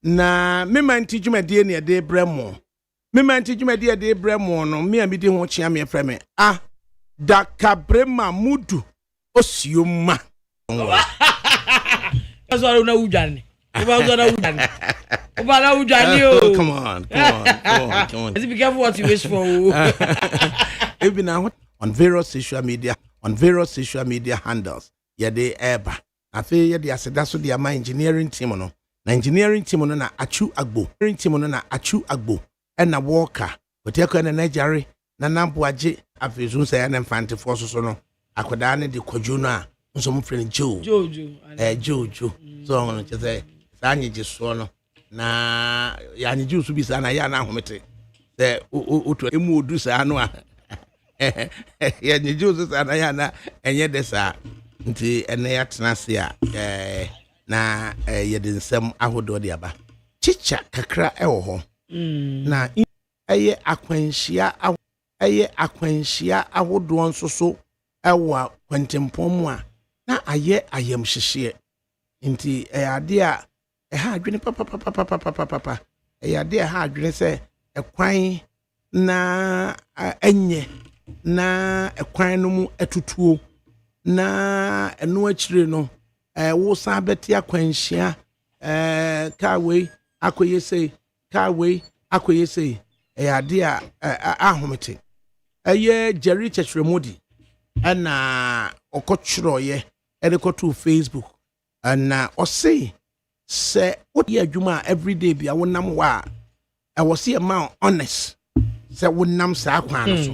na me man teach me dey ne dey bremo me man teach me dey bremo no me a me dey ho chia me frɛ me ADAKABRI mudu osioma that's why una ujani una ujani Obala ujani o come on let's be careful what you wish for even now on various social media handles ya dey eba afi ya dey aseda so dey my engineering team no na engineering team no na achu agbo na worker otiako na Judiciary na namboaje afi so say na mfante force so no akoda ne de kwadwo no a nso mo frɛ Jojo so no che say sanyi je so no na ya nyi jusu bi sa na ya na ahomete se otu emu odu sa no a ya nyi jusu sa na ya na enye de sa nti ene ya tena se a na ye de nsem ahodo de aba chicha kakra ewo ho na eye akwanhia ahodo nso so ewa kwantempom a na ayem hyehye nti ade a ha adwene papa ade ha adwene se ekwan na enye na ekwan no mu etutuo na eno akire no wo sa beti akwanhia kawei akoyese ade a ahomete Jerry Chechremodi na okochroye to Facebook na say what ye adwuma everyday bia wonam wa was see a man honest say wonam sa kwan no so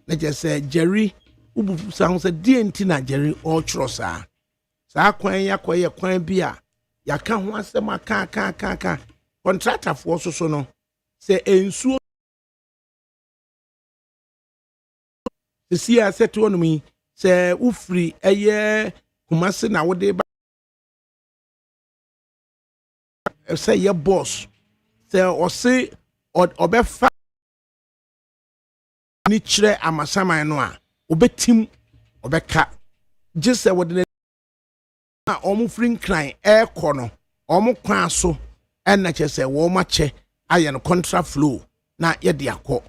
na je say Jerry ubu sound say DNT na Jerry all trosa sa kwan yakoye kwan bia yaka ho asem aka contractor for so no say ensuo sia set one me say ufri eye kumase na wode ba say your boss say or say obefa ni kire amasaman no a obetim obeka just say wode na omu free cry air no omu kwan so na che say wo ma che aye no contra flow na ye de akọ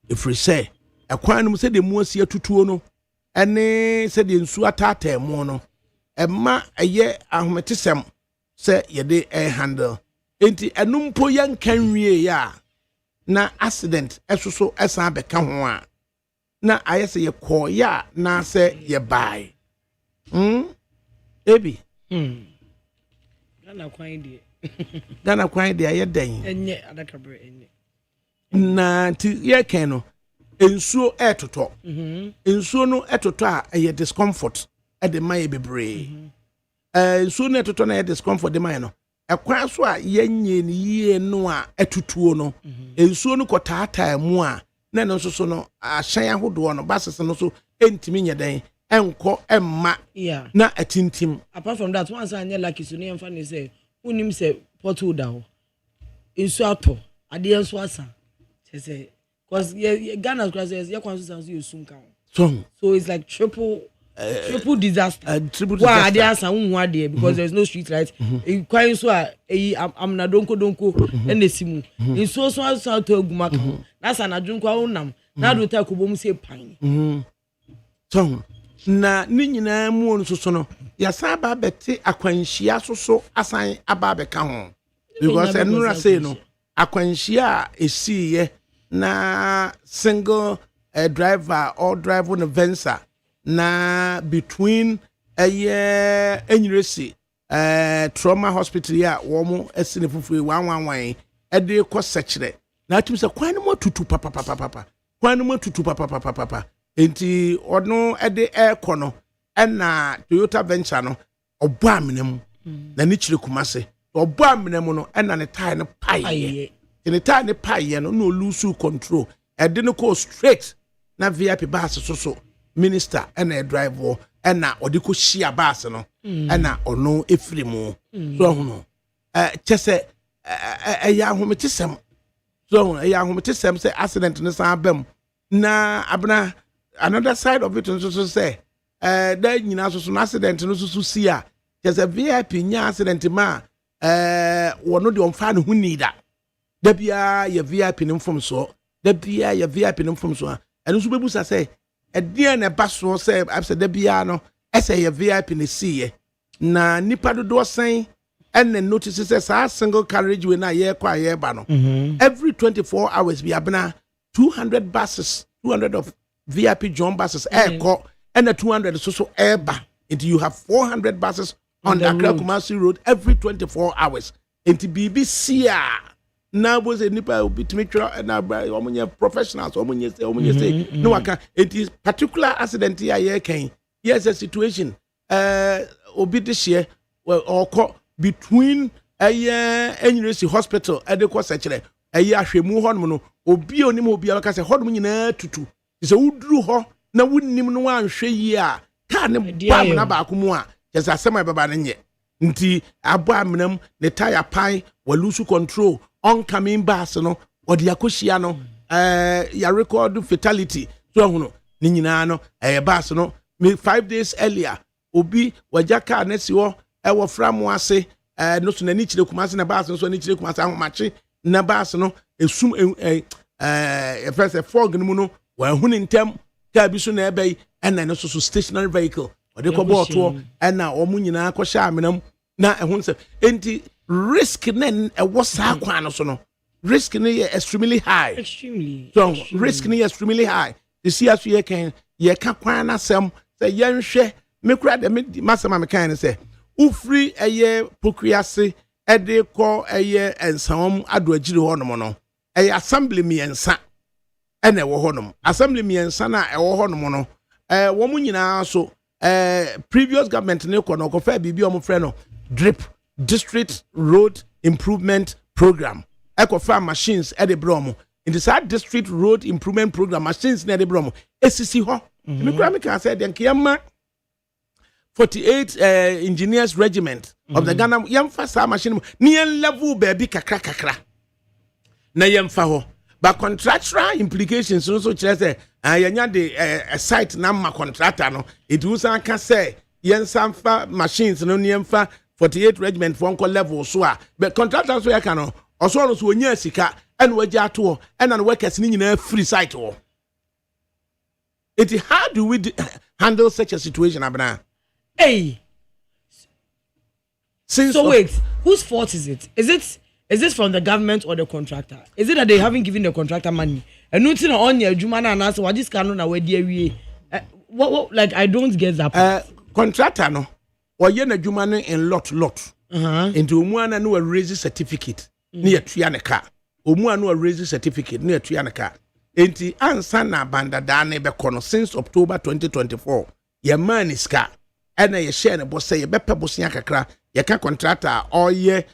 efri say ekwan no say de mu asia tutuo no ene say de nsu atata mu no emma eye ahometesem say ye de handle enti enumpo yankan wie ya na accident esoso esan beka ho a na ayese ye ko ya na say ye bai ebi Ghana kwan de ye dan enye ADAKABRI enye na ti ye ken no ensuo etoto ensuo no etoto a ye discomfort e de maye bebre ensuo no etoto na ye discomfort de maye no ekwan so a yenye ni yie no a etutuo no ensuo no kotaataa mu a na no so no ahyan ahodo no basese no so entimi nye dan enko emma na atintim apart from that once anya lucky so ne mfa ne say unim say portal da ho ensuo ato ade ensuo asa say cause Ghana cause ye kwan so san so yusum kan so it's like triple disaster why ade asa unhu ade because there's no street light kwan so am na donko na simu ensuo so asa to aguma kan na sa na dwonko wonam na do ta kobom say pan na ni nyina mu on so no ya sa ba beti akwanhia so asan aba be ka ho because enura say no akwanhia esiye na single driver or driver on a Venza na between enyiresi trauma hospital ya womo esine fufu 111 ede ko sechere na atum se kwan mo tutu papa enti ono ede aircon no na Toyota Venture no obo amenem na ni chire kumase obo amenem no na ne tie no paye in the time the pie no lose control ede no go straight na VIP bus so minister and a driver and na odiko shia bus no and na ono efiri mu so no chese ya hometesem so ya hometesem say accident no san bam na abna another side of it so say that nyina so accident no so see a chese VIP nya accident ma wono de omfa no hu nida da bia ye VIP no mfom so da bia ye VIP no mfom so eno so bebusa say edie na ba so say abse da bia no ese ye VIP ne siye na nipa dodo sen and then notices say single carriage we na ye kwa ye ba no every 24 hours we abna 200 buses 200 of VIP John buses airco and the 200 so airba until you have 400 buses on the Accra Kumasi road every 24 hours into BBC now was a nipa bitmetro and omunye professionals omunye say no aka it is particular accident here can yes a situation obi this year or between University Hospital and the course actually ahwemu ho no obi onim obi aka say hodum nyina tutu say uduru ho na wunnim no anhwe yi a ka ne bam na ba akumu a just asema baba ne nye nti abo amnam ne tire pan walusu control oncoming bus no odi akohia no ya record fatality so hono ni nyina no bus no 5 days earlier obi wajaka na si ho wo framo ase no so na ni kire kumase na bus no so ni kire kumase ahomache na bus no esum first fog no mu no wa hunu ntem ka bi so na ebei and no so stationary vehicle or they ko to and na omu nyina ko sha amenam na ehun se enti risk nen wo sa kwan no so no risk ne extremely high so risk ne extremely high you see as you can ye ka kwan na sem say yenhwe me kura de me masama me kan say ufri eye pokriase ede ko eye ensam ado agire ho no no eye assembly miensa ene wo ho no assembly miensa na e wo ho no no wo mu nyina so previous government ne ko no ko fa bibi o mo frɛ no drip district road improvement program eko fa machines ede bromo in the district road improvement program machines ne ede bromo esisi ho me kura me kan say den kiyama 48 engineers regiment of the Ghana yamfa sa machine ni level baby kakra na yamfa ho but contractual implications so kire say yanya de a site na ma contractor no it was an can say yensamfa machines no yamfa 48 regiment for uncle level so but contractors we can no also no so onya sika and we ja to and na workers ni nyina free site ho it how do we handle such a situation abna. Hey. So wait, whose fault is it? Is it from the government or the contractor? Is it that they haven't given the contractor money? And nothing on your jumana and answer what this cannot na we what like I don't get that. Contractor no or ye na jumana in lot. Into umuana no raise certificate near Trianaka. Umuana no raise certificate near Trianaka. Enti ansa na banda dane be kono since October 2024. Your man is car. And ye share the boss say ye bepe bosia kakra ye ka contractor or ye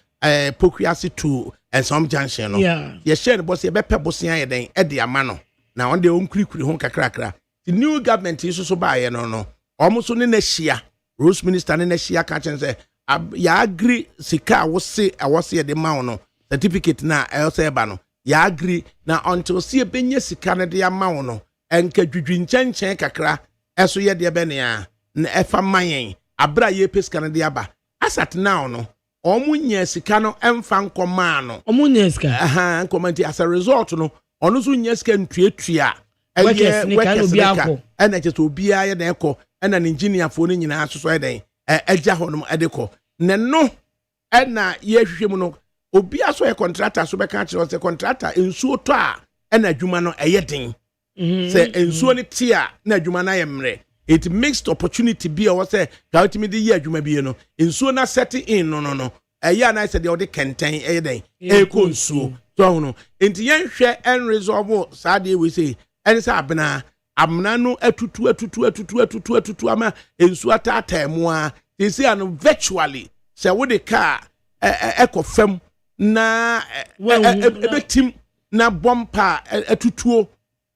procreate to and some junction no ye share the boss ye bepe bosia ye den e de amano na on de on krikuri hon kakra the new government is so ba ye no almost ne na hia Rose minister ne na hia ka chen say ya agree sika wo se ye de ma no certificate na e say ba no ya agree na until see benye sika ne de ma no enka dwudwu nchenchen kakra eso ye de be ne a na efa mayen abra ye peska na de aba asat now no omunya sika no emfa nkoma no omunya sika nkomanti as a result no ono so nya sika ntuatua workers ni kan obi akọ ena je to obi aye na ekọ ena engineer fo no nyina asoso eden agya honom edekọ ne no ena ye hwehwem no obi aso e contractor so be kan kire se contractor ensuo to a ena adwuma no eyeden se ensuo ne tia na adwuma na yemre. It makes the opportunity be or say ka ultimately year adwuma bi no ensuo na set in no eya na say the kenten eden ko nsuo so no enti yen hwe en resolve sade we say en say abena amna no atutu ama ensuo atata mu a they say an virtually say we the car ekofam na ebetim na bompa atutuo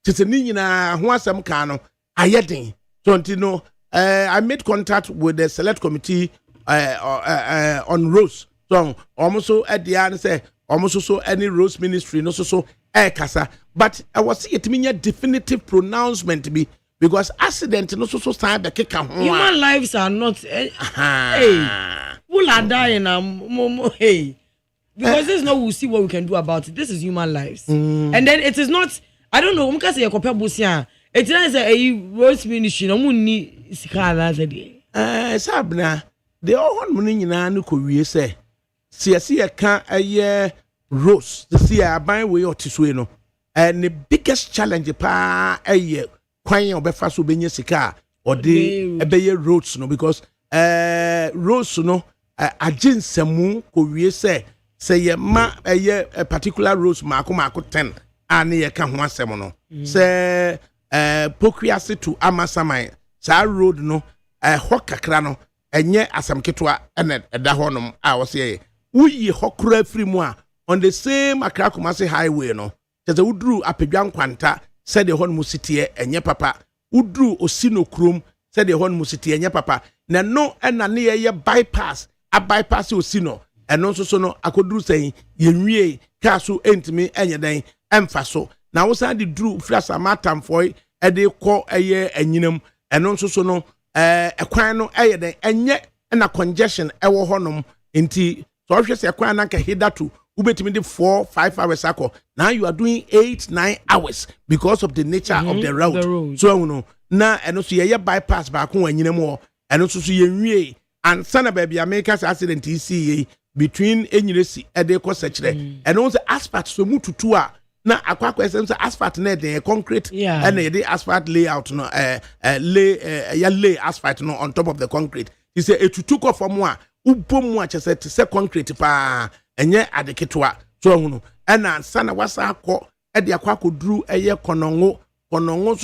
tete ni nyina ho asem ka no ayeden. So, you know, I made contact with the select committee on roads. So, almost so at the end, say, almost so any roads ministry, no so kasa. But I was seeing it mean a definitive pronouncement to be because accident no so stand the kick human lives are not hey people are dying hey because this is not we'll see what we can do about it. This is human lives and then it is not I don't know because you compare bosia it is a road ministry no munni sikala zedi sabna de ohon mun nyina no ko wie se siase ka aye rose the see aban we otisue no and the biggest challenge pa aye kwan obefa so benye sika or the ebeye roads no because roads no aginsemu ko wie se ye ma aye a particular roads mako 10 and ye ka ho asem no se pokriase to amasaman sa road no ho kakra no enye asem ketwa ene eda ho no a wo se uyi hokura free mu a on the same Accra Kumasi highway no teze udru apedwan kwanta said the hon musitie enye papa udru osino krom said the hon musitie enye papa na no na ne ye bypass a bypass osino eno so no akodru sen yenwie ka so entimi enye den emfa so na wo san de dru frasa matam foi e de kɔ eye anyinam eno so no ekwan no eye den enye na congestion ewo honom enti so hwɛ se ekwan na ka hidatu ubetimi de 4-5 hours akɔ now you are doing 8-9 hours because of the nature of the road. So you know na eno so ye bypass ba ko anyinam ho eno so yenwie and sana baby America's accident see between enyiresi e de kɔ sekire eno so asphalt so mututu a na akwa kwesem so asphalt na de concrete and the asphalt layout no lay asphalt no on top of the concrete he say etutu kɔ from a ubom a chese te se concrete pa enye adeketwa so hunu ena sana wasa akọ e de akwa koduru eye konongo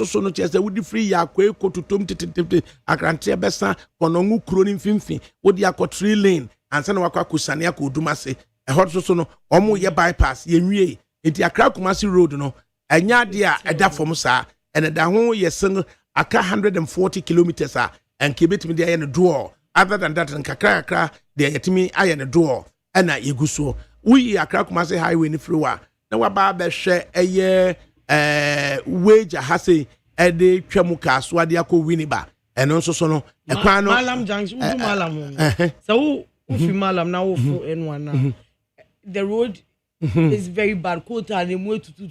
so no chese wudi free ya akwa ekotutom titititi akrante besa konongo kuro ni mfimfi wodi akọ 3 lane ansana wakwa kusane akodumase e hot so no omo ye bypass ye nwie enti Accra Kumasi road no enya de a eda fom sa ene da ho ye sing aka 140 kilometers a enkebetimi de aye no door other than that nkakra de yetimi aye no door ena yeguso we Accra Kumasi highway ni frewa na waba be hwe eye wage hase e de twam ka so ade akọ winiba eno nso so no ekwan no malam junction do malam so ufi malam na ufu n1 na the road is very bad quota and mu tutu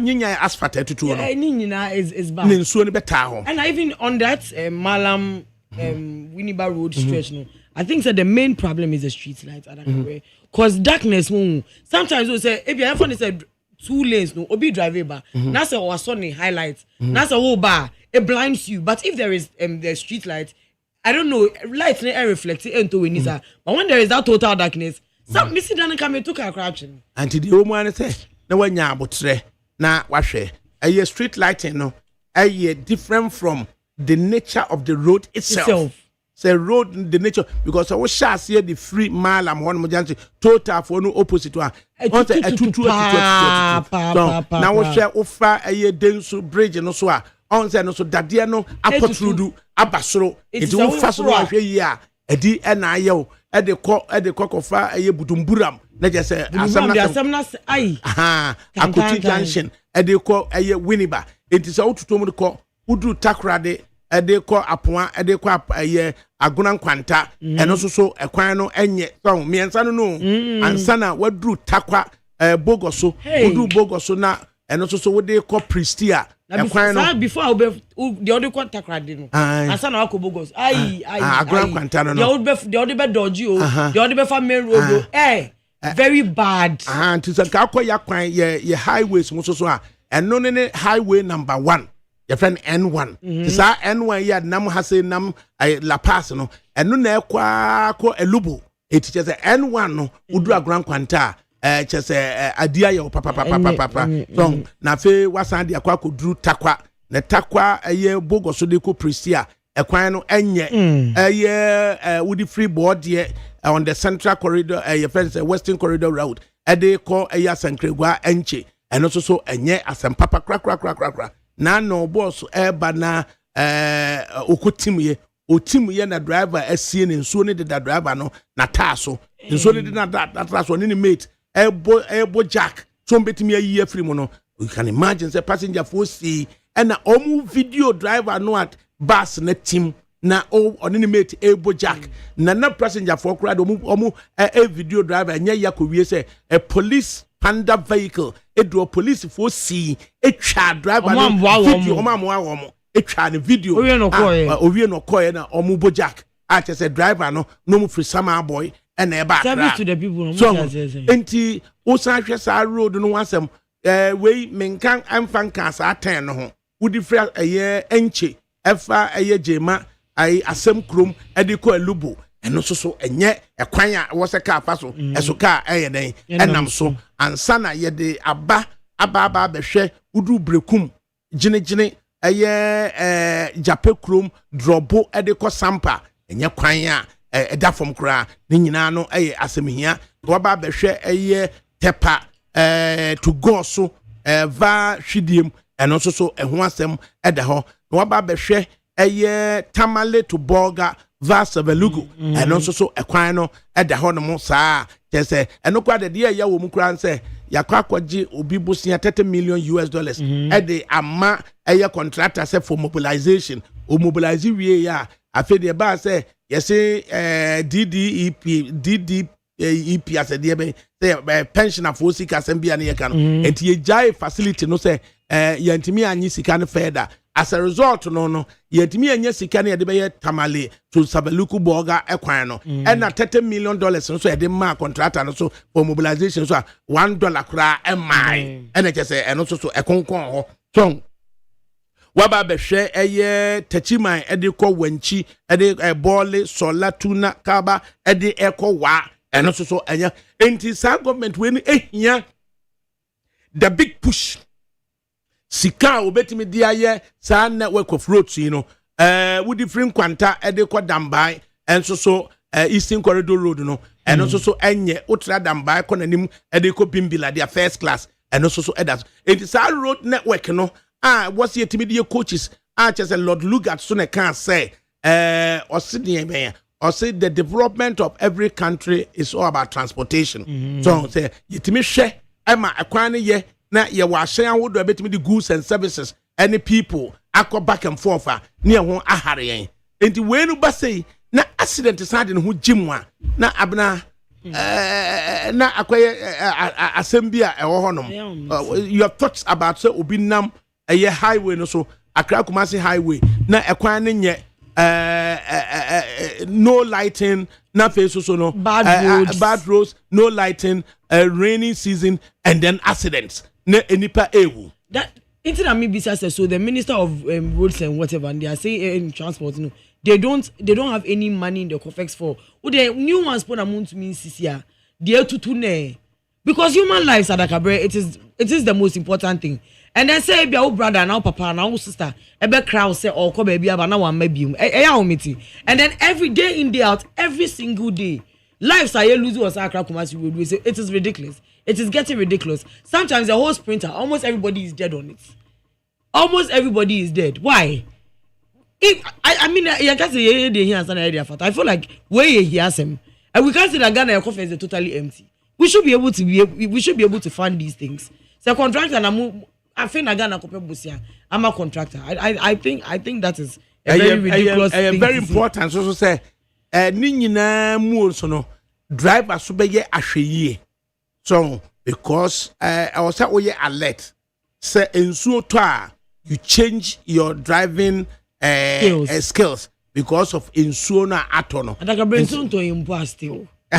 nyinya asphalt tutu no nyina is bad nsuo ne beta ho and even on that malam winiba road stretch no I think that the main problem is the street lights ADAKABRI cause darkness sometimes we say if you have said 2 lanes no obi drive ba na say o sunny highlights na say wo ba it blinds you but if there is the street light I don't know light na reflect into we but when there is that total darkness some missing down come to car corruption anti the woman say na wanya abotre na wahwe a street lighting no a different from the nature of the road itself. Say road the nature because I was shall see the free mile and 1 emergency total for no opposite one. On say a 2 now we share offer a denso bridge no so on say no so dadia no apotrudu abasoro it will fast no ahwe yi a edi na ayo e de kokofa a budumburam na je say asamna ai akoti junction e de ko a winiba it is out to mo ko udu takrade e de ko apoa e de ko aye aguna nkwanta eno so ekwan no enye so miensa no ansana wadru takwa bogoso udu bogoso na eno so wo de ko pristia ekwan no before the other ko takrade no ansana ko bogoso ai aguna nkwanta no the other be dodgy o the other be fa main road very bad to ka ko yakwan ye highways so a eno ne highway number 1 your friend N1 sa N1 ya nam hase nam La Paz no eno na ekwa ko elubo etiche se N1 no udu agran kwanta chese adia ya papa so na fe wasan de akwa ko duru takwa na takwa eye bogoso de ko prisia ekwan no enye eye woody free board here on the central corridor your friend western corridor road ede ko eye sankregwa enche eno so enye asem papa kra na no boss eba na okotimye otimye na driver asie ne nsuo ne de da driver no na taaso nsuo ne de na taaso ne mate ebo jack so betimi ayi afiri mu no you can imagine say passenger for see ɛna ɔmo video driver no at bus na team na ɔne ne mate ebo jack na passenger for crowd ɔmo video driver nya yakowie say a police panda vehicle edo police for see etwa driver no video ɔmo amwa etwa ne video owie no koye na ɔmo bo jack a say driver no mo free sama boy ɛna eba service to the people so enti osan hwe sa road no wasem we menkan amfan ka sa 10 no ho wudi frɛ enche efa jema ai asem krom ediko elubo eno so enye ekwan a wo se ka fa so eso ka den enam so ansa na ye de aba behwe udu brekum gine jape krom drobo ediko sampa enye kwan a eda fom kra ni nyina no asem hia wo ba behwe tepa to go so va hwidiem eno so eho asem eda ho wo ba behwe tamale to burger vasa velugu eno so ekwan no eda ho no mo saa tese eno kwa de ya wo mu kran se yakwakoje obi bosia $30 million ede ama contractor se for mobilization o mobilize wie ya afede ba se yese DDEP as de be say pensioner for sika sembia na yeka no enti ye jai facility no say yantimi anyi sika no further. As a result, no, yet me and yes, can be tamale to Sabaluku Boga equino, and $30 million, so I didn't mark contract and also for mobilization, so $1 cry and my, and I just say, and also a concon song. Waba beshe techima ediko wenchi a bole sola tuna kaba edi echo wa and also so anya anti government when the big push. Sika obetimi dia ye sa network of roads with different kwanta edeko dambai enso so Eastern Corridor Road no and also so enye utra dambai konanim edeko bimbila their first class and also so edas it is our road network no what's the timidity coaches just a Lord Lugard so can say or say the development of every country is all about transportation so say yitimi hwe ema akwan ye na ye wa hyan wodo betimi the goods and services any people akọ back and forth na ho ahare yen enti we no ba say na accident sade no ho gimwa na abna na akoye assembly a ewo honom your thoughts about say obi nam highway no so Accra Kumasi highway na ekwan ne nye no lighting na face so no bad roads no lighting rainy season and then accidents na enipa ewu that into me bisa says so the minister of roads and whatever and they are saying in transport they don't have any money in the COFEX for the new ones put amount to me CCA they to ne because human lives ADAKABRI it is the most important thing. And then say be our brother now papa now sister ebe crowd say or come baby aba na wan mabium and then every day in day out every single day lives are losing was Accra Kumasi Road. We say it is ridiculous. It is getting ridiculous. Sometimes the whole sprinter almost everybody is dead on it. Almost everybody is dead. Why? If I mean you can say they hear some idea I feel like where he hears him and we can't say that Ghana coffee is totally empty. We should be able to fund these things. So contractor I think Ghana kope busia. I'm a contractor. I think that is a very ridiculous thing. Very important. So say ni nyina mu so no driver so be ye ahweye. So because I was say we alert. Say ensuo to you change your driving skills because of ensuo na atono. ADAKABRI ensuo to impo still. So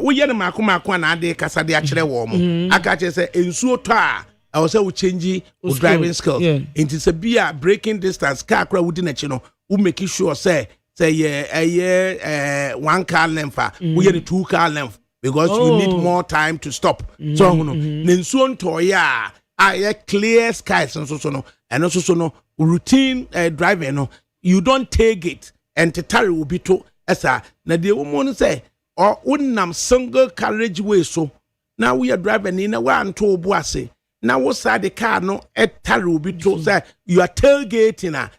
we hear the Makuma na de kasa de akere wo mo aka say ensuo to I was say we change driving skills into say be a braking distance car kra wudi na chi no we make sure say one car length we hear the 2 car length because you need more time to stop so no ensuo to ya clear skies and so no and also so no routine driving no you don't take it and tetari will be to esa na de woman say or unnam single carriageway so now we are driving in a one to boase now what side the car no etare will be to say you are tailgating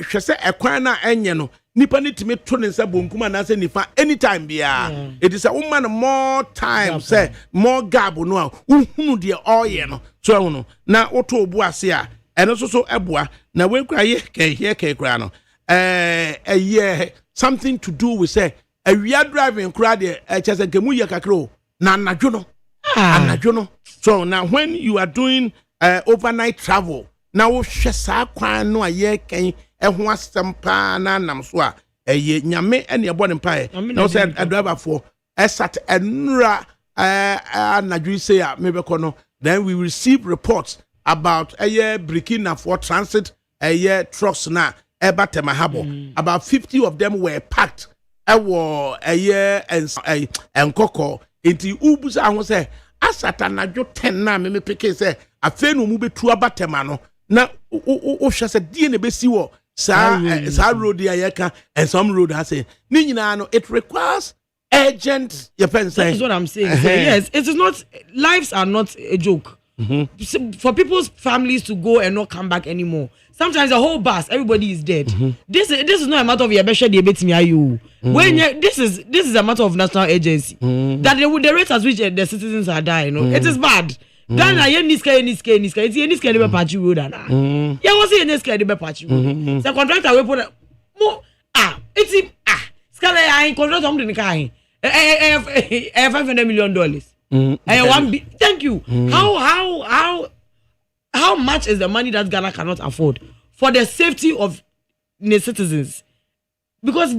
she say ekwan na enye no nipa ni timi to ne nsa bonkum na say nifa anytime bia it is a woman more time say more gab no a uhunu de oye no so no na woto obu ase a eno so eboa na we kura ye ke kura no something to do with say we are driving kura de chese kemu ye kakro na anadwo no so now when you are doing overnight travel now wo hwe sa kwan no aye ken ho asem pa na nam so a nyame ene ebo ne pa na say driver for esat enra anadwo say a mebeko no then we receive reports about Burkina for transit trucks na Ebatemahabo. About 50 of them were packed and koko into ubusa ho say asata anadwo 10 na me peke say afa no mu betu abatemano na o hwe say die ne besi wo sa road yeka and some road has say ni nyina no it requires urgent that's what I'm saying. Yes, it is not, lives are not a joke. For people's families to go and not come back anymore. Sometimes the whole bus, everybody is dead. This is not a matter of this is a matter of national agency. That the rate at which the citizens are dying, it is bad. Ghana, it's the patchy road. Yeah, what's the patchy road? The contractor will put Scala, I contract on the car. $500 million. Thank you. How much is the money that Ghana cannot afford for the safety of the citizens? Because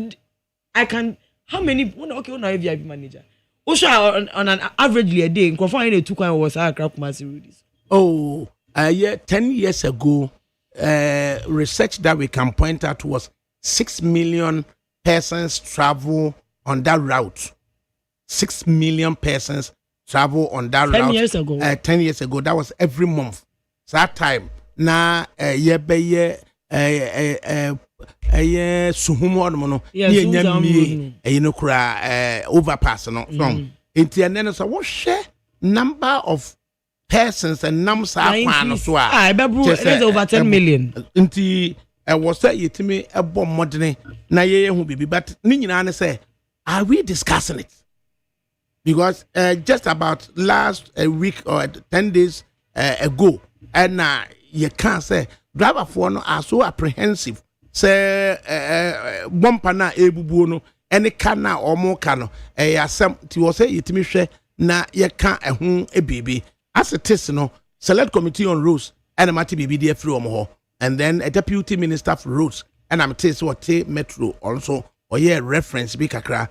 I can. How many? Okay, on a VIP manager. Osha on an averagely a day. In confining two kind was our Kumasi. Oh, 10 years ago, research that we can point out was 6 million persons travel on that route. 6 million persons travel on that route. 10 years ago. 10 years ago, that was every month. So that time, na suhumo mono overpass no from. And then so what share number of persons and numbers are so over 10 million. Inti was say yetimi ebo modene na ye hu bibi, but ni nyina say are we discussing it? Because just about last week or 10 days ago, and you can't say driver for no are so apprehensive. Say bumper na ebubu no any kana or more cano some to say it me share na ye can't a baby as it is no select committee on roads and a mati baby there through and then a deputy minister for roads and I'm taste what metro also or reference be kakra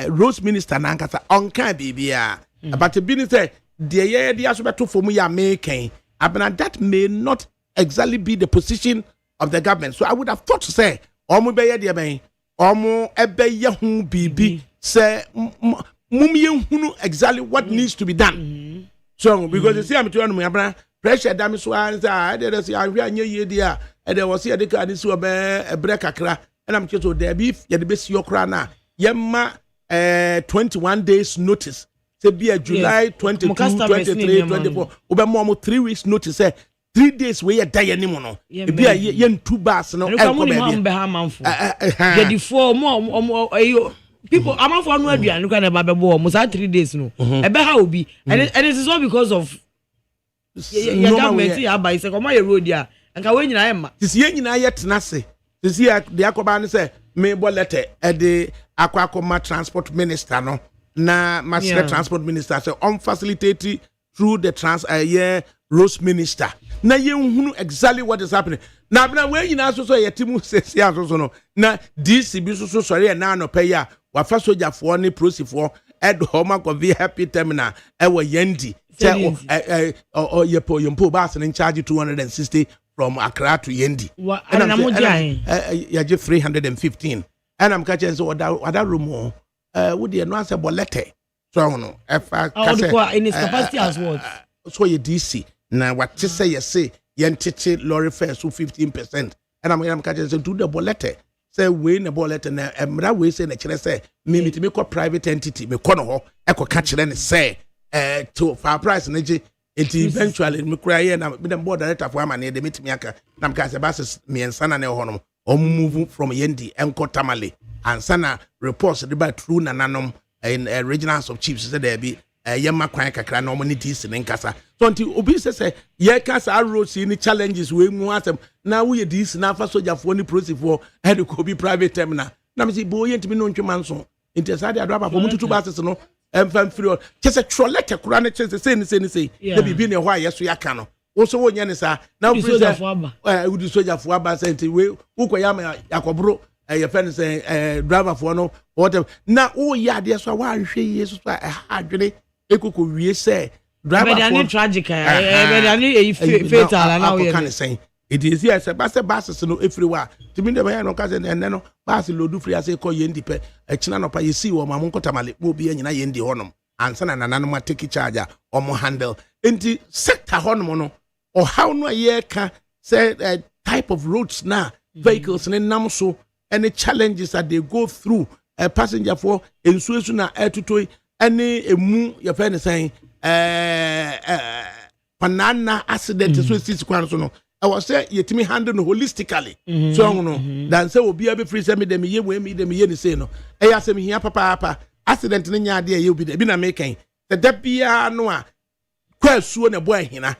roads minister nankasa onka bibia but the minister the asobeto for me ya making abana that may not exactly be the position of the government. So I would have thought to say omo be ye de ben omo ebe ye hu bibi say mumye hunu exactly what needs to be done. So because you see I'm to me abana pressure dam so answer I dey say ahwe anye ye dia e dey was ye de ka so be e break akra and I'm so there be ye de be si okra na yemma 21 days notice say be a July 22 23 24 obe mo 3 weeks notice say 3 days we ye die animo no e be a ye 2 bars no e come be the before mo people amanfo anu aduan kan ba be bo mo 3 days no e be ha obi and it is all because of your government ya by say come your road ya anka we nyina yema tisi ye nyina ye tenase tisi ya de akoba ne say me bo letter e de akwa transport minister no na master transport minister say on facilitate through the roads minister na ye hunu exactly what is happening na bna we nyina so yetimu sesi aso no na DCB so sorry na no pay ya wa fa sojafo ne prosifo ed homa ko VIP terminal e wa yendi yempo bus in charge 260 from Accra to Yendi and I'm 315 and I'm catching so that room would you no answer bolete so no if in his capacity as what so you DC now what you say yentete lorry fare so 15% and I'm catching so do the bolete say we na bolete na emra we say na kire say me to make a private entity me kono ho e ko catch ne say to for price na je it eventually me cry na me dem board director for am na dey meet me aka na me ka say basis me ensa na ho no or move from Yendi and Kotamale and Sana reports about true Nananom in regionals of chiefs said there be Yama Kwanka Kranomanities in Enkasa. So until Obisa say, Yakas are roads in the challenges we want them. Now we are this Nafa Soja for the process for had to be private terminal. Now, Missy Boy and Timino Manson. Intercede a drama for two buses, no, and fan free. Just a trollette, Kurana, just the same, say, maybe being a while, yes, we are cano. Also, one Yanisa, now, would you soldier for Abba saying, Ukayama, Yakobro, your friend say, driver for no, whatever. Now, oh, yeah, there's why she is hardly. Ekuku say driver for tragic fatal and now can say it is yes a bus no everywhere to me the no case and no bus lodu free as call yendi pe e china no pa yesi wo ma monkotamale mo bi anyina yendi honom ansa na nananoma take charge o mo handle enti sector honom no or how no ye ka say type of roads na vehicles ne nam so any challenges that they go through a passenger for ensuesu na etutoi any emu your friend is saying banana accident so six kwan so no I was say yetimi handle no holistically so no dan say obi abi free say me dem ye we me dem ye ni say no e ya say me hia papa accident ne nya de ye obi de bi na make kan the da bia no a kwasuo na boy hina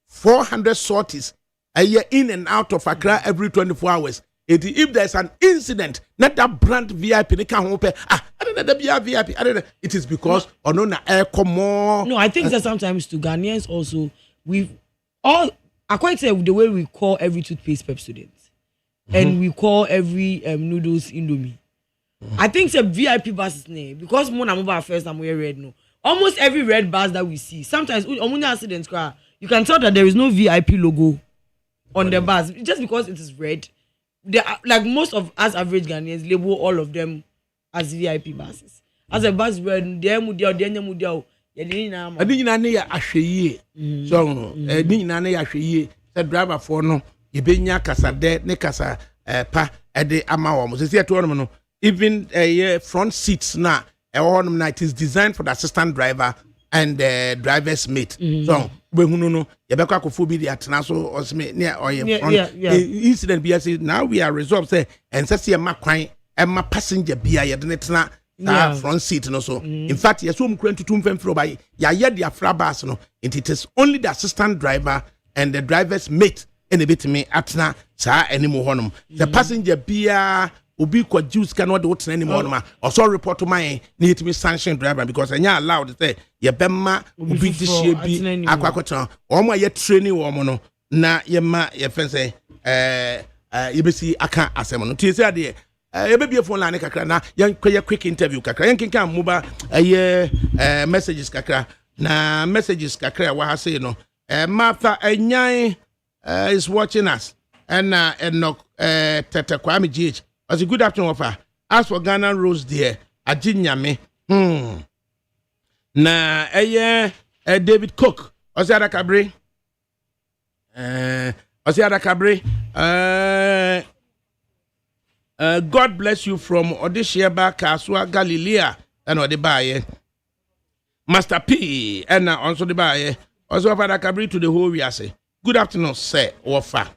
400 sorties a year in and out of Accra every 24 hours. If there's an incident, not that brand VIP, they can't open. I don't know the VIP. I don't know. It is because or no na air more. No, I think that sometimes to Ghanaians also we all I quite say the way we call every toothpaste Pep students and we call every noodles Indomie. I think it's a VIP buses name because more than first time we red no. Almost every red bus that we see, sometimes on accidents, you can tell that there is no VIP logo on the bus just because it is red. They are, like most of us average Ghanaians label all of them as VIP buses. As a bus red, they mudia, they mudia. I didn't know ya asheye. So, didn't know ya asheye. The driver for no, you be nya kasa de ne kasa pa ede amawa. Mo say to even front seats na it is designed for the assistant driver and the driver's mate. So we no you be kwa kofu bi di atena so osme near or incident be say now we are resolved say and say ma kwan e ma passenger bia ye de netena front seat no so in fact yes um kran tutum femfro by ya ye dia frabas no it is only the assistant driver and the driver's mate and a bit me atena sa anymore honum the passenger bia obi kwa juice cannot do it anymore ma or so report to my need to be sanction driver because anya allowed to say ye bemma obi this year bi akwakoton o mo ye training wo mo no na ye ma ye fen say ye be si aka asem no tie say de ye be bi phone line kakra na ye quick interview kakra ye kinkan muba messages kakra na messages kakra wa ha say no Martha Enyan is watching us and Enoch Tete Kwame GH. As a good afternoon, offer. As for Ghana Rose there, Ajinyame. Na David Cook. ADAKABRI. ADAKABRI. God bless you from Odishieba, Kasua, Galilea, and Odebaye. Master P. And also the Baye. Also ADAKABRI to the whole we say. Good afternoon, sir. Offer.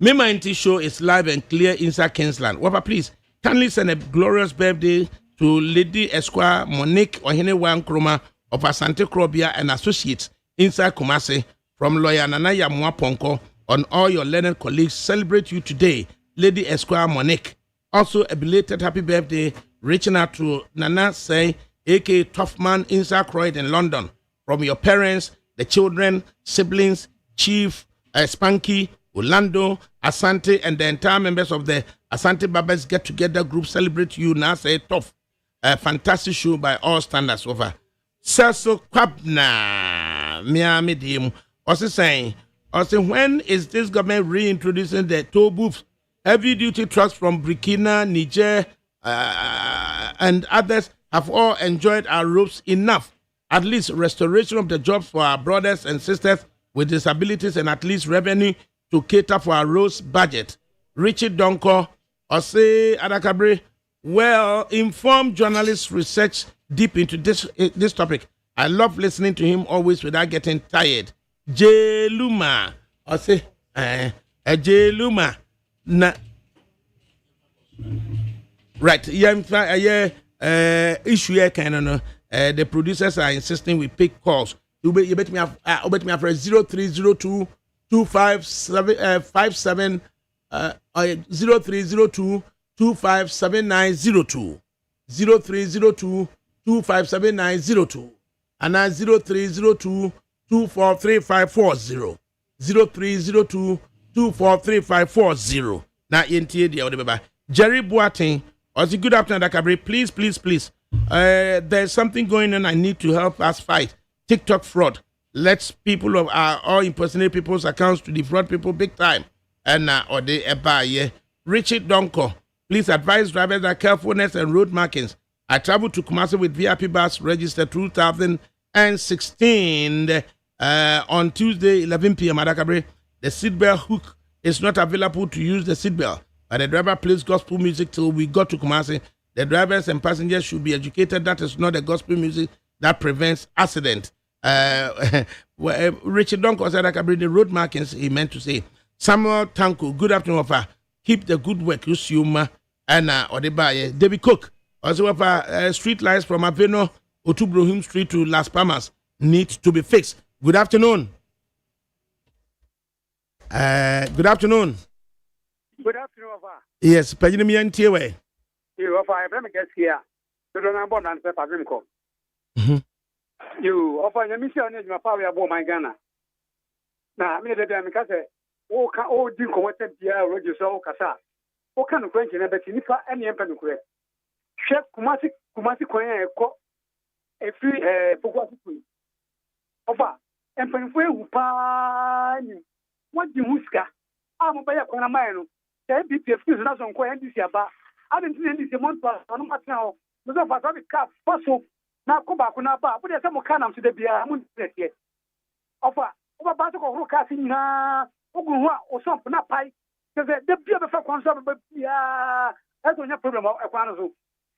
Mema NT show is live and clear inside Kingsland. Wapa, please, kindly send a glorious birthday to Lady Esquire Monique Ohinewa Nkrumah of Asante Krobia and Associates inside Kumasi from lawyer Nanaya Mwaponko on all your learned colleagues. Celebrate you today, Lady Esquire Monique. Also, a belated happy birthday reaching out to Nana Say, a.k.a. Toughman inside Croydon in London. From your parents, the children, siblings, Chief, Spanky, Orlando, Asante, and the entire members of the Asante Babes Get Together group celebrate you now. Say tough. A fantastic show by all standards over. Celso Kwabna, Miami Dim, also saying, when is this government reintroducing the toll booths? Heavy duty trucks from Burkina, Niger, and others have all enjoyed our roads enough. At least restoration of the jobs for our brothers and sisters with disabilities and at least revenue to cater for our roads budget. Richard Donko, Ose ADAKABRI, well-informed journalist research deep into this topic. I love listening to him always without getting tired. J. Luma, Ose, J. Luma, na right yeah issue here kind of the producers are insisting we pick calls. You bet me after 0302 257 57 0302 257902 0302 257902 and now 0302 243540 0302 243540. Now NTA the Jerry Boateng. Also, good afternoon, ADAKABRI. Please. There's something going on. I need to help us fight TikTok fraud. Let's people of all impersonate people's accounts to defraud people big time. And or they buy Richard Donko. Please advise drivers that carefulness and road markings. I traveled to Kumasi with VIP bus registered 2016 on Tuesday 11 p.m. ADAKABRI. The seatbelt hook is not available to use the seatbelt. But the driver plays gospel music till we got to Kumasi. The drivers and passengers should be educated. That is not the gospel music that prevents accident. Richard Donko said, ADAKABRI, the road markings, he meant to say. Samuel Tanko, good afternoon, offer. Keep the good work, Yusuma, and Odebaye. David Cook, also offer street lights from Aveno, Otubrohim Street to Las Palmas need to be fixed. Good afternoon. Good afternoon. Good afternoon, Papa. Yes, Pajinimi Ntiwe. You offer a very guest here. You don't have one answer for Vimco. You offer a mission in my power about my Ghana. Now, I mean, the Damicase, oh, can all do committed the Roger So Casa. What kind of question about Tinifa and the Emperor? Chef Kumasi Koya, a free Pogwasi. Offer, Emperor Wupan. What do you whisker? I'm a buyer on a mile. The MPP is not on Koya this year, but I didn't see this month on what now. There's a father cap, possible. Now come back on our bar, but there's some kind of to the beer. I'm yet. Offer over Bato or Casting Ogua or something, not pie. Because the beer of a concern, but that's no problem. I want to.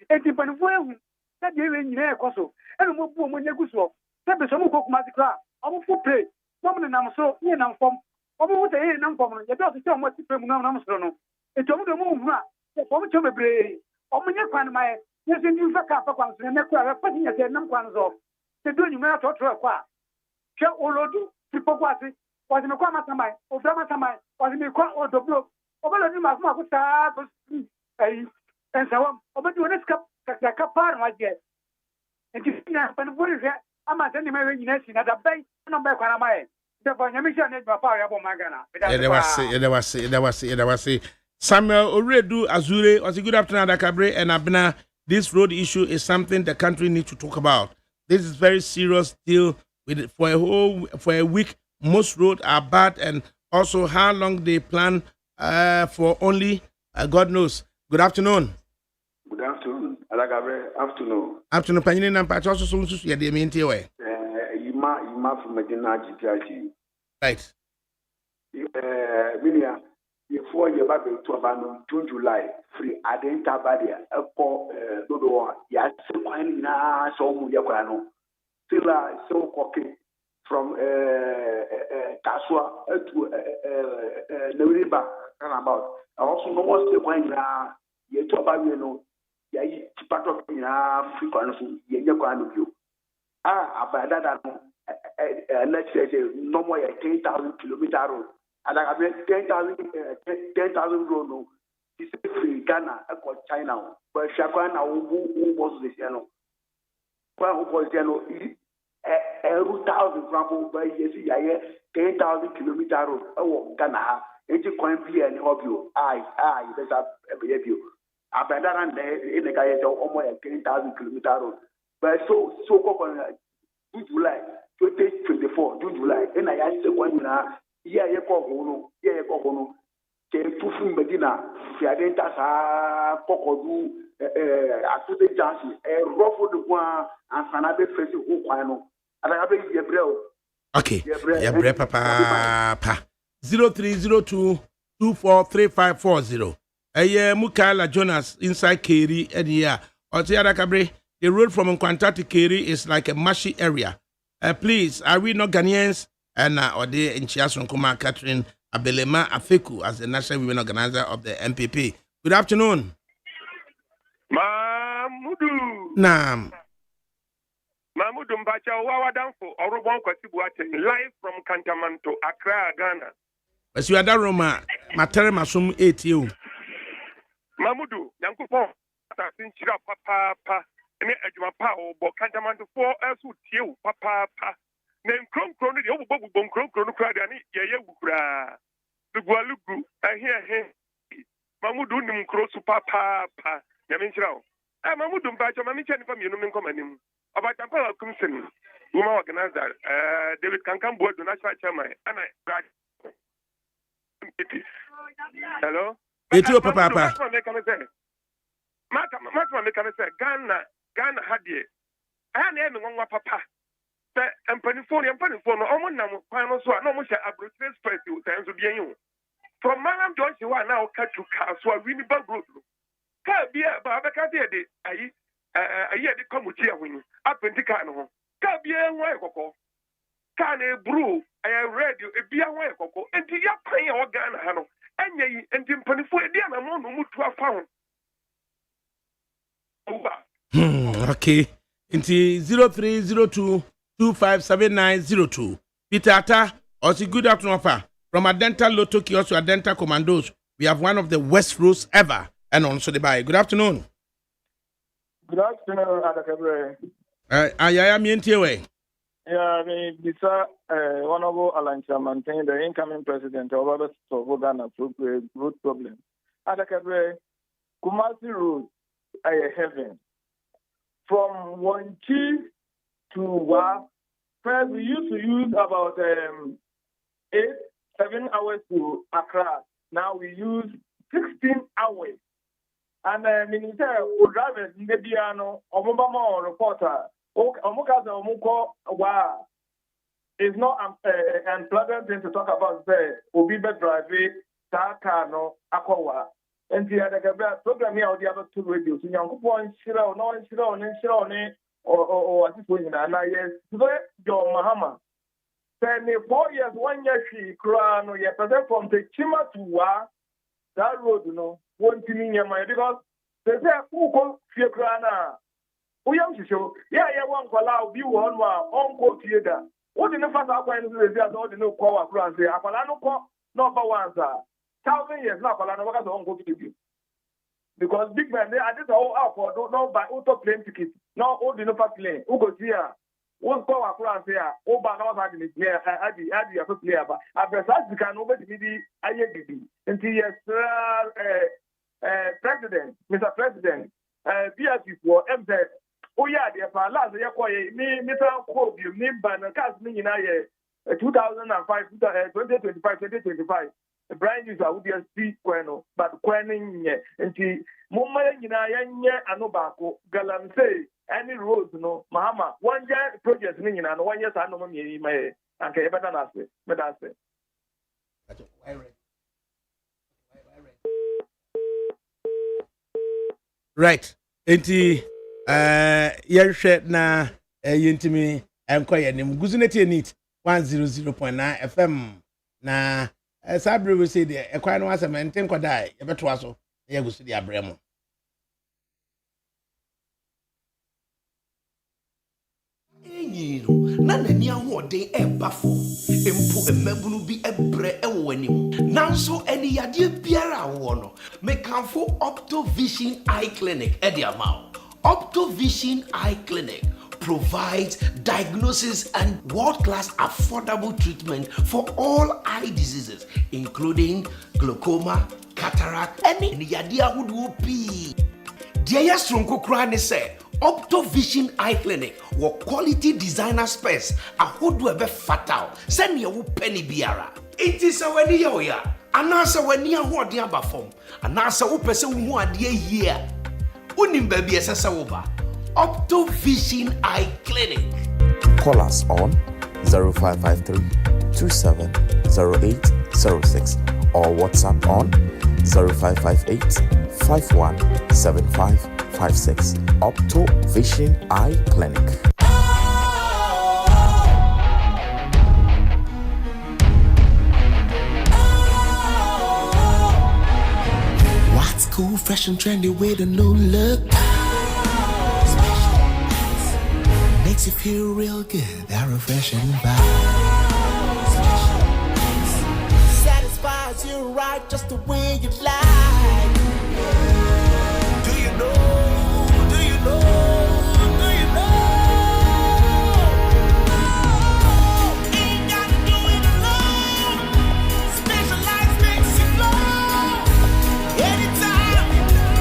And if I'm well, that you're in there, Cosso, and more when you go. That is some of my crowd. I will pay. Woman and I'm so near now from. Omo te nam pomo ye do se omo ti pem nam so no e to mo do mo hu a e pomo cho bebre omo nya kwan mai ye se ndi fa ka fa kwan so ne kwa fa ti ye se nam kwan so se do nyuma to to kwa che olodu ti pogwasi wa me kwa matamai o fra matamai wa me kwa odoblo obelo ni ma ku ta bo ai en sawam obedi wona ska ka par ma je e ti na pa no bori fe ama se ni me nyina si na da bai no be kwa na mai. Samuel Oredu Azure, also good afternoon, ADAKABRI and Abna. This road issue is something the country needs to talk about. This is very serious deal with it for a week. Most roads are bad, and also how long they plan for only God knows. Good afternoon. Good afternoon, ADAKABRI. Afternoon. Afternoon, Panini Nampa. Also, so you the main way. You from Medina Judiciary. Right. Minia, before you back to Abano, June, July, free Adenta Badia, a call, Dodo, yes, na so Mudiano. Silla, so cocky from Kaswa to Neriba, and about. I also know what's the point now. You talk about, you know, part of frequency, you. About that, let's say no more 10,000 kilometer road. And I have 10,000 road. No, it's free Ghana, China, but Shakwana who was this, you know. Who was, you know, a route 1,000 from by 10,000 kilometer road. Oh, Ghana, it's a coin be and help you. That's a you. About that, and in the guy, almost 10,000 kilometer road. But so July 2024, July, and I asked the one now, yeah, you call Hono, came to Medina, Fiadenta, Pocodu, Acute Jansi, a ruffled one, and Sanabe facing Uquano. And I have a Gabriel. Okay, yeah, Papa 0302 243540. Mukala Jonas inside Keri, and yeah, or ADAKABRI. The road from Nkwanta to Keri is like a marshy area. Please, are we not Ghanaians? And or they in Chiasun Kuma Catherine Abelema Afeku as the National Women Organizer of the MPP. Good afternoon. Mamudu. Naam. Mamudu Mbacha Wawadanfo, Orobon Kwasibuate, live from Kantamanto, Accra, Ghana. As you are that Roma, Matere Masum 8 you. Mamudu, Yankupon, Sinchira Papa, and Eduma Pao, Kantamanto 4 Elsu Tiu, Papa, Name Crom Crony, the Obu Bon Crom Crono Cradani, Yayabukra, the Gualugu, I hear him. Mamudu Nim Crosu Papa, Yaminchao. Mamudu Mbacha, Mamichan from Unum about Tampala Kumsen, woman organizer, David Kankam board, the national chairman, and I. Hello? It's your papa. Matma mekane say Ghana hadie. I na eme nwa papa. Say empanifo no omo nam kwan no so na omo hye abrotire space o tan so bien yo. From Malam Johnson wa na o ka to car so a wini bag road. Ka bia ba be ka de ayi de komuchi ahuni. Apenti car no ho. Ka bia nwa ekoko. Ka na ebru I radio e bia nwa ekoko. Enti ya pan ya o Ghana ha no. Anya yi enti mpanifo e dia na mo no mutu afa ho. Okay. Into 0302257902. Peter Atta, also good afternoon, from a dental lotto kiosk to a dental commandos. We have one of the worst roads ever, and also the buy. Good afternoon. Good afternoon, ADAKABRI. I Mientiewe. Yeah, Bisa, Honorable Alan Chairman, the incoming president of Ghana road problem. ADAKABRI, Kumasi Road, heaven. From Wonchi to Wa, first we used to use about 7 hours to Accra. Now we use 16 hours. And Minister drivers in the Biano, Omobama reporter, Omukaza Omuko Wa is not unpleasant thing to talk about the Obibe driving, Takano, Akwa. And the other program here, the other two radios, in Young Point, Shiro, no, Shiro, and Shiro, or at this point, and I yes, John Mahama. 4 years, 1 year, she crown, or present from the Chima to Wa, that road, won't mean your mind because they say, who call Fia Crana? Who young to show? Yeah, one call out, be one, uncle theater. What in the first hour, the no call across the Apolano call, no, but one, sir. 1,000 years now, I don't go to you. Because big man, I did all out for no buy auto plane ticket, no old enough plane. Who goes here? Who's go across here? Oh, but now I didn't hear. I did a player, but after that, you can nobody be a year. Until yes, President, Mr. President, BSP for MZ. Oh, yeah, the last year, me, Mr. Kobe, me, ban a cast me in 2005, 2025, 2025. Brian is a would be Queno, but Quening, and she Mumma Yanya Anobako, Galam say, any roads, no, Mahama, 1 year project meaning and 1 year I know me, my uncle, but I say. Right. Enti, Yershet na, Yintimi, I'm quite a Guzuneti neat 100.9 FM. Na, Sabri will say the equine was a man, 10 die, a better was so, you go see the Abramo. Nana ni ahode ebafo empo emabunu bi ebre ewo anim nanso eni yade biara wo no mekanfo Optovision Eye Clinic ediamao. Optovision Eye Clinic provides diagnosis and world-class affordable treatment for all eye diseases including glaucoma, cataract, any yade ahodo pi. Dia yastronko kra ne se Optovision Eye Clinic wo quality designer space ahodo ebe fatal send ye wo penny biara. It is a wani ya oya anasa wani ahode abafom anasa wo pese wo hu ade here unim ba bi esesa wo ba Optovision Eye Clinic. Call us on 0553 270806 or WhatsApp on 0558 517556. Optovision Eye Clinic. Cool, fresh and trendy with a new look. Makes you feel real good, that refreshing vibe. Satisfies you right just the way you like. Do you know? Do you know? Do you know? Ain't gotta do it alone. Specialized makes you glow. Anytime,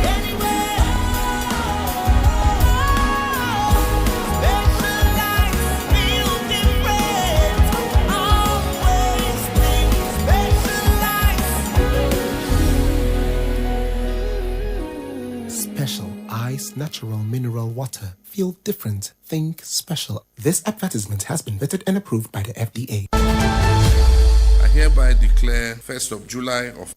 anywhere. Specialized feel different. Always think specialized. Special Ice Natural Mineral Water. Feel different. Think special. This advertisement has been vetted and approved by the FDA. I hereby declare 1st of July of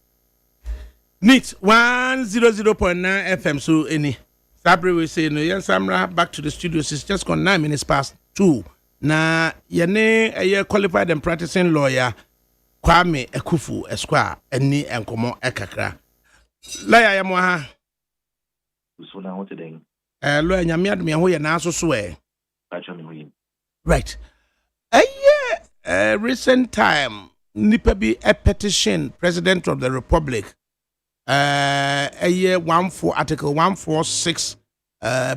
NIT 100.9 FM. So any Sabri will say no. Yes, Samra back to the studios. It's just gone 9 minutes past 2. Na yene a qualified and practicing lawyer Kwame Ekufu Esquire eni enkomo ekakra. Lawyer yamwa So now what today? lawyer nyame adom ho ye na so so right. Recent time nipa bi a petition president of the republic article 146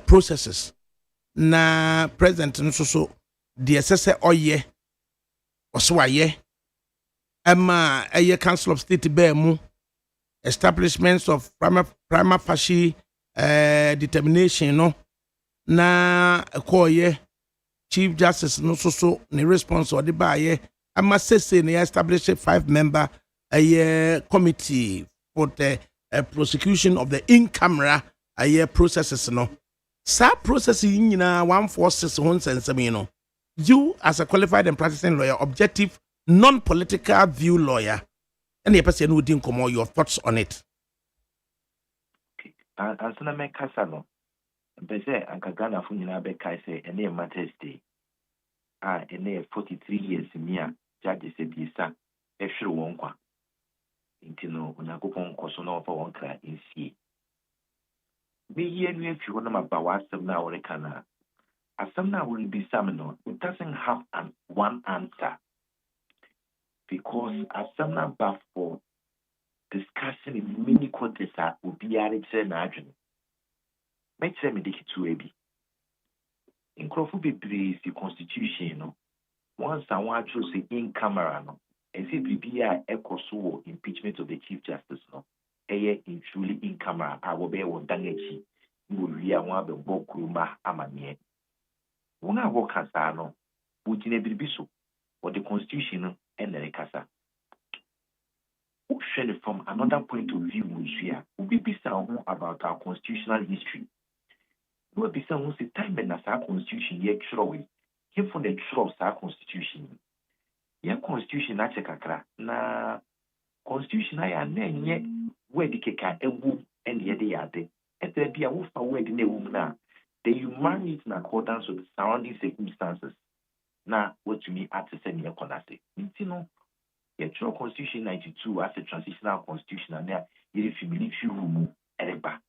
processes na president nso so the sese oye oswaye ama council of state bear mu establishments of prima facie determination no na koye chief justice no so ne response or the baye ama sese ne establish a 5-member committee for the prosecution of the in-camera processes no sa process nyina 146 ho nsensem no you as a qualified and practicing lawyer objective non-political view lawyer and the person who didn't come your thoughts on it. As na me kasa no be say anka Ghana fu nyina be kai say ene matters day ene 43 years mia judge se bisa e hwere won kwa intino onyankopon koso na ofa won kra ensie me ye nu afi ho na maba wasem na wore kana asem na wore bisa me no it doesn't have one answer because asem na ba for discussing in many contexts will be added to an adjourn. Make them indicate to a b. In Crawford be the constitution, no. Once I want to say in camera, no. As if we be a echo impeachment of the Chief Justice, no. A year in truly in camera, I will be one dangechi. We are one of the Bokuruma Amanye. When I walk as I know, would you never be so? Or the constitution and the Casa. From another point of view, we be sound about our constitutional history. We will be sound the time when our constitution yet showing came from the true our constitution. Your constitution na chekakra na constitution I na yet where the keka ewu and the yade. And there be a wolf where the name na. Then you marry it in accordance with the surrounding circumstances. Now, what to me at the same year conate. You know. The true Constitution 92 as a transitional constitution and there if you believe you remove ereba.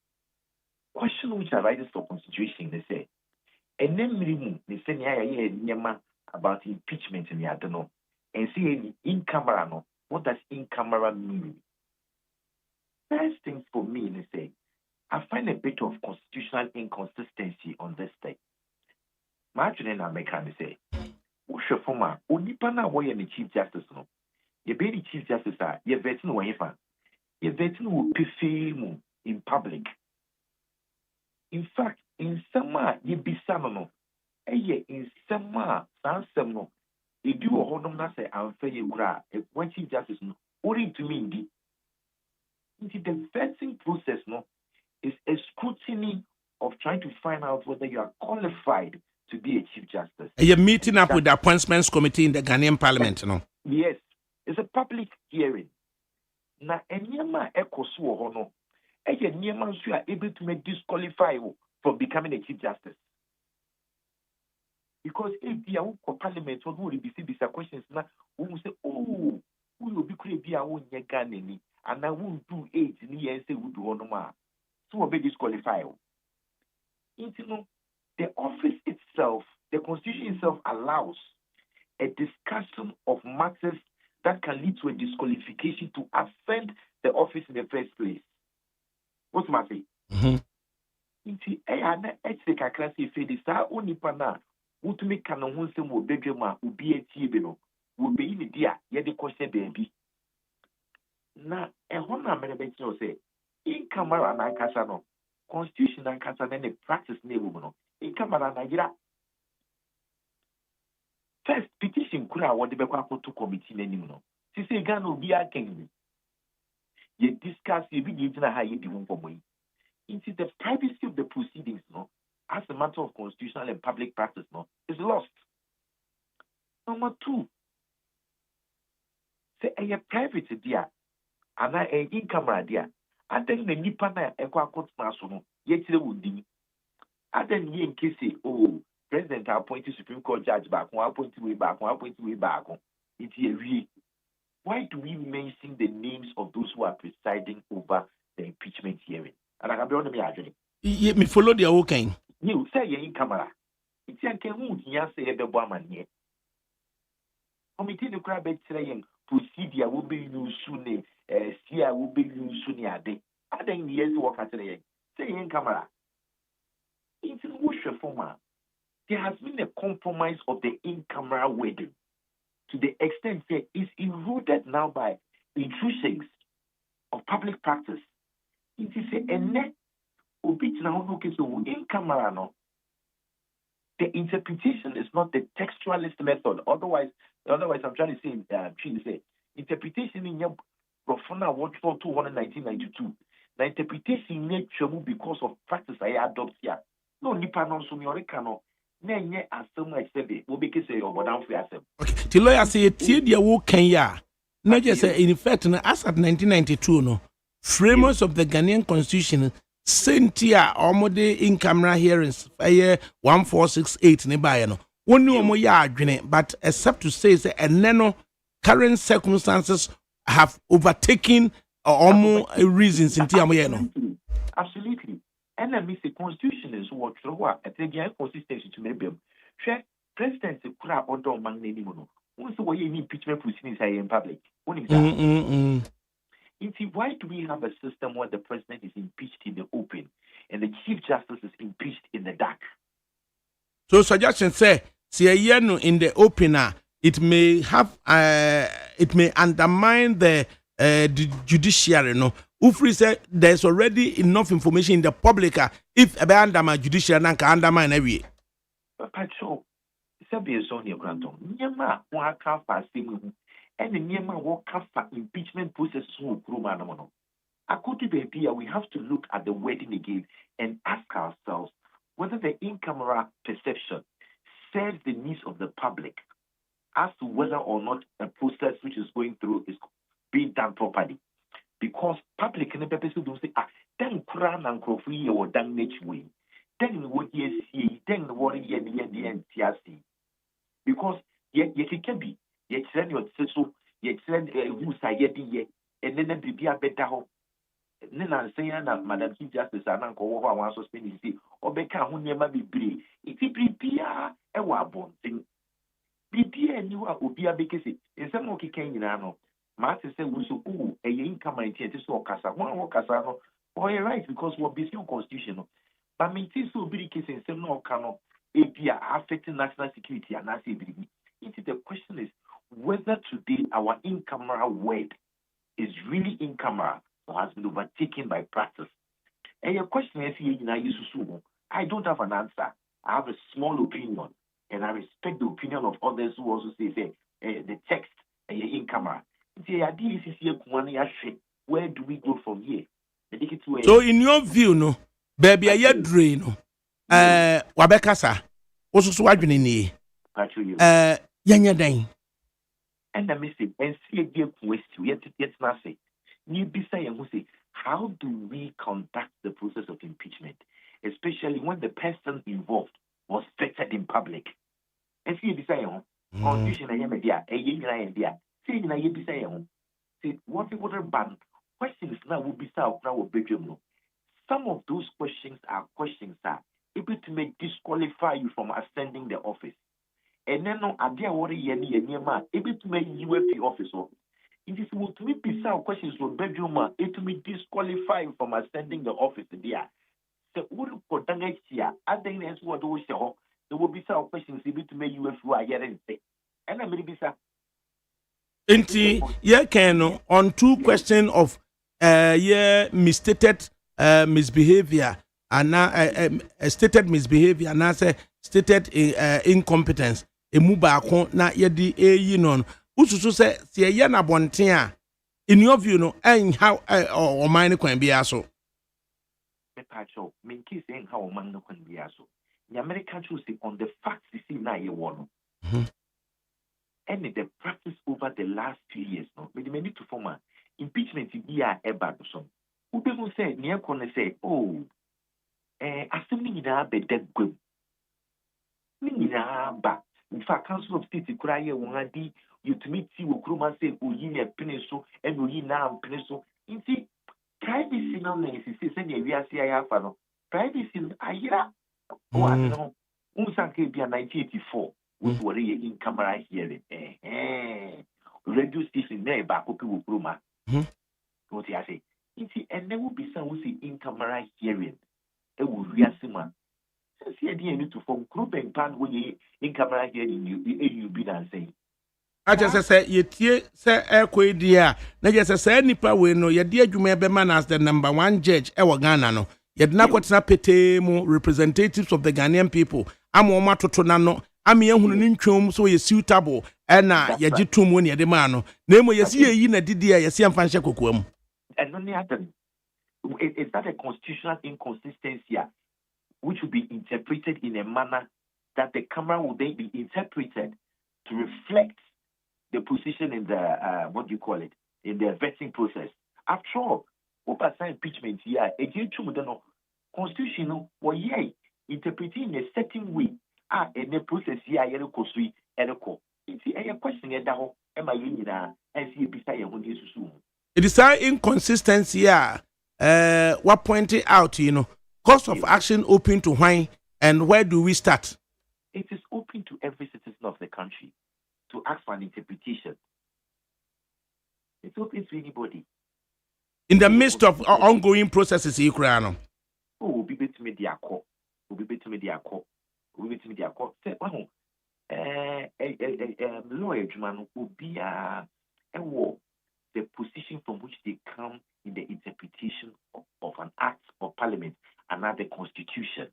Question which arises for constitution they say and then minimum they say nyama about impeachment in the adeno and see any in camera no. What does in camera mean? First thing for me they say I find a bit of constitutional inconsistency on this thing. Imagine in America they say what's your former Unipana way and the Chief Justice no. Your baby Chief Justice are your veteran or infant. Your veteran will perform in public. In fact, in summer, you be summer. In summer, some you do a honor say unfair you cry. If one Chief Justice no, only to me the vetting process no is a scrutiny of trying to find out whether you are qualified to be a Chief Justice. You're meeting up with the appointments committee in the Ghanaian Parliament, no? Yes. It's a public hearing. Na enyama ekoso ho no. Eye nyama nso a able to make disqualify from becoming a Chief Justice. Because if you are parliament what would be these questions na we will say who will be create be a won ye Ghana ni and I won't do 8 ni say we do no ma. So will be disqualified. The office itself, the constitution itself allows a discussion of matters that can lead to a disqualification to offend the office in the first place. What's my say? Inti na etse kakra se fe de sa onipa na wotumi ka no ho nsem wo bedwam a obi atie bi no wo be yi ne dia ye de kwose baabi na ehon na mere be tino se in camera na kasa no constitution na kasa na practice na ewu no in camera na gira first petition kura wo de be kwa to committee na nim no si se ga na obi akan ye discuss ye bi di na ha ye di ho pomo. Into the privacy of the proceedings, as a matter of constitutional and public practice, is lost. Number two, say a private dear, and I in camera dear. I think the nipa na ekwa court national yet they would be. I then ye in case president appointed Supreme Court judge back, 1.2 way back, 1.2 way back. It's a why do we mention the names of those who are presiding over the impeachment hearing? And I can be on me again. Me follow the okay. You say you're in camera. It's a can you say the woman here. Committee the crab saying procedure will be used soon, Sia will be used soon. I think years work at the say in camera. It's in Worship format. There has been a compromise of the in camera wedding to the extent that it's eroded now by intrusions of public practice. It is a net obit now look so in camera no. The interpretation is not the textualist method. Otherwise I'm trying to say interpretation in your profana watch for 1992. The interpretation nature because of practice I adopt here. No nipa no so mi oreka no na enye asem a sebe wo be kese obodan fi asem. Okay. The lawyer say tie dia wo kan ya. Na just say in fact na as at 1992 no. Framers of the Ghanaian Constitution sentia omode in camera hearings 1468 ne bae no woni omo ya adwene but except to say eneno current circumstances have overtaken omo reasons inti amoye no. Absolutely. And let me say constitution is what I think consistency to maybe president kura order man name no won't say why you impeachment proceedings are in public. Why do we have a system where the president is impeached in the open and the chief justice is impeached in the dark? So suggestion say in the opener it may have it may undermine the judiciary no. Ufri said there's already enough information in the public if a undermine judiciary and can undermine every. Patrol, Sabi is on your granton. Yama waka fasimu. And the Niema walk for impeachment process according to the we have to look at the wedding again and ask ourselves whether the in-camera perception serves the needs of the public as to whether or not a process which is going through is being done properly. Because public and the people don't say, then crown and crofree or done nature way. Then what you see, then what you see. Because yet it can be. Yet send your sister, yet send who say ye, and then be a better hope. Then I'm saying that Madam Chief Justice and Uncle Wawa wants to spend his day, or Becca who never be brave. If he prepare a wabon thing, be and you are Ubia because in some okay came in ano. Master said, we so a income and tears or Casa, one Casano, or a right because we're busy constitutional. But me so be case in some no cano, APA affecting national security and I say, the question is, whether today our in-camera word is really in-camera or has been overtaken by practice. And your question is here, I don't have an answer. I have a small opinion, and I respect the opinion of others who also say the text in-camera. Where do we go from here? So in your view, no, baby, I dream, no, Wabekasa, also swagging ni, Yanya Dane. And I say, and see a dear question, yet not say. You be saying, who say, how do we conduct the process of impeachment, especially when the person involved was vetted in public? And see, you be saying, constitution and media, a yin idea. See, you be saying, see, what the water ban questions now will be solved now with bedroom. some of those questions are questions that able to make disqualify you from ascending the office. And then no idea what able to make UFP office. It is what we be some questions from bedroom, it to me disqualify you from ascending the office there. So what for the next year, I think that's what we show. There will be some questions able to make UFP and say. And I maybe say Inti Ken on two questions of misstated misbehavior and now stated misbehavior and now say stated incompetence. Emu baako na yedi eyi non. Ususu say ye na bonten a in your view no how or mine kwan bia so. Me pacho, me ki saying how man no kwan bia so. The American truth on the facts you see na ye wono. And the practice over the last 2 years, no, but they need to form an impeachment in year ever. So, who people say, near corner say, oh, assuming in a bed dead good. But in fact, Council of State, cry one day, you to meet you, Kruma say, oh, ye a peninsula, and we now peninsula. You see, privacy no name is saying, we are CIA, privacy, I hear. Oh, I know, Unsanke be a 1984. Which were in camera hearing. Radio station there back up to Bruma. What I say? And there will be some who see in camera hearing. It will be a similar. Since you need to form group and pan when you in camera hearing, you be done saying. I just say, ye tear, sir, airquay dear. Now, just say, nipa we know your dear Jume Beman as the number one judge, our Ghana. No, yet not what's not petemo representatives of the Ghanaian people. I'm Oma Totonano. Ami ehunu ni ntwom so ye suitable na ye gitum woni ye de ma no na emo ye si yi na didi ye si amfa nhye kokoam. And only happen is that a constitutional inconsistency which will be interpreted in a manner that the camera will then be interpreted to reflect the position in the what do you call it, in the vetting process. After all, what percent impeachment here a no constitutional or interpreting in a certain way. In the process here, I am costly and a call. It's a question at the whole. Am I in and see beside you when you soon? It is an inconsistency here. What pointed out, course of action open to why and where do we start? It is open to every citizen of the country to ask for an interpretation. It's open to anybody. In the midst of ongoing processes, Ukraine. Oh, will be better media call. Will be better media call. We will media court. Say, well, lawyer man will be the position from which they come in the interpretation of an act of parliament and not the constitution.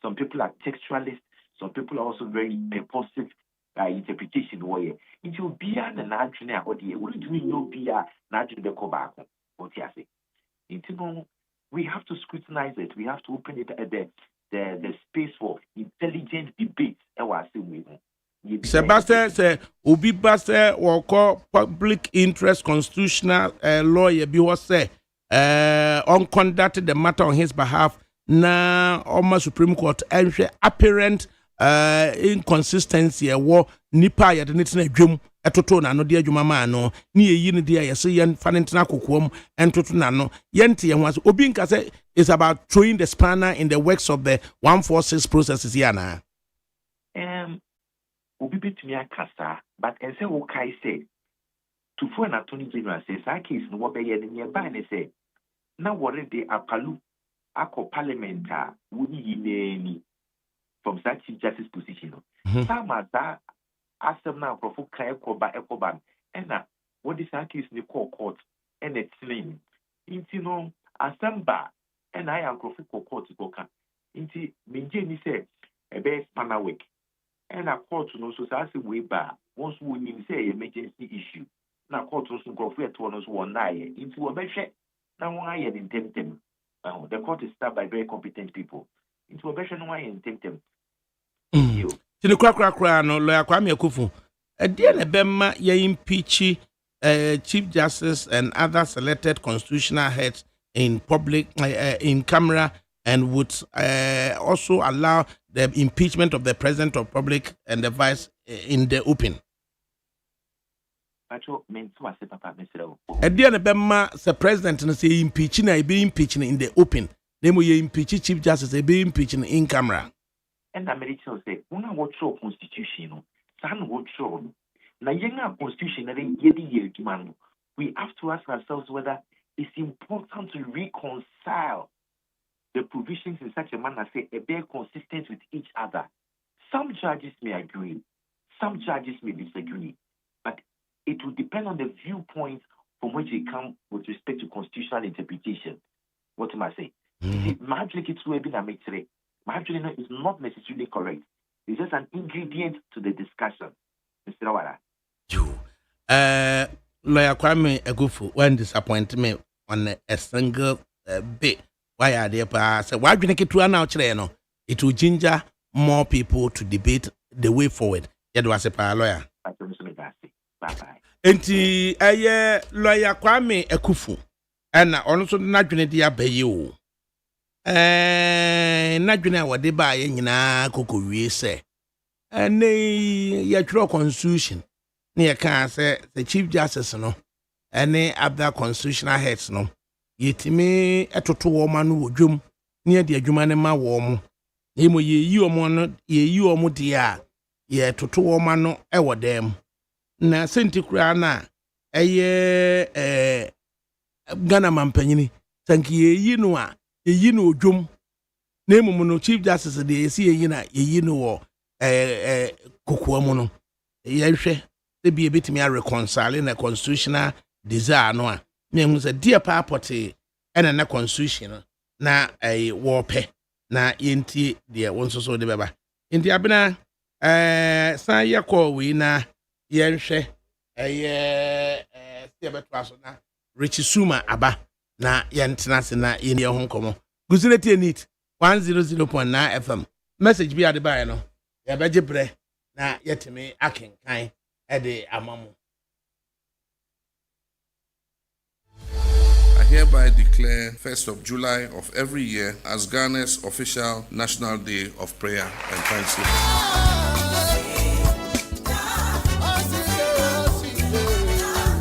Some people are textualists. Some people are also very purposive interpretation. Where it will be an engineer or the what do we know be an engineer back? What you say? We have to scrutinize it. We have to open it at the space for intelligent debate. Sebastian said, "Ubi Basse or call public interest constitutional lawyer be was say unconducted the matter on his behalf. Na almost Supreme Court and apparent inconsistency war nipa ya de netina dwom etoto na no de adwuma ma no ni eyi ne de ya se yen fanentina kokoam entoto na no yente ye ho as obi nka say is about throwing the spanner in the works of the 146 processes here na obi betumi akasa but ense wo kai say to for an attorney general say that case no be ye ne ba ne say na worry de apalu akọ parliament woni yineni from that chief justice position. Some are that asem na profo kan ekoba and what is that case in the court and it's name into no assemba and I am profo court go kan into menje ni say e be spanner week and a court no so say we ba once we need say emergency issue na court so profo e to no so one na ye into obehwe na won aye den temtem. The court is staffed by very competent people. Into a version why in them. Tini kwa no lawyer Kwame Akufu. Dear Nebema ye impeach Chief Justice and other selected constitutional heads in public in camera and would also allow the impeachment of the President of Republic and the Vice in the open. Pacho meant to say papa Mr. Edia ne bema the president no say impeaching na be impeaching in the open. Nemo ye impeach chief justice be impeaching in camera. And I made it say, una watch your constitution, son watch your na yenga constitution yedi man. We have to ask ourselves whether it's important to reconcile the provisions in such a manner say a bit consistent with each other. Some judges may agree, some judges may disagree, but it will depend on the viewpoint from which they come with respect to constitutional interpretation. What am I saying? See, my is not necessarily correct. It's just an ingredient to the discussion. Mr. Awara. Lawyer Kwame Egufu, when disappointed me on a single bit. Why are they so why do you think it will ginger more people to debate the way forward? That was a lawyer. Bye-bye. Enti lawyer Kwame Ekufu and also not doing it by you. Not doing what they buy in Kuku say. And they constitution near can say the Chief Justice no any other constitutional heads no. Yetime etoto woman wo dwom near the adwumane ma wo mo. Emo ye omo no ye omo dia ye toto woman no e wo dem. Na senti kura na Ghana mampanyini sanki ye no a ye no odwom na emu no Chief Justice de esi ye na ye no wo kokoa mu no ye hwe se bi ebetimi a reconcile na constitutional desire no a me hu se dear papote ena na constitution na wo pe na yenti de wonso so de beba enti abena san yakọ we na yenhwe se beto so na Richie Suma aba na yentena se na yeni ho nkomo guzuleti neat 100.9 FM message bi ade bae no ya beje bre na yetime akenkan ede amamu. I hereby declare 1st of July of every year as Ghana's official National Day of Prayer and Thanksgiving.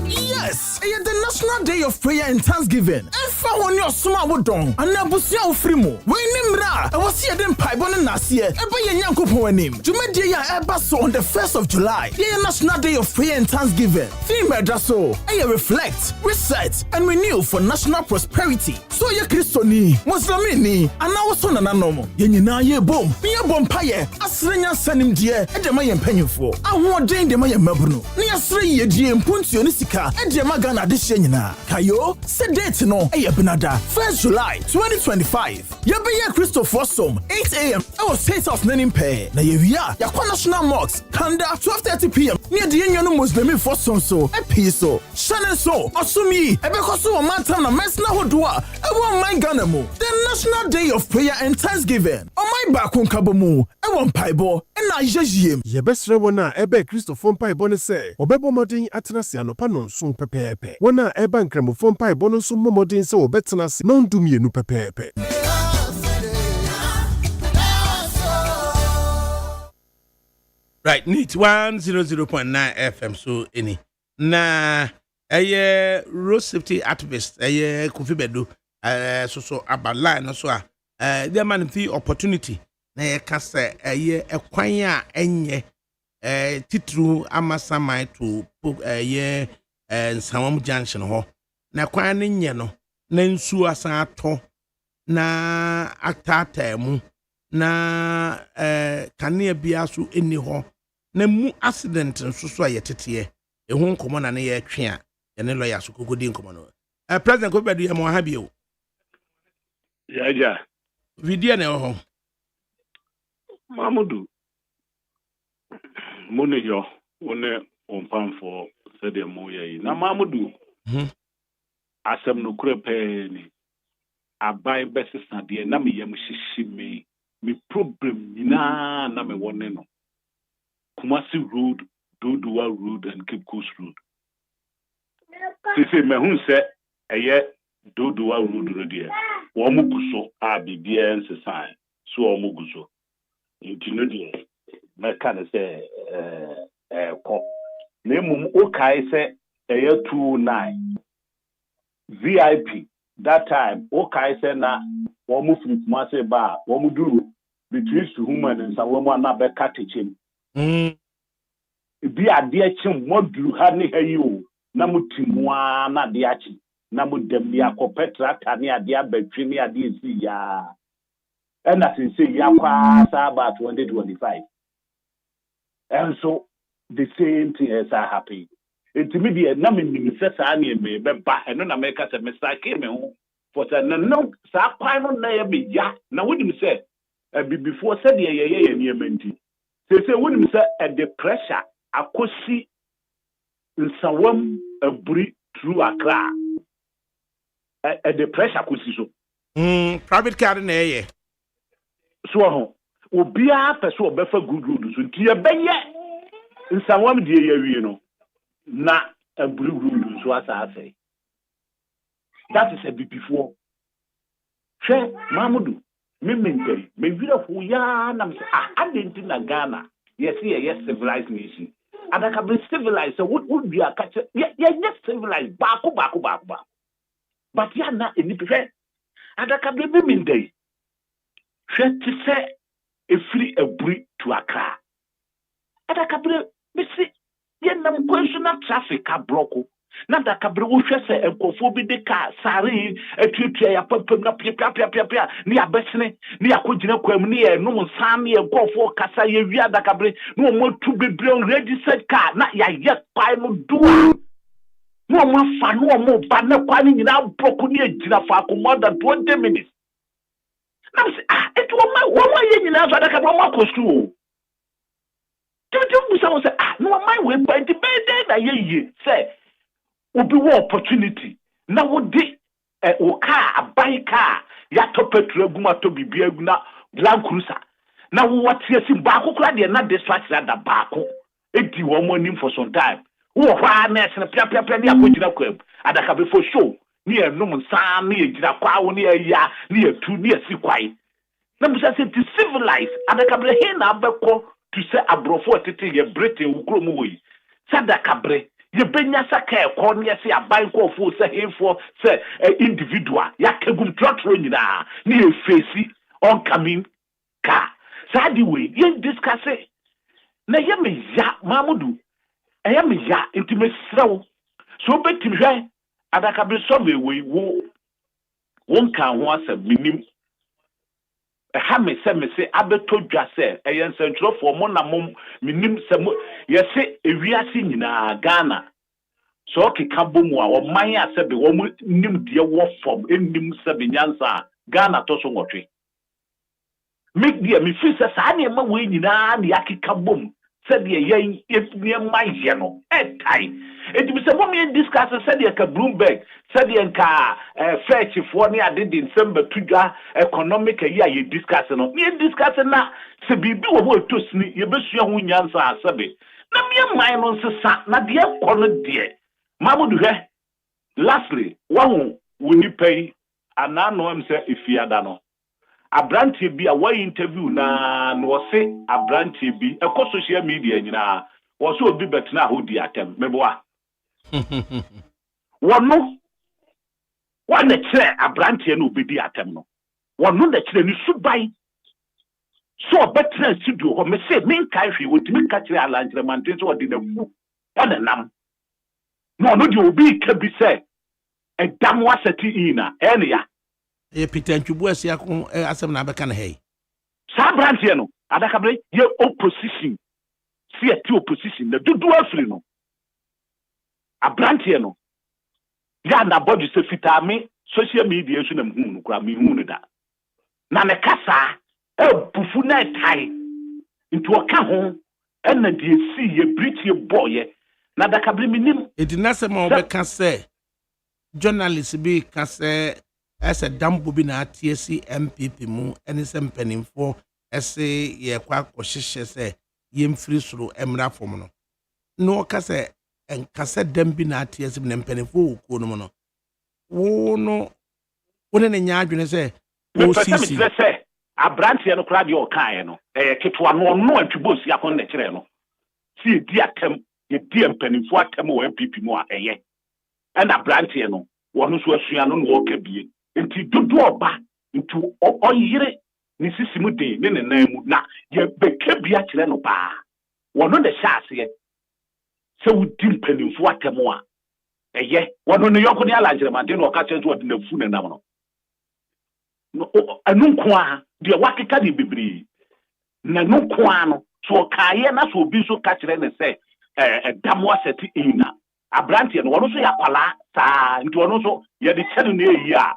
Yes, it's the National Day of Prayer and Thanksgiving. When you're small, would don't, and now Busia Frimo. When Nimra, I was here then Pibon last year, and by a young couple name. Jumedia Ebaso on the 1st of July, the National Day of Prayer and Thanksgiving. Theme Draso, I reflect, reset, and renew for national prosperity. So ye Christoni, Muslimini, and now son and anomo. Yenina ye boom, be a bompire, Asrenya Sanim dear, and the Mayan penny for. I want Jane de Mayan Mabruno, near 3 year GM Puntionisica, and Jamagana Dishenina. Kayo, said date no, Benada, 1st July 2025. Yabaya Christopher Som, 8 a.m. Our State of Nenimpe. Na Yavia, Yakwa National Mosque, Kanda, 12:30 p.m. near the Union Muslim for Sonso, Episo, Shannon So, Asumi, Ebekoso, Mantana, Mesna Hodua, Ewan My Ganamo, the National Day of Prayer and Thanksgiving. On my back on Kabomu, Ewan Paibo, and I Jim. Yebesre wana ebe Christopher Paibo ne se, Obebo Modin Atanasiano Panon Sun Pepepe. Wana Eban Kremofon Paibo no Sun Momodin so betanasi non dumie nu pepepe. Right, neat 100.9 FM so any. Na road safety activist Kofi Bedu so about line so there man the opportunity na ye ka say ekwan a enye titru amasamai to Nsawam junction ho na kwan ne nye no na nsu asan ato na atata mu na kanea bia so eni ho na mu accident nso so ayetete ehun nkomo na ne ye twe a ye ne lawyer so kokodi nkomo no president ko bedu ye mo ha bio ya video na ho Mamudu Munejo one on for said the moye na Mamudu asem no kure pe ni abai besesa de na me yam hihime me problem nyina na me wone no Kumasi Road, Dodua Road and Cape Coast Road. Sisi me hun se eye Dodua Road rodie. Wo mu guso a bibia nsesan so wo mu guso. Intino de me kan se ko na mum o kai se 29 VIP that time okay say na wo mu from Kumasi ba wo mu do between to human and some woman na be catechim bi ade chim moduru ha ne ha yi o na mutimwa na de achi na mudem ya kopetra tani ade abatwi ne ade si ya and as say ya kwa about 2025 and so the same thing has happened. Intermediate na me say sa na me be ba eno na make say me sake me ho for say no sa kwan no na ya be ya na wodi say before say the ye ni emanti say wodi say the pressure akosi nsawam aburi through Accra the pressure kosi so private car na ye so ho obia person obefa good road so ntia beye nsawam die ye wie no na aburi road so asa that is a bit before she Mamudu me beautiful ya na say adenti na Ghana yes civilized nation ADAKABRI civilized so would be a catch yes civilized baku but ya na eni pe ADAKABRI me she to say a free aburi to Accra ADAKABRI me see ye nam question traffic a block na ADAKABRI wo hwe se enkofo bi de car sare atuatua ya papam na pia ni abesene ni akogina kwam ni e no nsan ni enkofo kasa ye wi ADAKABRI no mo tu bebre on registered car na ya ye kwai no doa no mo fa no mo ba na kwai ni na block ni agina fa ko more than 20 minutes na say it wo ye nyina so ADAKABRI mo akosu you say no my way by the bed na ye say obi wo opportunity na wo di wo car buy car ya to petrol aguma to bibia aguna Land Cruiser na wo watie sim ba akokora de na dispatch da ba ako edi wo mo nim for some time wo hwa na ese pia ni akogina kwam ADAKABRI for show ni enum nsan ni egira kwa wo ni ya ni etu ni esi kwai na musa say to civilize ADAKABRI he na abeko to say abrofo tete ye Britain wo kro mu wo yi ADAKABRI ye benya saka ekọ ne se aban kofo se hemfo se individual ya kegum trotro nyina ne e face oncoming car sadi we ye discuss na ye me ya Mamudu ye me ya intimate so betim hwe ADAKABRI survey we wo wonka ho asem minim ha me se abeto dwa se eyen sentrofo mo na mom minim se ye se ewiase nyina Ghana so kika bomu a o man asebe wo nim de wo fom enim sebe nyansa Ghana to so ngotwe make dia me fi se sa na ma we nyina na yakika bom se de ye maye no etai edi se mo me discuss se de ka Bloomberg se de nka fetch for ne ade de December tudwa economic year ye discuss no me discuss na se bibi wo ho tosini ye besua ho nyansa asebe na me man no sesa na de kono de Mamudu he lastly one woni pay anano am say ifiada no abrantie bi a wa interview na no se abrantie bi e social media nyina wo so obi betena hodi atem meboa wono wane kire abrantie no obedi atem no wono na kire ni subai so betena studio ho me say min kai hwe wotimi ka kire alanjere manten so odi na fu wane nam no di obi ka bi say edam wasati ina ene ya e Peter Ntwubu asia ko asem na beka na hey sa branche no ADAKABRI ye opposition si ati opposition na dudu afri no abranche no ya na body se fitame social media so na mhu kura me hu da na ne kasa e bufu na tai into oka ho ena de si ye british boy na ADAKABRI minim edinasem obeka se journalist bi ka se ese dambo bi na atie MPP mu ene se mpanimfo ese ye kwa kohihye se ye mfiri soro emra fom no no ka se enkase dambi na atie se na mpanimfo okuo no no wo no wona ne nya adwene se o sisi se abrantie no kra de o kan no ketwa no no Ntwubu asia kon na kire no si di atem ye di mpanimfo atem wo MPP mu a eye and a branch no wono so asua no no ka bie enti dodo oba ntu oyire ni sisimu de ne nan mu na ye beka bia kire no pa wono de hyase ye se wudi mpanimfo atem a eye wono no yoko ne ala njeremade no ka kire so de na fu ne nam no anu nko a de wakeka de bibiri na no nko a no so kaaye na so obi so ka kire ne se damo aseti ina abrantie no wono so ya kwala saa nti wono so ye de kyene na eyi a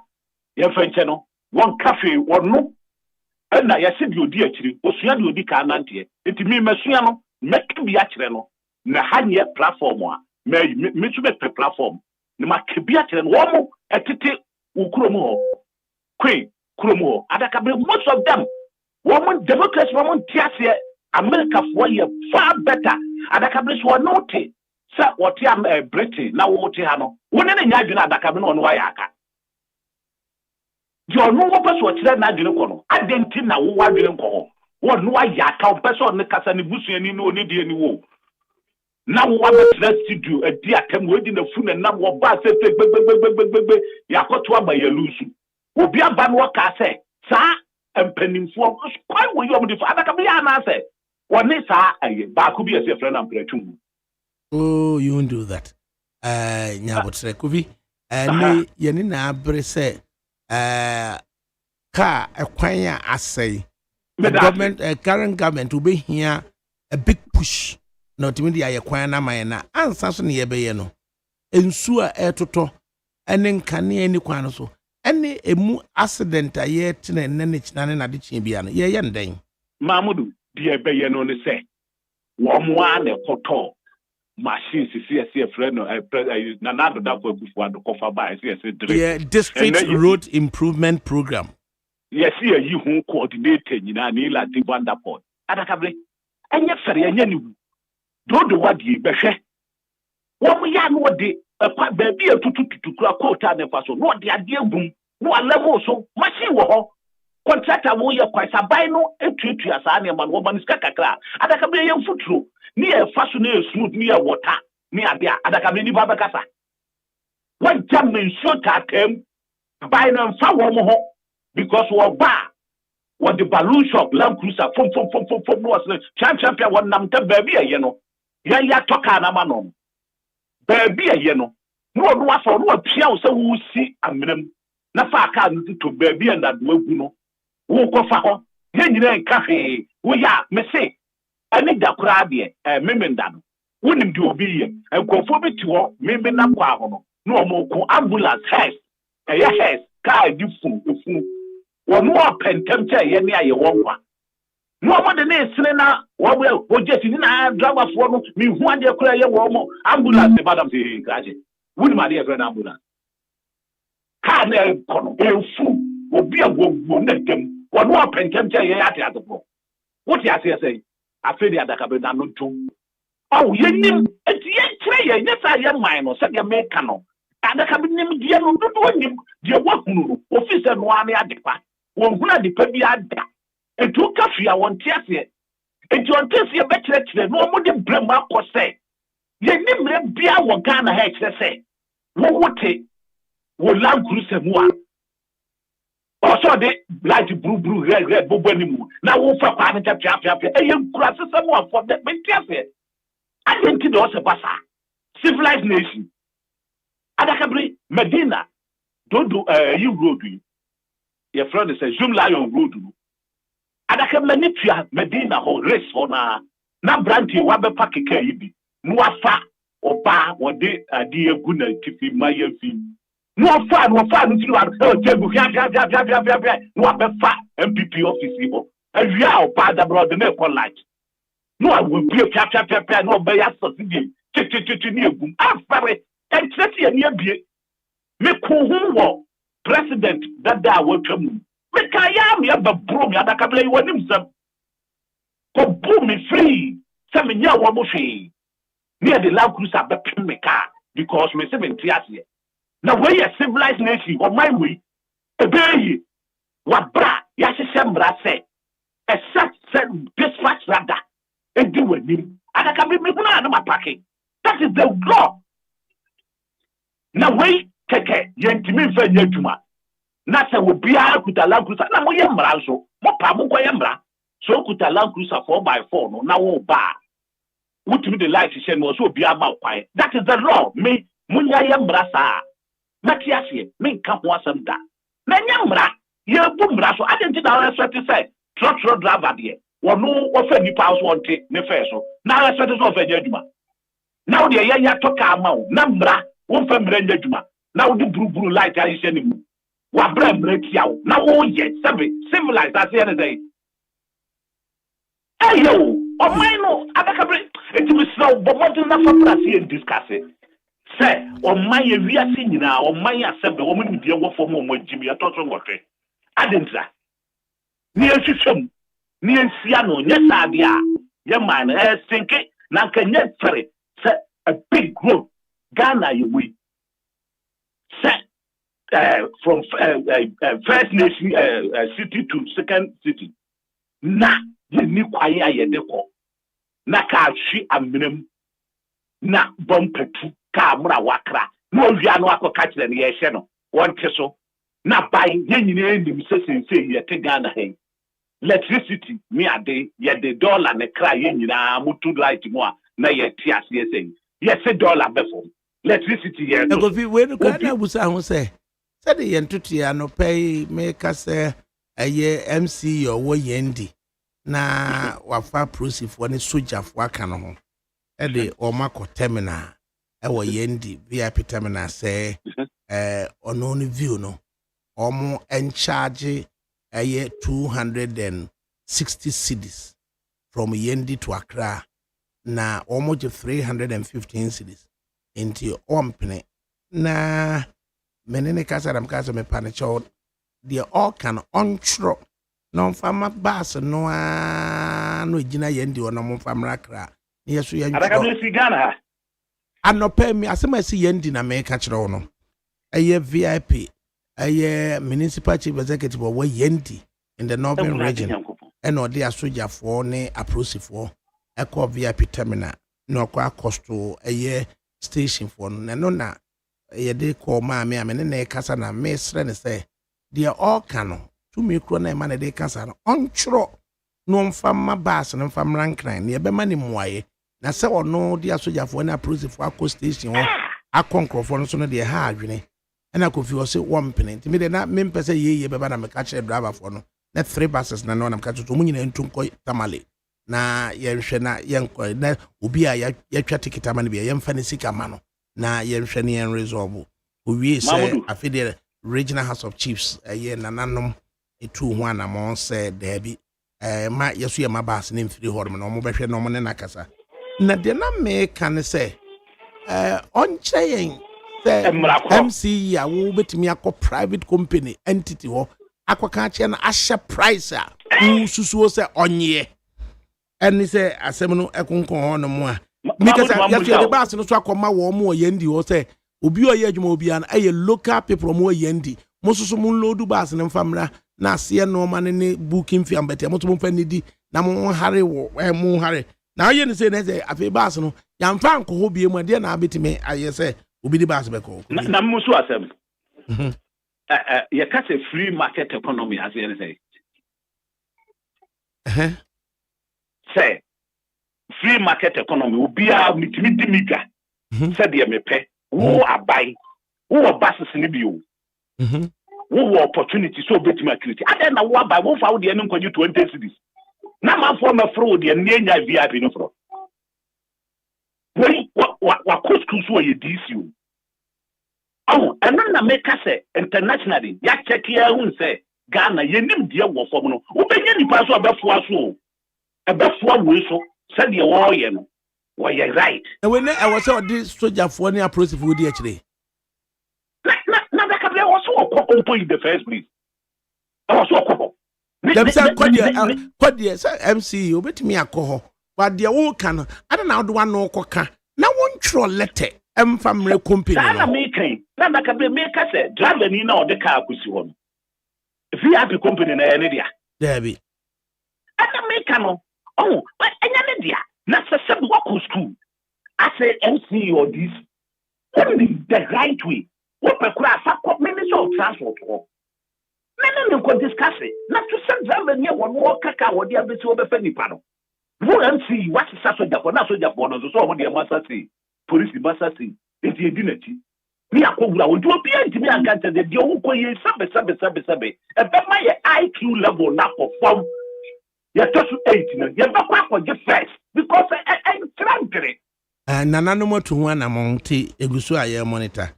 ye fanche no won cafe wono na ye se de odi akiri osua de odi ka nante nti mi masua no meka bi akire no na hanye platform a me so be platform na makebi akire no wo mo etete ukromu ho kwe kromu ho adakabre most of them wo mo democracy wo mo tiase America for ye far better adakabre so no te sa wote am Britain na wote ha no woni na nya adwena adakabre no wa ya aka yo no wo peso kire na adwene ko no adenti na wo adwene ko wo no wa ya aka wo peso ne kasa ne busuani no oni de ni wo na wo wa betre studio adi atam wo di na fu na nam wo ba se gbegbegbegbegbe yakoto aba ya lusu obi aba no ka se sa empanimfo kwai wo yom di fa adakabre ya na se woni sa aye ba ku bi ese friend am pretum. Oh, you won't do that. Nyabotre kubi. Ne yeni na abre se ka ekwanya asay. The government, current government will be here a big push. Not even the ayekwana na mayena. Ansa so ne yebe ye no. Ensu a etoto ene nkane eni kwan so. Ene emu accident aye tene nene chinane na de chin bia no. Ye nden. Mamudu di ebe ye no ne se. Wo mo ane koto machine CCS friend na nado da for gufu ado kofa ba CCS yeah, district road improvement program. Yes, here you who coordinator nyina na ila di wonderful. Adakabre enye fere enye ni do wadi behwe. Wo mo ya no de kwa ba bi etutututu kura quota ne fa so no de ade agum no level so machine wo ho contractor wo ye kwa sabai no etutu asa na ma no ma niska kakra adakabre ye mfuturo ni e faso na smooth ni e water ni abia adakabre ni baba kasa what jam mention tatem by na fa wo mo ho because wo ba what the balloon shop Land Cruiser from no was champion one nam ta baby e ye no ya toka na ma no baby e ye no no afa no apia wo se wo si amram na fa aka no to baby and that wagu no wo ko fa ho ye nyina cafe wo ya me say ani da kura de memenda no wonim de obi ye enkofo bi ti ho membe na kwa ho no omo ko ambulance health health car di fu wo no pentem che ye ne aye wonwa no omo de na esene na wo bo ojeti ni na driver fo no mi hu ade kura ye wo mo ambulance madam se kraje wonim ade e na ambulance car na kono efu obi agwo na dem wo no pentem che ye ate adofo what you say afedi adakabe na no tum yenim enti ye kire ye nyesa ye man no se ye meka no adakabe nim die no do nim die wahunu officer no ane adepa won huna depa bi ada etu kafia won tiase enti on tiase be kire no mo de brem akose ye nim re bia wo Ghana ha kire se wo wote wo Land Cruiser mu a also de light blue red bobo ni mu na wo fa kwa na pia e ye kura sesem wa for the mentiase adenti do se basa civilized nation adakabre Medina dodo you road your friend say Zoom Lion road adaka manitua Medina ho race ho na branti wa be park ka yibi no afa oba wo de ade egu na tifi mayefi no fa no ti wa tegu bia no abefa MPP office ho awia oba da bro de na call light no I will be pia no be ya so ti ni egum afare entreti ya ni abie me ko hu wo president dada watwam me ka ya me ba bro me adakable yi wonim sam ko bu me free se me nya wo mo hwe me the Land Cruiser be pin me car because me 70 years now we a civilized nation on my way ebeye wa bra ya shembra say except dispatch radar edi wanim adakabe me huna na mapake That is the law. Now wait, keke yentimi mfa nya adwuma. Na se wo bia kuta Land Cruiser na mo ye mmara so. Mo pa mo koye mmara. So kuta Land Cruiser 4x4 no na wo ba. Wutimi the light share no so bia ma kwai. That is the law. Me munya ye mmara sa. Na tiasie me nka ho asem da. Na nya mmara ye bu mmara so adenti na respect say truck driver there. Wonu wo fa nipa so wonte ne fe so. Na respect so fa nya adwuma. Now the ya to ka ma wo na mmara wo fa mmara nya adwuma. Na wo di buruburu light ayi share ni mu. Wa bra mmara tia wo. Na wo ye sabe civilized as here dey. Hey yo, o mine no adakabri it be slow but what na fa prasi and discuss it. Say o mine wiase nyina o mine asebe wo mu die wo fom o mo jimi atoto ngotwe. Adentra. Ni ehwehwem ni ensia no nye sade a ye man sinke na kanye fere say a big road Ghana you we say from first nation city to second city na ni kwaye ayede ko na ka hwi amnem na bompetu ka mura wakra no wia no akoka kire ne ye hye no wonte so na bai ye nyina enim sesense ye te Ghana hen electricity me ade ye de dollar ne kra ye nyina mutu light mo a na ye ti ase ye sen ye se dollar befo electricity ye no go fi we no ka na busa ho se de ye ntutu ya no pay me ka se eye MC yo wo yendi na wafa prosifo ne sojafo aka no ho e de o mako terminal e wo yendi VIP terminal se ono no view no omo en charge 260 cedis from Yendi to Accra na almost 315 cedis into ompene na menene kasa ram kasa me panicho they all can ontro no fama bas no no gina Yendi ono mo famra Accra yeso ya adakabri fi Ghana anope mi asema si Yendi na me ka kire no eye VIP municipal chief executive of Yendi in the northern region and or their soldier for ne approach for echo VIP terminal no kwa costo station for no na de call ma me na kasa na me sre ne say they all can to me kro na ma na de kasa no onchro no mfama bas no mfam rankran ne be ma ni muaye na se ono their soldier for ne approach for akọ station akonkro no so no de ha adwene na kofi o se one penny me de na me mpese ye beba na me ka kire driver for no na 3 buses na no na me ka tutu munyina ntunko tamale na ye hwe na ye nko na obi a ya twa ticket ama ne bia ye mfa ne sika ma no na ye hwe ne ye resolve owie se afide regional house of chiefs ye nananom etu ho ana mo se da bi ma yeso ye ma bus ne mfiri horom na mo behwe no mo ne nakasa na de na me kan se onche yen MC ya wo betimi akọ private company entity ho akwaka che na asha price a susuo se onye eni se asem no ekonkon ho no mo a mikasa ya so de bas no so akoma wo mo Yendi ho se obi oye adwuma obi an aye local people mo Yendi mo susu mo load bas ne famra na ase no ma ne booking fee ambete mo to mo fa ni di na mo hare wo mo hare na aye ni se na se afi bas no ya mfa nko ho bie mu de na abetimi aye se obi di bas beko na musu asem you catch a free market economy as you say say free market economy obi a mitimi dimiga say de me pe wo abai wo basis ni bi o wo opportunity so betimi activity and na wo abai wo fa wo de no nkwaji 20 cities na ma for ma fro de ne nya VIP no fro wa school so ye DC o oh and na make say internationally ya check here who say Ghana ye nim de wo fom no wo benya nipa so abefoa so abefoa we so said the war ye no wo ye right and when I was say this soldier for any approach for di akire na that can be also a in the first place also a dem say kodi say MC obetimi akọ but the wo kan ada na do one no koka na won tro letter family company na me kan na that can be make say driver ni na o de car akusi ho VIP company na ene dia there be ana me kan no oh enya ne dia na se wo ko school as say MC or this. Let me the right way. What Minister of Transport or many could discuss it. Not to send them near one more caca or the other to the Fanny panel. Who MC what is such a Japanese or Japanese or so on the Master C. Police Master C. It's the dignity. Me a kogula would appear to me and can't the Yoko ye sabe. And then my IQ level now perform. You're just 18. You're not quite for your first because I'm trying. Nana more to one among tea, a Gusu monitor.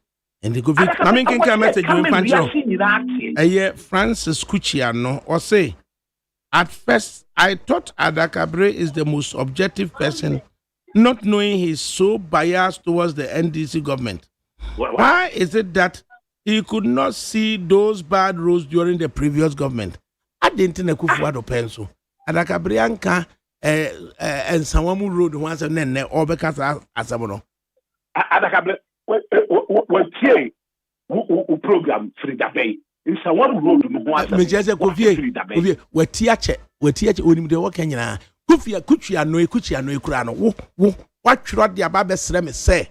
And the good I mean, can message you in Fancho. Francis Cucciano or say, at first, I thought ADAKABRI is the most objective person, not knowing he's so biased towards the NDC government. Why is it that he could not see those bad roads during the previous government? I didn't know Kufuado pencil. ADAKABRI anka and Sawamu road once and then or because as a mono. ADAKABRI what program Frida Bay in Sawamu road no once. Major Kuvie, where Tiache when they walk in Kufia Kuchia Kurano. What should the Ababes Remy say?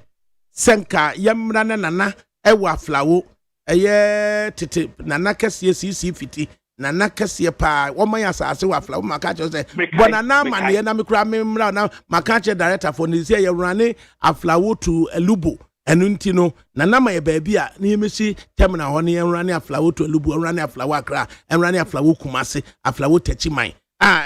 Senka yamrana nana ewa flawo eye tete nana kese sisi fiti nana kese pa woman ya asase wa flawo maka say bona na mane na mekura memra na maka director for nisi ye rane aflawo to elubo enu nti no nana ma ye baabi a na yemesi terminal ho ne ye rane aflawo to elubo rane aflawo akra rane aflawo kumase aflawo techiman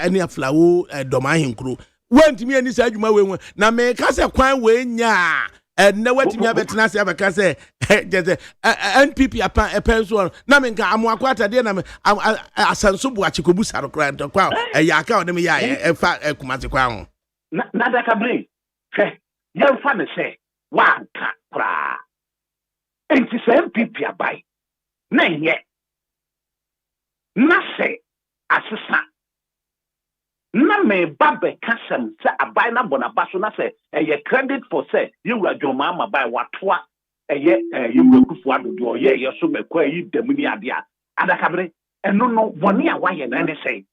eni aflawo doma hinkru wantimi ani sa adwuma we na me ka se kwan we nya and now what me abetena se abeka say NPP apan epenso na me nka amoakwata de na me asanso bu achikobu sarokra ntokwa ya aka o de me ya efa kumase kwa ho na ADAKABRI ye fa me say wa nka kra enti se NPP abai na nye na se asesa na me babe kasem se abai na bonabaso na se eye credit for say you were joma ma bai watoa eye you were Kufuado do ye so mekwa yi damuni ade a ADAKABRI eno no boni a waye na ne say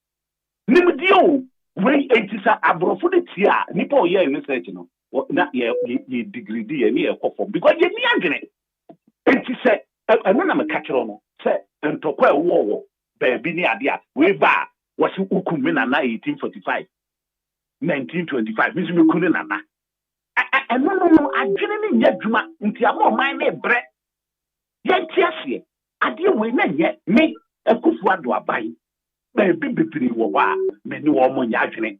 nimdi o we etisa abrofo de tia nipa o ye research no na ye degree di ye ni e kofo because ye ni adwene etisa eno na me ka kiro no se ntokwa wo baabi ni ade a we ba was ukumi na 1845 1925 misi me kunu na na no adwene ne nya dwuma nti amo man na bre ye tiasie ade we na ye me Kufuado abai na bibibiri wo wa me ni wo mo nya adwene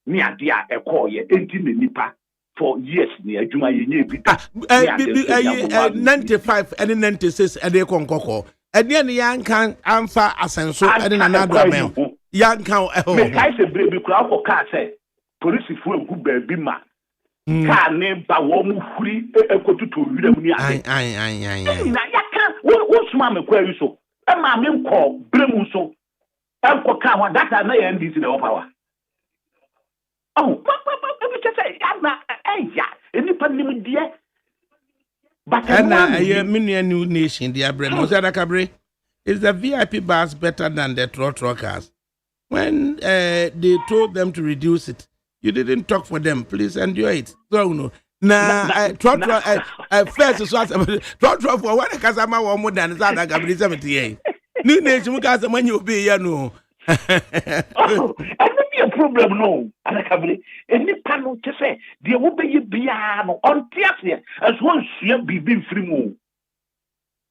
ni ade a ekoye enti ne nipa for years ni adwuma ye nya bi 95 and 96 ade konkoko ade ne yankan amfa asenso ade na na do amen yankan me kai se brebi kura ko ka se police fu egu baabi ma ka ne ba wo mu huri ekotutu wira mu ni ade na yaka wo suma me kwa yuso e ma me nko bremu so enko ka wa data na ya ndisi na power me say na eni pa nim die but na menu new nation the abre no ADAKABRI is the VIP bus better than the truckers. When they told them to reduce it, you didn't talk for them. Please endure it. So no. First so truck for one customer one more than ADAKABRI 78. New nation because when you be here no. A problem no ADAKABRI any panel to say there will be no on tiasie as one share bibi free mo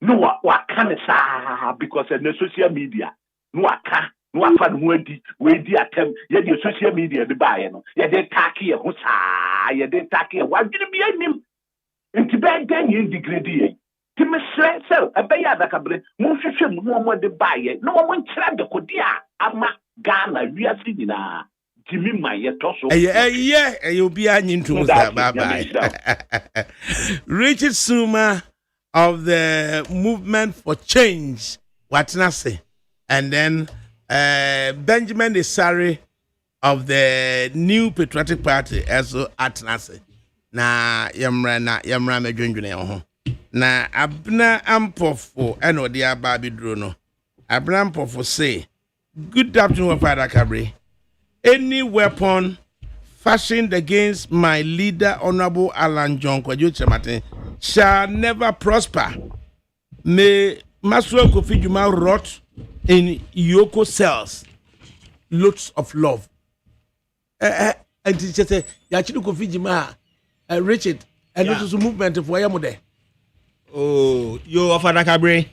no wa can sa because the social media no aka no afa no adi we di atem ye the social media de buy no ye dey take ye ho sa ye dey take wa dwene bi anim nti be dan ye degrade ye ti me sre so e be ya ADAKABRI mo hwehwem no mo de buy ye no mo nkyira de kodi a ama Ghana wiase nyina Jimmy Maye Tosso. You'll be into bye. Richard Suma of the Movement for Change, Watanase, and then Benjamin Isari of the New Patriotic Party, also Atanase. Na yamra me dwendwene na abna ampofo eno dia babi drono. Abna ampofo say, good afternoon, Father ADAKABRI. Any weapon fashioned against my leader, Honorable Alan John Kwadwo Kyerematen, shall never prosper. May Masro Kofi Dwuma rot in Yoko cells. Lots of love. And it's just a Yachidu Kofi Dwuma, Richard, and this is a movement of Wayamode. Oh, you of ADAKABRI.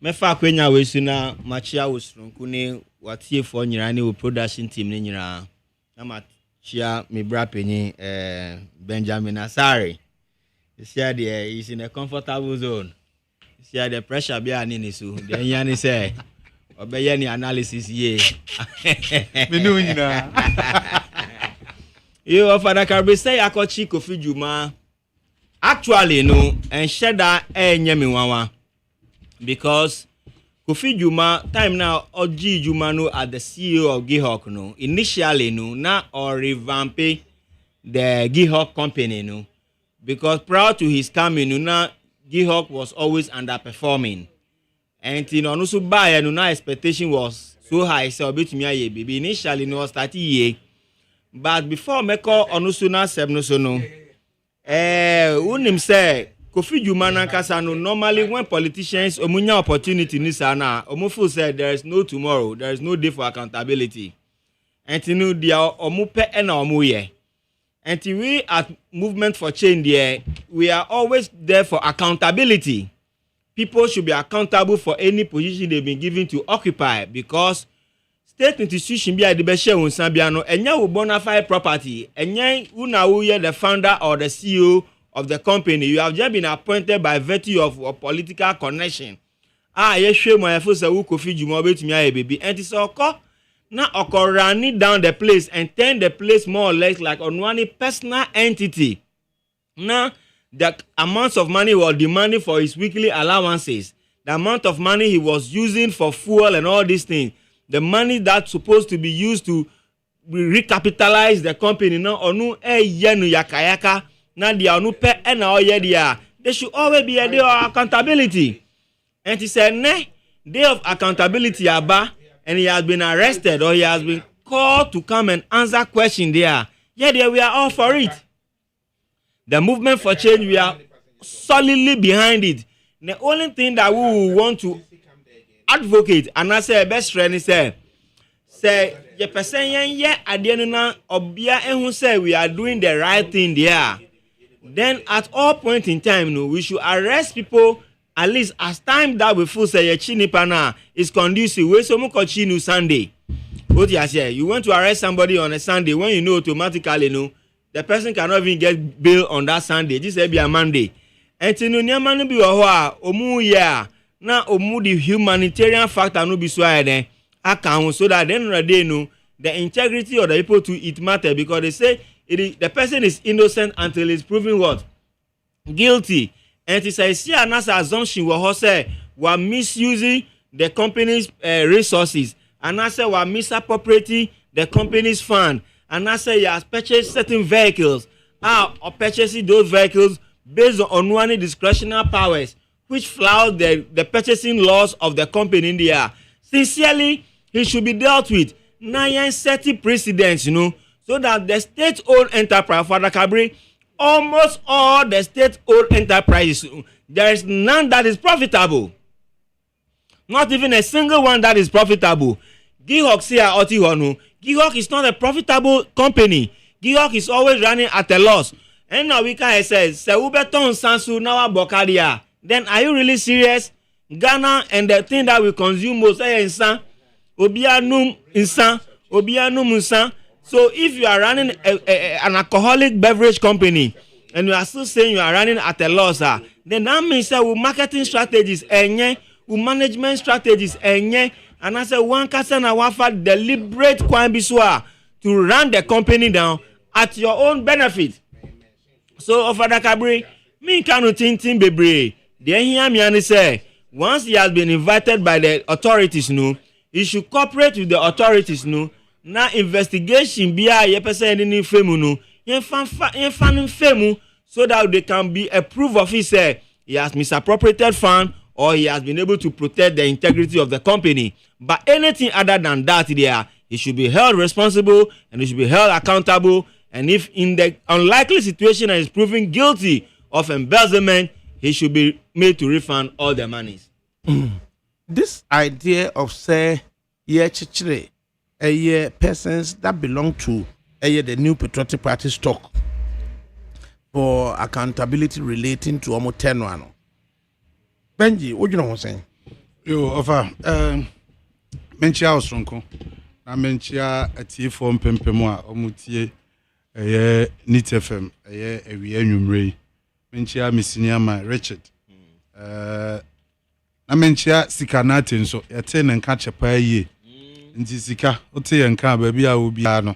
Mefa kwenya wesuna machia wosronkune watie for nyirani wo production team ne nyira. Na machia me bra penyi Benjamin Asare. He's in a comfortable zone. See the pressure be ani so. The yani say obey any analysis ye. Me know nyina. You of ADAKABRI say akochi Kofi Dwuma. Actually no and sheda enye me wawa. Because Kofi Dwuma time now Oji Dwuma no at the CEO of Gihawk no initially no na or revamp the Gihawk company no because prior to his coming no na Gihawk was always underperforming and you know no so buy no na expectation was so high so betumi aye baby initially no start ye but before meko onusu na seb no so no unim say Kofi Dwuma nankasa no normally when politicians omunya opportunity ni sana omufo said there is no tomorrow, there is no day for accountability. And you know dia omupe na omuye. And we at Movement for Change there, we are always there for accountability. People should be accountable for any position they've been given to occupy because state institution be the best share unsan bia no enya wo bona fide property enya una wo ye the founder or the CEO of the company. You have just been appointed by virtue of a political connection. Yes, sure, my first Kofi Dwuma betumi aye baby. And it's okay. Now running down the place and turn the place more or less like on one personal entity. Now the amounts of money he was demanding for his weekly allowances, the amount of money he was using for fuel and all these things, the money that's supposed to be used to recapitalize the company. Now onu yenu yakayaka. Now they are no pet and all year they should always be a day of accountability. And he said, "Ne day of accountability aba," and he has been arrested or he has been called to come and answer questions there. Yeah, there we are all for it. The Movement for Change, we are solidly behind it. The only thing that we want to advocate, and I say best friend is say the person yeah at the end of obia and say we are doing the right thing there. Then at all point in time, no, we should arrest people at least as time that we feel say chinipana is conducive. We so much chinu Sunday. What you say? You want to arrest somebody on a Sunday when you know automatically no, the person cannot even get bail on that Sunday. This will be a Monday. And to no nyama be omu ya na omu the humanitarian factor no be so then account so that then they know the integrity of the people to it matter because they say the person is innocent until he's proven what? Guilty. And it says here another assumption we say we're misusing the company's resources and I say we're misappropriating the company's fund and I say you have purchased certain vehicles or purchasing those vehicles based on unwanted discretionary powers which flout the purchasing laws of the company in the air. Sincerely, he should be dealt with. 930 precedents, you know, so that the state-owned enterprise for ADAKABRI, almost all the state-owned enterprises, there is none that is profitable. Not even a single one that is profitable. Gihawk is not a profitable company. Gihawk is always running at a loss. And now we can say, Seubeton Sansu Nawa Bokadia. Then are you really serious? Ghana and the thing that we consume most insan, Obianum insan, Obianum insan. So if you are running an alcoholic beverage company and you are still saying you are running at a loss, then that means that with marketing strategies with management strategies and I say one person na wafa deliberate kwambiswa to run the company down at your own benefit. So of ADAKABRI, me cannot think bebre. Then he say once he has been invited by the authorities, no, he should cooperate with the authorities, no. Now investigation be a person in femu no, femu so that they can be a proof of his he has misappropriated fund or he has been able to protect the integrity of the company. But anything other than that, there he should be held responsible and he should be held accountable And if in the unlikely situation that is proven guilty of embezzlement, he should be made to refund all the monies. This idea of say persons that belong to the New Patriotic Party stock for accountability relating to Omo Tenuano. Benji, what do you know what I'm saying? Yo, offer menchia osronko na menchia atifo mpempemu a omutie Nit FM ewie anwumre menchia misiniama Richard na menchia sikanate nso yete ne nka chepa yie nti sika ote ye nka ba bia obi ano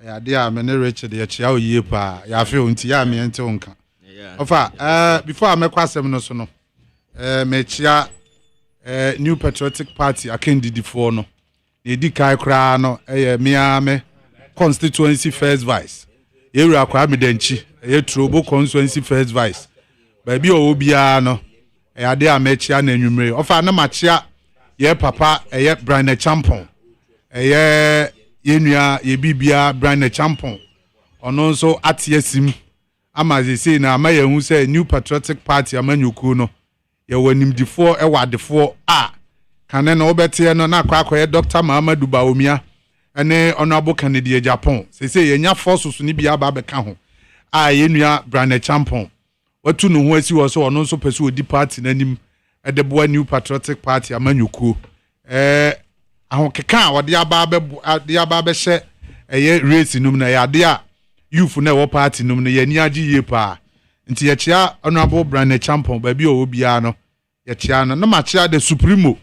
ade a me ne Richard ye chia oyie pa ya fe nti ya me ente nka offer before amekwasem no so no mechia New Patriotic Party akendidifo no edi kai kra no miame constituency first vice yeru akwa medanchi Trobo constituency first vice baby obia no ade amechia na anwumre ofa na machia ye papa Brian Champon yenua ye bibia Brian Champon ono nso atiesim amazisi na amayehu say New Patriotic Party amanyuku no ye wanimdifo ewadefo kane na obete no na akwa Dr. Muhammadu Baomia ene honorable Kennedy Japan say yenya forces ni bia ba beka ho yenua Brian Champon watu no ho asi wo so ono nso pese odi party nanim edeboa New Patriotic Party amanyuku ahokeka wode aba be hye race num na yade a youth na wo party num na yani agi ye pa nti ye chia honorable Brian Champon ba bi o bia no ye chia no na ma chia the supremo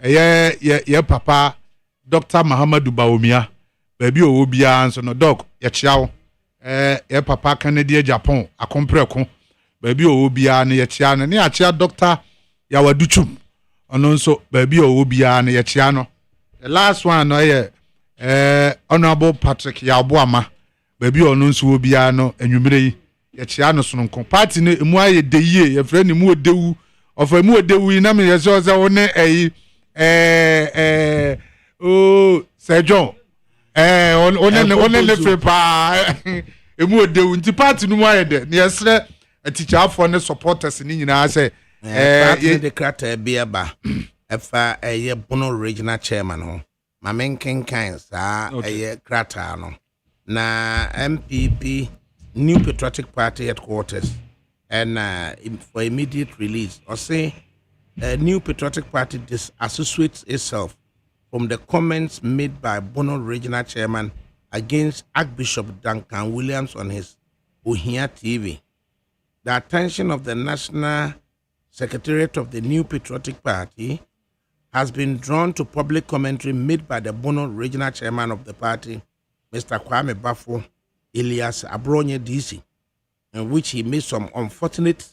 ye papa Dr. Muhammadu Baomia ba bi o bia nso no doc ye chia wo ye papa Kennedy Japan akompreko ba bi o bia no ye chia no ne ya chia Dr. Yawaduchum ono nso ba bi o bia no ye chia no the last one no ye honorable Patrick Yaboama ba bi ono nso bia no anwumre yi ye chia no sononko party no emu aye de yie ye frɛ ne mu odewu of emu odewu na me ye so wo ne Sir John one le fe pa emu odewu nti party no mu aye de ne yesre atichafo ne supporters ni nyina say party de krata bia ba efa Bono regional chairman ho mamenken kan sa krata no na MPP New Patriotic Party headquarters and for immediate release or say New Patriotic Party disassociates itself from the comments made by Bono regional chairman against Archbishop Duncan Williams on his Ohia TV. The attention of the National Secretariat of the New Patriotic Party has been drawn to public commentary made by the Bono regional chairman of the party, Mr. Kwame Bafo Elias Abronye DC, in which he made some unfortunate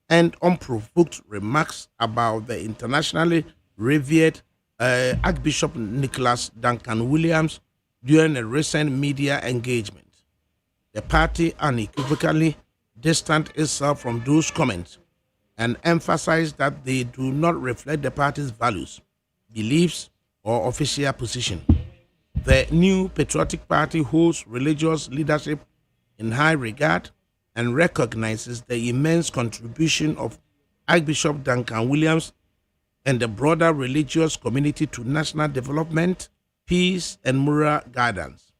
and unprovoked remarks about the internationally revered Archbishop Nicholas Duncan Williams during a recent media engagement. The party unequivocally distanced itself from those comments and emphasized that they do not reflect the party's values, beliefs, or official position. The New Patriotic Party holds religious leadership in high regard and recognizes the immense contribution of Archbishop Duncan Williams and the broader religious community to national development, peace, and moral guidance.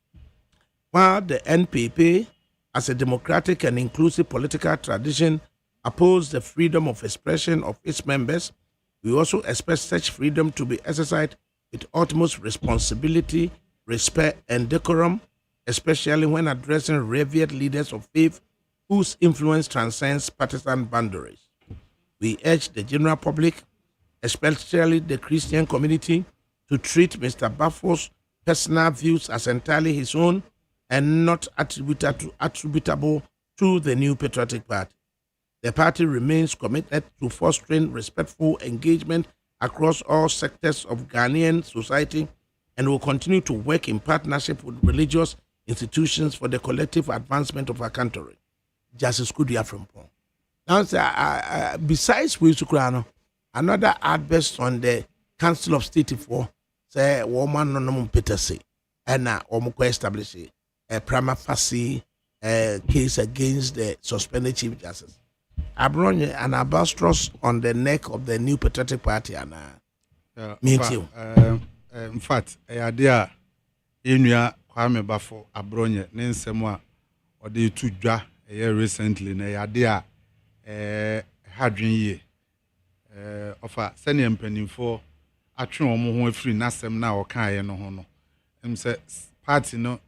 While the NPP, as a democratic and inclusive political tradition, opposes the freedom of expression of its members, we also expect such freedom to be exercised with utmost responsibility, respect, and decorum, especially when addressing revered leaders of faith whose influence transcends partisan boundaries. We urge the general public, especially the Christian community, to treat Mr. Bafo's personal views as entirely his own and not attributable to the New Patriotic Party. The party remains committed to fostering respectful engagement across all sectors of Ghanaian society and will continue to work in partnership with religious institutions for the collective advancement of our country. Justice Kudia Frimpong. Now, besides Wisukrano, another outburst on the Council of State for say woman no Peter say and omukwe establish a prima facie case against the suspended Chief Justice. Abronye an albatross on the neck of the New Patriotic Party and in fact, idea Inua Kwame Bafo Abronye Nensemo or the two dwa recently na idea hadwin ye offer senior mpanimfo atwe omo ho afiri nasem na okan no ho no em say party no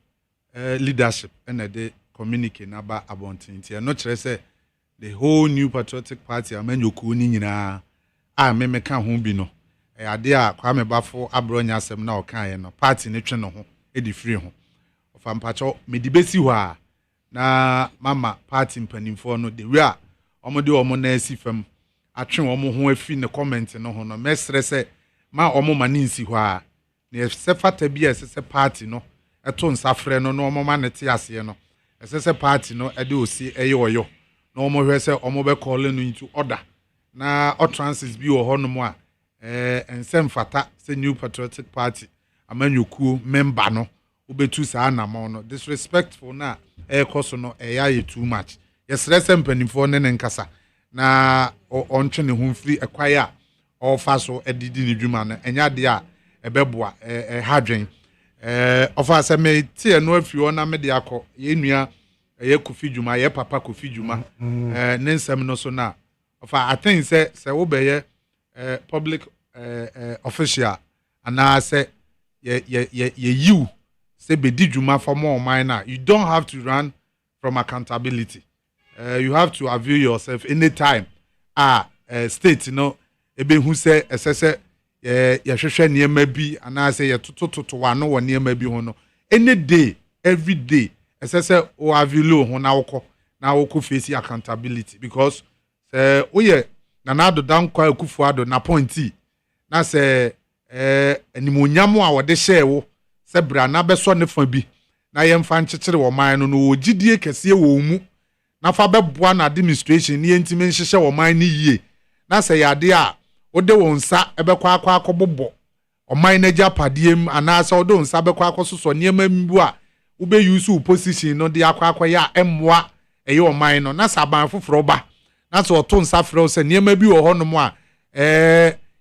leadership and the communicate na ba abontin ti no kire say the whole New Patriotic Party amanyoku ni nyina a me ka ho bi no ade a Kwame Bafo Abronya asem na okan no party ne twe no ho edi free ho offer mpacho medibesi ho a na mama party mpanimfo no the wia omode omo na asi fam atwe omo ho afi ne comment no ho no mesre se ma omo ma ninsi ho a na se fata bi ese party no eto nsafre no no omo ma ne te ase no ese party no ede osi eye oyo na omo hwe se omo be call no into order na o transit bi wo ho no mo a ensem fata se New Patriotic Party amanyoku member no obetu sa na mo no disrespectful na koso no eya too much yesre se mpanimfo ne nkasa na ontwe ne ho mfiri ekwaya ofa so edidi ne dwuma no enya de a ebeboa hadwen ofa se me tie no afiri ona me de akọ ye nua ye Kofi Dwuma ye papa Kofi Dwuma ne nsem no so na ofa I think se wo be ye public official ana se ye you say be di dwuma for more minor you don't have to run from accountability. You have to avail yourself anytime state ebe hu say esese ye hwehwe niema bi ana say ye tototo wano wo niema bi ho no any day every day esese o avail ho na woko face accountability because oye na do dan kwa akufu ado na pointi na say animonyam a wode share wo se bra na beso ne fa bi na ye mfa nkyekere wo man no ogidie kese wo mu na fa beboa na administration ni entime nhyehyɛ wo man ni yie na sɛ yade a ode wo nsa ebekwa akɔbobɔ o man na japadiem ana sɛ ode wo nsa bekwa akɔsoso niema mbu a ube use position no de akɔya emmoa ɛyɛ wo man no na sɛ aban foforo ba na sɛ ɔto nsa frɛ sɛ niema bi wɔ hɔ no mu a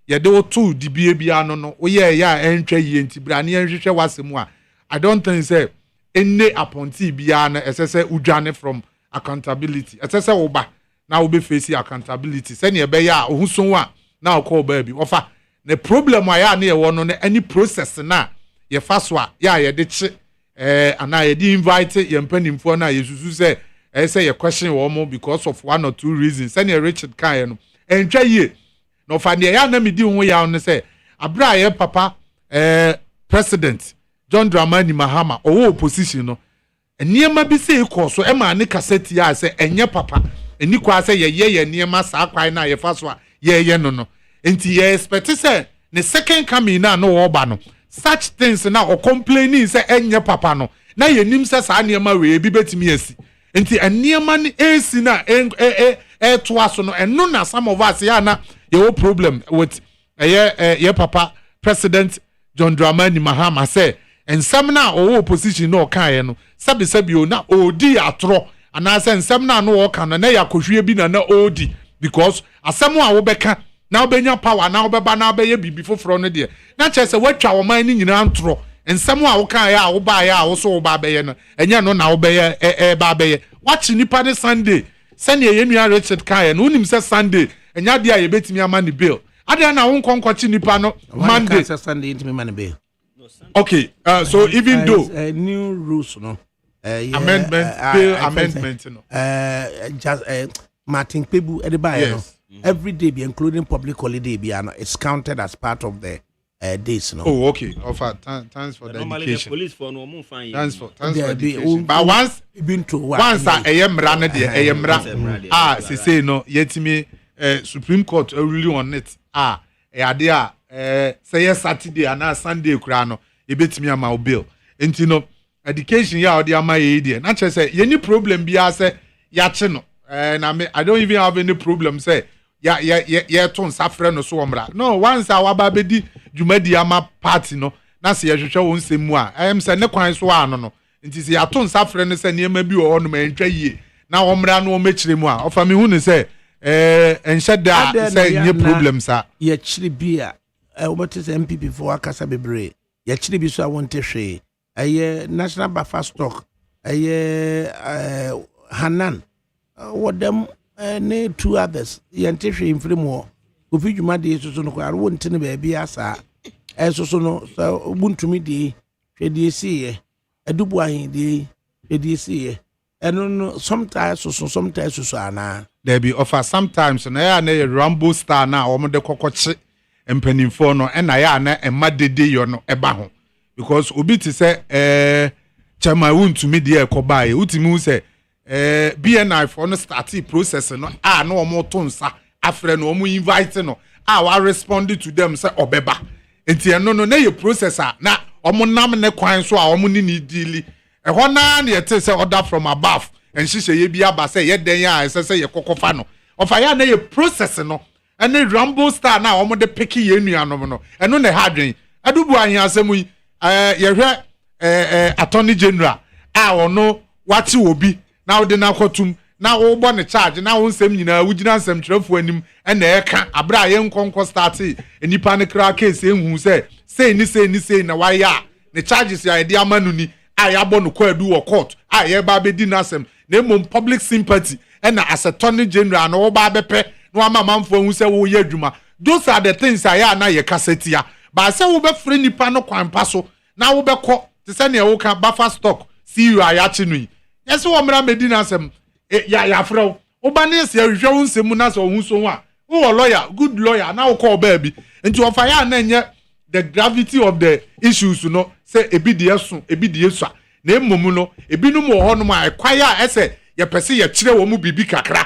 yɛde wo to dibie bia no wo yɛ ya entwa yie ntibra ne nhwehwɛ wasɛm a I don't think say any appointee bia na ɛsɛ udwane from accountability ɛsɛ oba na wo be face accountability sɛ ne be ya ohuson wa na okɔ ba bi ofa the problem aya na ye wo no any process na ye fa so a ya ye de kye ana ye de invite ye mpanimfo na ye susu sɛ ɛsɛ ye question wo mo because of one or two reasons sɛ ne Richard kan no entwa yie no fa ne ya na me di ho ya no sɛ abra ye papa president John Dramani Mahama owo opposition no niema bi se ikọ so e ma ne kaseti a se enye papa eni kwa se ye niema sa kwan na ye fa so a ye no enti ye expect se ne second coming na no oba no such things na o complaining se enye papa no na ye nim se sa niema we bi betimi asi enti niema ni esi na to aso no eno na some of us ya na ye wo problem with ye papa president John Dramani Mahama say ensem na o opposition no kan no sabi o na odi atro ana se ensem na no kan na yakohwie bi na odi because asem a wo beka na obenya power na obeba na obeye bibi foforo no de na chese watwa wo man ni nyina antro ensem a wo kan ya wo ba ya wo so wo ba beye no enye no na wo beye ba beye wachi nipa ne Sunday sene ye nua Richard kan no unim se Sunday enya de a ye betimi amani bill ade na wo nkonkwachi nipa no Monday Sunday intimi mani bill. Okay, so even though new rules, no amendment, no. Just Martin Pebu, yes. Every day, be including public holiday, it's counted as part of the days, no. Oh, okay. Offer thanks for the education. Police for no more fine. Thanks for education. But once I am running there, I am running. Say no. Yet me Supreme Court ruling on it. There. Say Saturday and Sunday krano e betimi ama bill enti no education ya odi ama ye dey na che say any problem bia say ya che no na me I don't even have any problem say ya ton safre no so omra no once our babedi dwumadi ama party no na say ye hwehwe won semu a say ne kwan so ano no nti si ato nsa frɛ no sɛ nneɛma bi wɔ hɔ no ma ntwa yie na wɔmmra no wɔmɛkyerɛ mu a ɔfa me hu ne sɛ ɛnhyɛ da sɛ nye problem sa yɛkyerɛ bi a wobɛte sɛ MPP foɔ akasa bebree yɛkyerɛ bi so a wɔnte hwee ɛyɛ national buffer stock ɛyɛ Hanan wɔdɛm ne 2 others yɛnte hwee mfiri mu hɔ Kofi Dwuma de so no kwaro wonte ne baabi asa so no sɛ obuntumi de hwɛde esiye adubu ahin de hwɛde esiye ɛno no sometimes so ana there be offer sometimes na ya na Rambo star na wɔn de kokɔkye mpanimfo no ɛna ya na ɛma dede yo no ɛba ho because obi ti sɛ chama wontumi de ɛkɔba ye utimi hu sɛ BNI for no start process no na wɔn to nsa afre no wɔn invite no wa respond to them say obeba enti ɛno no na ye processor na wɔn nam ne kwan so a wɔn ni deal ɛhɔ na na yɛte sɛ order from above ɛnhyehyɛ ye bi aba sɛ yɛ den a ɛsɛ sɛ yɛ kɔkɔfa no ɔfa ya na ye process no ɛne Rambo star na wɔn de pick ye nuanom no ɛno na ha dwen adubu ahiasɛm yi yɛhwɛ attorney general a ɔno wate obi na wo de na kɔtum na wo bɔ ne charge na wo nsɛm nyinaa wo gyina nsɛm kyerɛfo anim ɛna ɛka abra yɛ nkɔnkɔ start enipa ne kra case ehu sɛ sei na wayɛ a ne charges ya de ama no ni a yɛabɔ no kwadu wɔ court a yɛba bɛdi n'asɛm na emom public sympathy ɛna as attorney general na wo ba bɛpɛ na ama manfo hu sɛ wo yɛ adwuma those are the things a yɛ na yɛ kasetia ba sɛ wo bɛfrɛ nipa no kwanpa so na wo bɛkɔ te sɛ nea wo ka buffer stock CEO a yɛakye no yi yɛsɛ wɔ mmra mɛdi n'asɛm ya frɛ wo ba ne yɛsɛ hwehwɛ wo nsɛm na sɛ wo hu so ho a wo lawyer good lawyer na wo call baabi nti ɔfa yɛ na nyɛ the gravity of the issues no say ebi de yeso ebi de yeso na emom no ebi no mo ho no ma ekwae a ese ye pese ye kire wo mu bibi kakra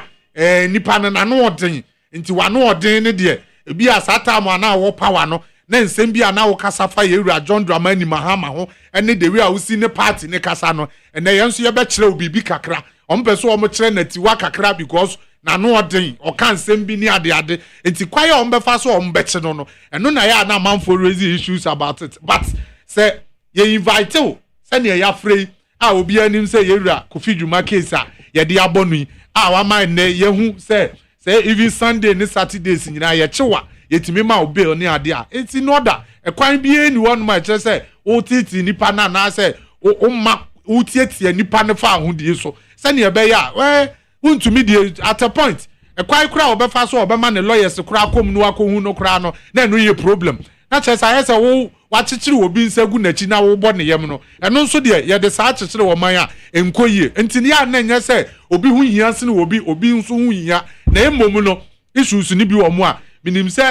nipa no na no odin nti wa no odin ne de ebi asata mo na wo power no na nsem bi na wo kasa fa ye wura John Dramani Mahama ho ene de wi a wo si ne party ne kasa no ene ye nso ye be kire wo bibi kakra on pese wo mo kire na tiwa kakra because na no odin o kan nsem bi ni ade nti kwae on be fa so on be kye no eno na ya na man for raise issues about it but say ye invite o say na ya free a obi anim say ye wura Kofi Dwuma case a ye de abonu a wa man ne ye hu say even Sunday ne Saturdays nyina ye kyewa yetimi ma obi oni ade a enti no order e kwan bi eni won ma kire say o titi nipa na say o ma o tietie nipa ne fa ahodie so say na ye be ya untumi die at a point e kwai kura obefa so obema ne lawyers kura kom no akohu no kura no na no ye problem na chesa yesa wo wachichiri obi nsagu na chi na wo bo ne yem no eno nso de ye de sa chichiri wo man a enkoyie ntini ya na nya se obi hu hia se no obi nso hu hia na emom no issues ni bi wo mo a minim se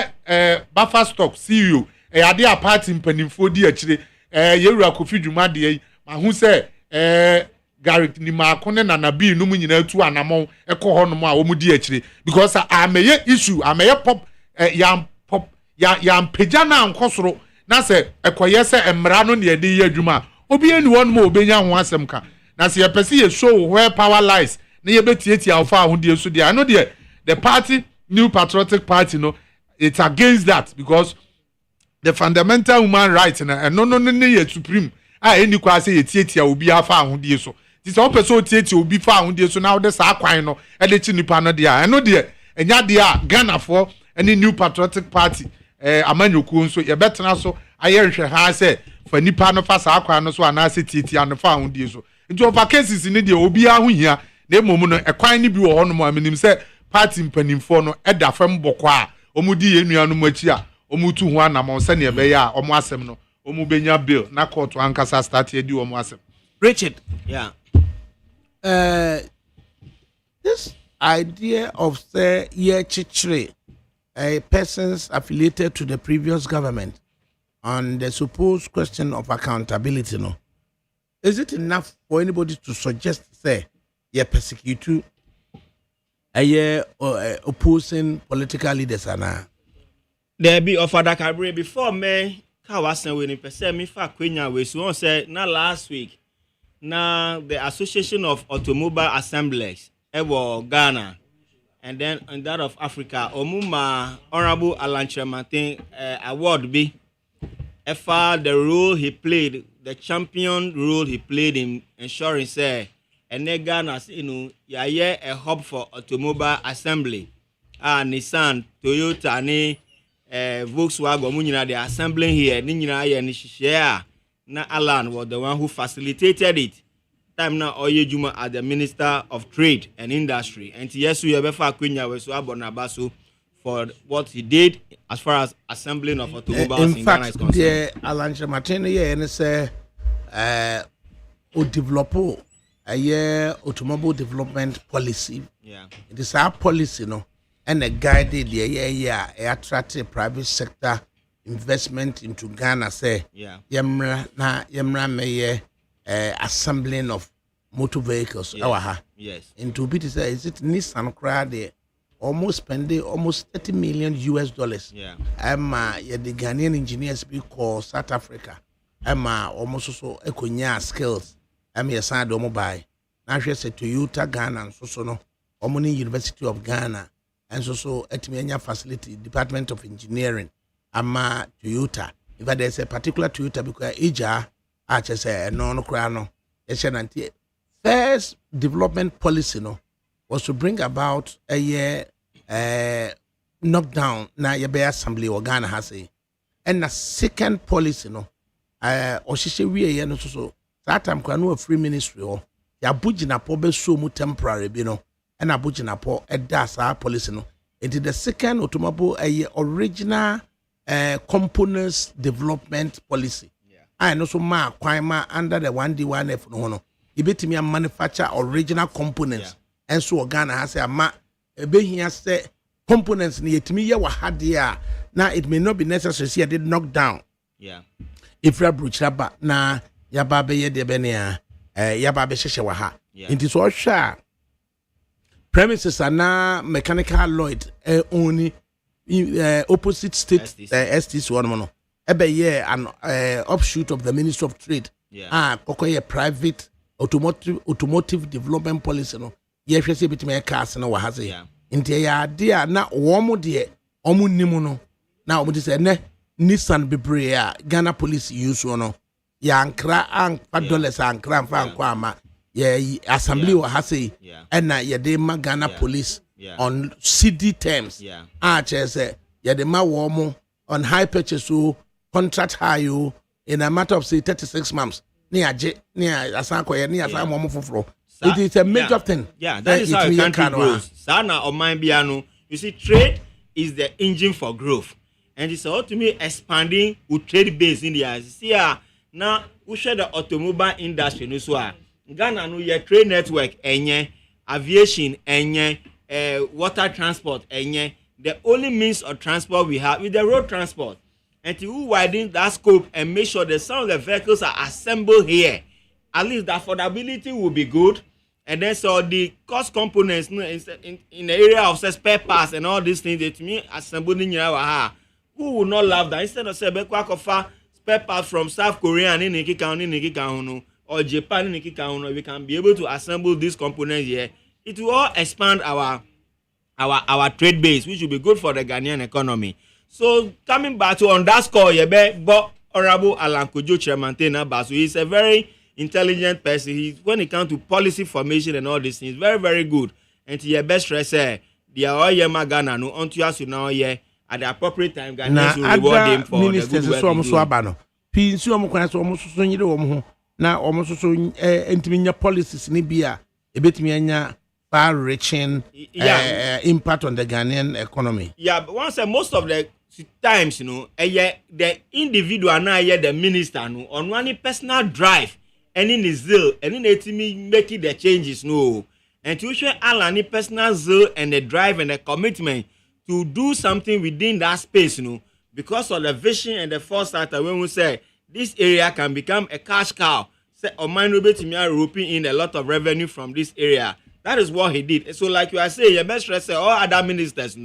buffer stock CEO ade a party mpanimfo di akire yewura Kofi Dwuma de yi ma hu se Garrick ni maakone na nabi no mu nyina tu anamon ekọ ho no mu a wo mu di akire because ameye issue ameye pop yam peja na nkosoro na se ekoye se emra no ne de ye adwuma obi eni won mu obenya ho asem ka na se ye pese ye show where power lies na ye betietie afa ahodie so dia no de the party New Patriotic Party no it's against that because the fundamental human right na no ye supreme eni kwa se ye tietia obi afa ahodie so this one person tietia obi fa ahodie so na wo de sa kwan no e de chi nipa no de a eno de enya de a Ghana for any New Patriotic Party amanyoku nso ye betena so aye hwe ha se fa nipa no fa sa kwan no so ana se tietia no fa ahodie so nti over cases ni de obi ahohia na emom no ekwan ni bi wo hono mo aminim se party mpanimfo no eda fam bokọ a omudi yenua no machi a omutu ho anam se ne be ya omo asem no omu benya bill na court ankasa start edi omo asem Richard. Yeah. This idea of say chichire persons affiliated to the previous government on the supposed question of accountability, no, is it enough for anybody to suggest say persecute opposing political leaders ana? There be of ADAKABRI before me kawasan we ni pese me fa kwenya we so say na last week na the Association of Automobile Assemblies ewo Ghana and then in that of Africa omuma Honorable Alan Martin award be efa the role he played the champion role he played in ensuring say Ghana, a hub for automobile assembly. Nissan, Toyota, Volkswagen, they are assembling here. Na Alan was the one who facilitated it. Time now Oye Juma as the Minister of Trade and Industry. And yes, we have Bonabasu for what he did as far as assembling of automobiles in Ghana is concerned. In fact, Alan Chamatene and say develop a automobile development policy. Yeah. It is our policy, and a guided attracted private sector investment into Ghana. Say, yemra me assembling of motor vehicles. Yes. Into bit is it Nissan crowd almost spending almost $30 million. Yeah. The Ghanaian engineers be called South Africa. Almost also econya skills. Yasad mobile. Now she said Toyota Ghana and so no. Omoni University of Ghana and so Etimianya facility Department of Engineering. Toyota. If there's a particular Toyota because Ija, I just say no crano. First development policy was to bring about a year knockdown na yebe assembly or Ghana has a. And the second policy or she say we are so that time kwanu a free ministry ya bujina po be so mu temporary bi and a bujina po that's our policy it is the second automobile original components development policy. I know so ma kwama under the 1D1F no ibetimi manufacture original components and so Ghana has a ma ebe here say components ni yetimi ye wa hadia now it may not be necessary see I did knock down. Yeah. If you bruchaba na yaba be ye de benia yaba be sheshe wa ha. It is all sure premises are na mechanical alloyed only opposite state STC one mono. Ebe ye an offshoot of the Ministry of Trade. Kokoye private automotive development policy ye hwese bitime cars na wa haze. Nti ya dia na womo de omu nimu no. Na omu say ne Nissan bebre a Ghana police use ya ankra $5 ankra mfa ankwa ama ye assembly wa hase na ye de ma Ghana police on CD terms. Chese ye de ma womo on high purchase contract hire in a matter of say 36 months. Ni asanko ye ni asan womo foforo. It is a major thing. Yeah, that is how a country grows. Sana or mine biano. You see, trade is the engine for growth. And it's ultimately expanding with trade base in the see now we share the automobile industry no so Ghana no your trade network enye aviation enye water transport enye the only means of transport we have is the road transport. And to widen that scope and make sure that some of the vehicles are assembled here, at least the affordability will be good. And then so the cost components in the area of spare parts and all these things that me assembled in your who would not love that instead of say spare parts from South Korea and in or Japan we can be able to assemble these components here. It will all expand our trade base, which will be good for the Ghanaian economy. So coming back to on that score, but Honorable Alan Kojo Chiremantena Basu is a very intelligent person. When it comes to policy formation and all these things, very, very good. And to your best stress, they are all Yema Ghana, no, unto us now, at the appropriate time, Ghanaians will reward him for the good work he do. Na almost so intimate policies ni bia ebetimi far-reaching impact on the Ghanaian economy. Yeah, but once most of the times, the individual now the minister on one personal drive and in his zeal and in it making the changes and to show Alan personal zeal and the drive and the commitment to do something within that space because of the vision and the foresight when we say this area can become a cash cow. Say Oman will be roping in a lot of revenue from this area. That is what he did. So like you are saying, your best stress all other ministers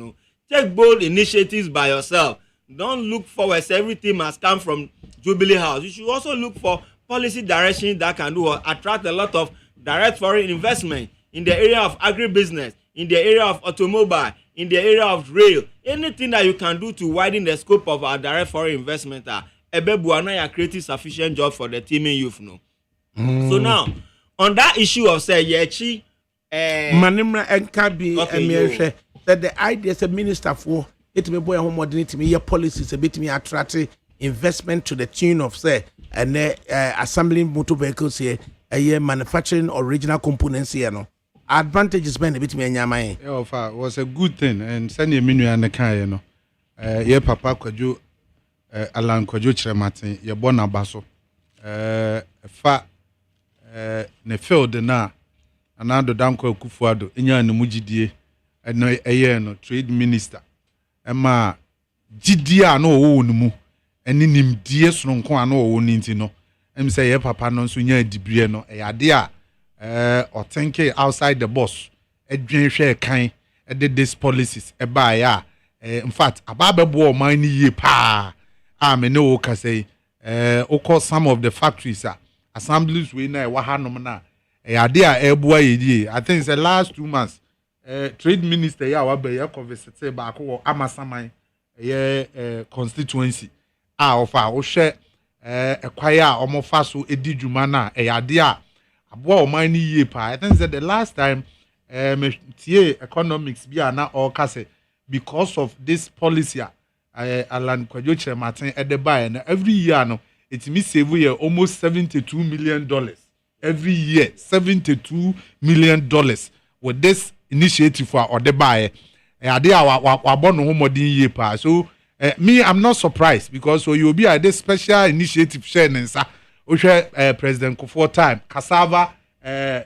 take bold initiatives by yourself. Don't look forward. Everything must come from Jubilee House. You should also look for policy direction that can attract a lot of direct foreign investment in the area of agribusiness, in the area of automobile, in the area of rail. Anything that you can do to widen the scope of our direct foreign investment ebebu na ya create sufficient job for the teaming youth no. So now on that issue of say yechi manimra enka bi emehwe that the idea is a minister for it me boy home modernity me policies a bit me attract investment to the tune of say and assembling motor vehicles here manufacturing original components here no advantages been a bit me nyama was a good thing and send a menu and the kind no ye papa kwadwo alan kwadwo chirematin ye bona baso fa ne field na anado danko akufuado enya ne mugidie eno eye no trade minister ema gidie a no wo no mu eni nimdie sononko a no wo ninti no em say ye papa no so nya dibrie no eyade a otenke outside the box edwenhwe kan did these policies eba ya in fact ababebo o man ni ye pa me no ka say some of the factories assemblies we na wa hanom na eyade a ebua yedie I think the last 2 months trade minister ya wa be ya conversate ba ko amasaman constituency ofa wo hwe ekwaya a omofa so edi dwuma na eyade a aboa o man ni ye pa I think the last time economics bi na all kase because of this policy Alan Kwadwo Chirematin edeba na every year no it me save you almost $72 million every year. $72 million with this initiative for odeba ade wa bono ho modin ye pa so me I'm not surprised because so you be at this special initiative share nsa o hwe President Kufuor time cassava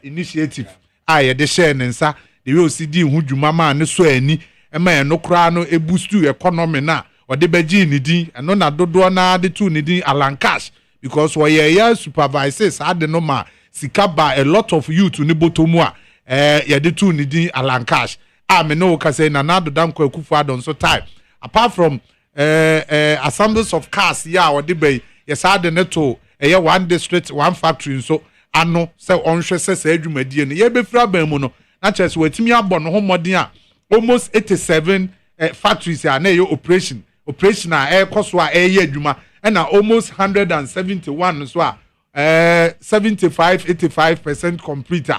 initiative ye share nsa the way OCD hu dwuma ma ne so ani ema no kra no e boost economy na ode beji ni din eno na dodo na de tu ni din Alan Cash because we ye supervisors ade no ma sika ba a lot of youth ni botomu a ye de tu ni din Alan Cash me no ka say na do danko Akufo-Addo so time apart from assemblies of cars ya ode be ye sa de neto one district one factory so ano se onhwe se adwumadie no ye be fira ban mu no na chese watimi abɔ no ho modern a almost 87 factories are na ye operation a koso a ye adwuma and almost 171 so a 75-85% complete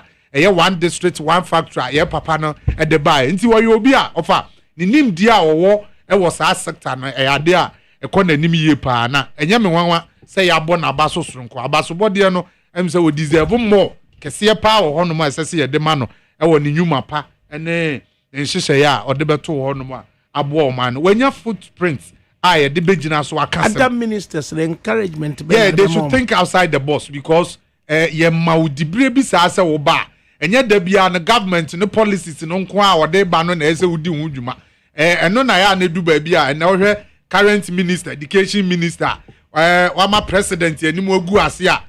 one district one factory ye papa no e de buy nti wo ye obi a ofa ni nimdi a wo was sa sector no ade a ekonanim ye pa na enye me wanwa say ya bɔ na abaso soronko abaso bɔde no em say we deserve more kese pa wo hono ma sese ye de ma no e wo ni nyuma pa ene nhihye ya ode beto wo hono ma abo o man wanya footprints ye de begina so aka other ministers the encouragement yeah they should think outside the box because ye maudibre bi sa ase wo ba enye da bia na government no policies no nko a ode ba no na ese wudi hu dwuma eno na ya na du ba bia na wo hwe current minister education minister wama president anim agu ase a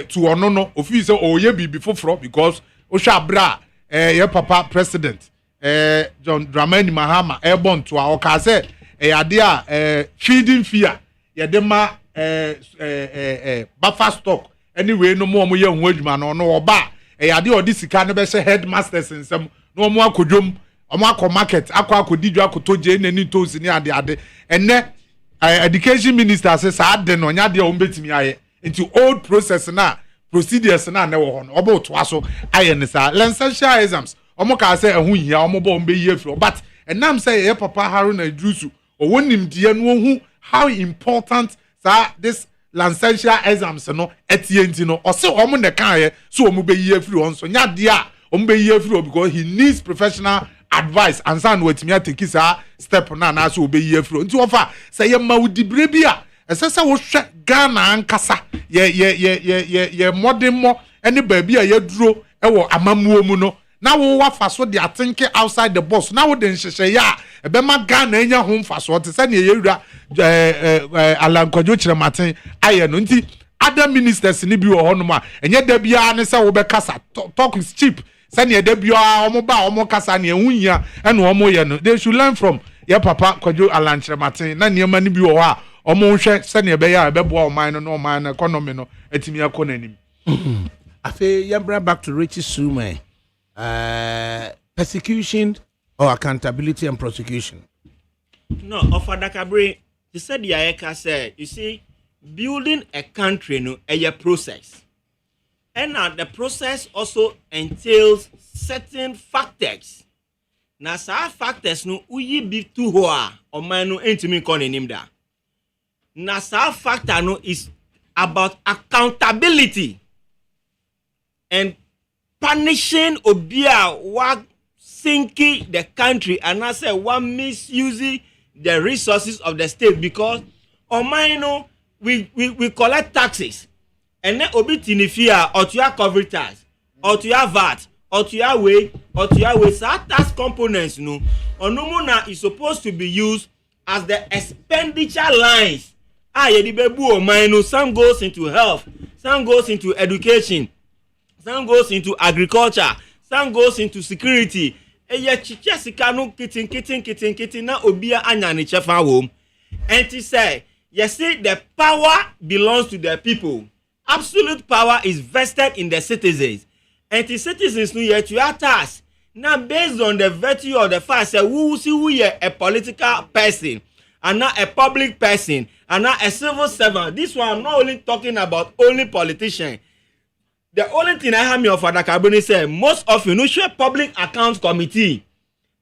to ono no ofi se oye bibi foforo because o hwa bra ye papa president John Dramani Mahama airborne to our case ade a feeding fear ye de ma buffer stock anyway no mo ye hu adwuma no no oba ade odi sika no be she headmasters nsem no mo akodwom omo akọ market akodidwa akotoje nani toes ni ade enne education minister say sa ade no nya de o mbetimi aye into old process na procedures na na wo ho no obo to aso aye ne sa licensure exams omo ka say ehun hia omo bo mbe yi afro but enam say ye papa Haruna Idrusu owonim die no hu how important this licensure exams no etienti no o say omo ne kan ye so omo be yi afro on so nya de a omo be yi afro because he needs professional advice and san wetimi ateki sa step na so be yi afro nti ofa say ye maudibre bi a esese wo hwe Ghana ankasa ye modern mo ene ba bi a ye duro ewo amamuo mu no na wo wafa so de atenke outside the box na wo de nhyehyɛ ya ebe ma Ghana enya ho mfa so te se ne ye wura Alan Kwadwo Chirematin aye no nti other ministers ni bi wo ho no ma enye da bia ne se wo be kasa talk is cheap se ne da bia omo ba omo kasa ne ehunhia ene omo ye no they should learn from your papa Kwadwo Alan Chirematin na ne ma ni bi wo ho a omo hwe se ne be ya be bo o man no man economy no etimi akọ nanim afi yambra back to Richie Sume persecution or accountability and prosecution no of ADAKABRI he said the ayeka said you see building a country no a process. And now the process also entails certain factors. Now some factors no uyi be too hoa or man no intimi kon enim da. Now some factor no is about accountability and punishing obia wa sinking the country and I say one misusing the resources of the state because no we collect taxes and then obi tinifia or to your cover tax or to your VAT or to your way so tax components no onumuna is supposed to be used as the expenditure lines some goes into health, some goes into education, some goes into agriculture, some goes into security. Chicha sikano kitten na obia anyani chefa home. And to say, you see, the power belongs to the people. Absolute power is vested in the citizens. And the citizens know yet you are tasked. Now, based on the virtue of the fact that we are a political person and not a public person and not a civil servant. This one, I'm not only talking about only politicians. The only thing I have me of ADAKABRI say, most of you know share public accounts committee.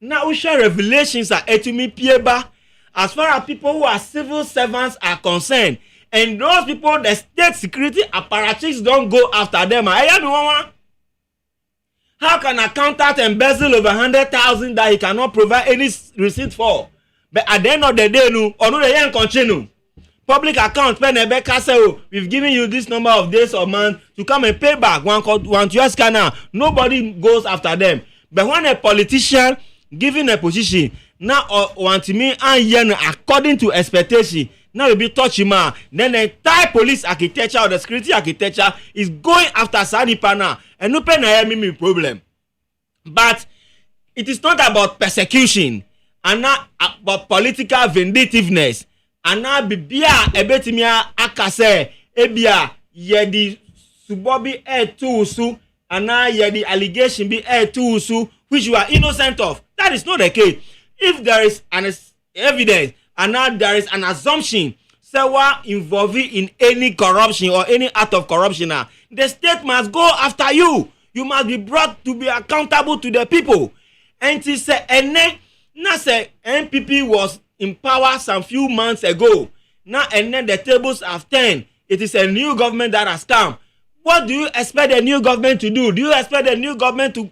Now we share revelations are to me pieba. As far as people who are civil servants are concerned, and those people, the state security apparatus don't go after them. How can an accountant embezzle over 100,000 that he cannot provide any receipt for? But at the end of the day, no, or no, they ain't continue. Public account, we've given you this number of days or months to come and pay back one US scanner. Nobody goes after them. But when a politician given a position, now want me and according to expectation, now will be touching man. Then the entire police architecture or the security architecture is going after Sani Pana and no pen me problem. But it is not about persecution and not about political vindictiveness. And now bibia ebetimia akase ebia yedi subobi tusu and now yedi allegation be tusu which you are innocent of. That is not the case. If there is an evidence and now there is an assumption someone involved in any corruption or any act of corruption, the state must go after you. You must be brought to be accountable to the people. And to say NPP was in power some few months ago. Now and then the tables have turned. It is a new government that has come. What do you expect the new government to do? Do you expect the new government to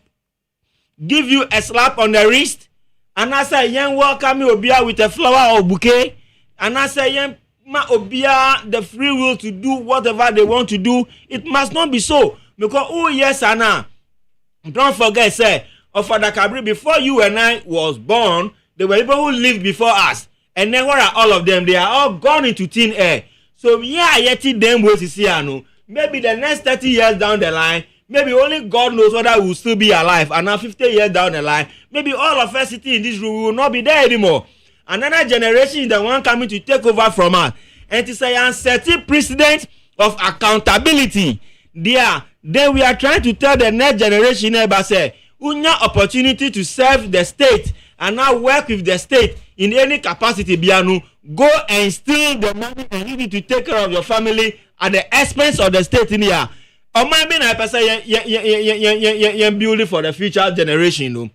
give you a slap on the wrist? And I say, young welcome you obia with a flower or bouquet. And I say, young ma obia the free will to do whatever they want to do. It must not be so. Because oh yes, Anna. Don't forget, say, of ADAKABRI, before you and I was born, there were people who lived before us. And then where are all of them? They are all gone into thin air. So yeah, yet them ways to see no. Maybe the next 30 years down the line, maybe only God knows whether we will still be alive. And now 50 years down the line, maybe all of us sitting in this room will not be there anymore. Another generation is the one coming to take over from us. And to say a certain precedent of accountability. Then we are trying to tell the next generation about say, unya opportunity to serve the state and now work with the state in any capacity. Bianu, go and steal the money and you need to take care of your family at the expense of the state in here. Or maybe I say you building for the future generation. No?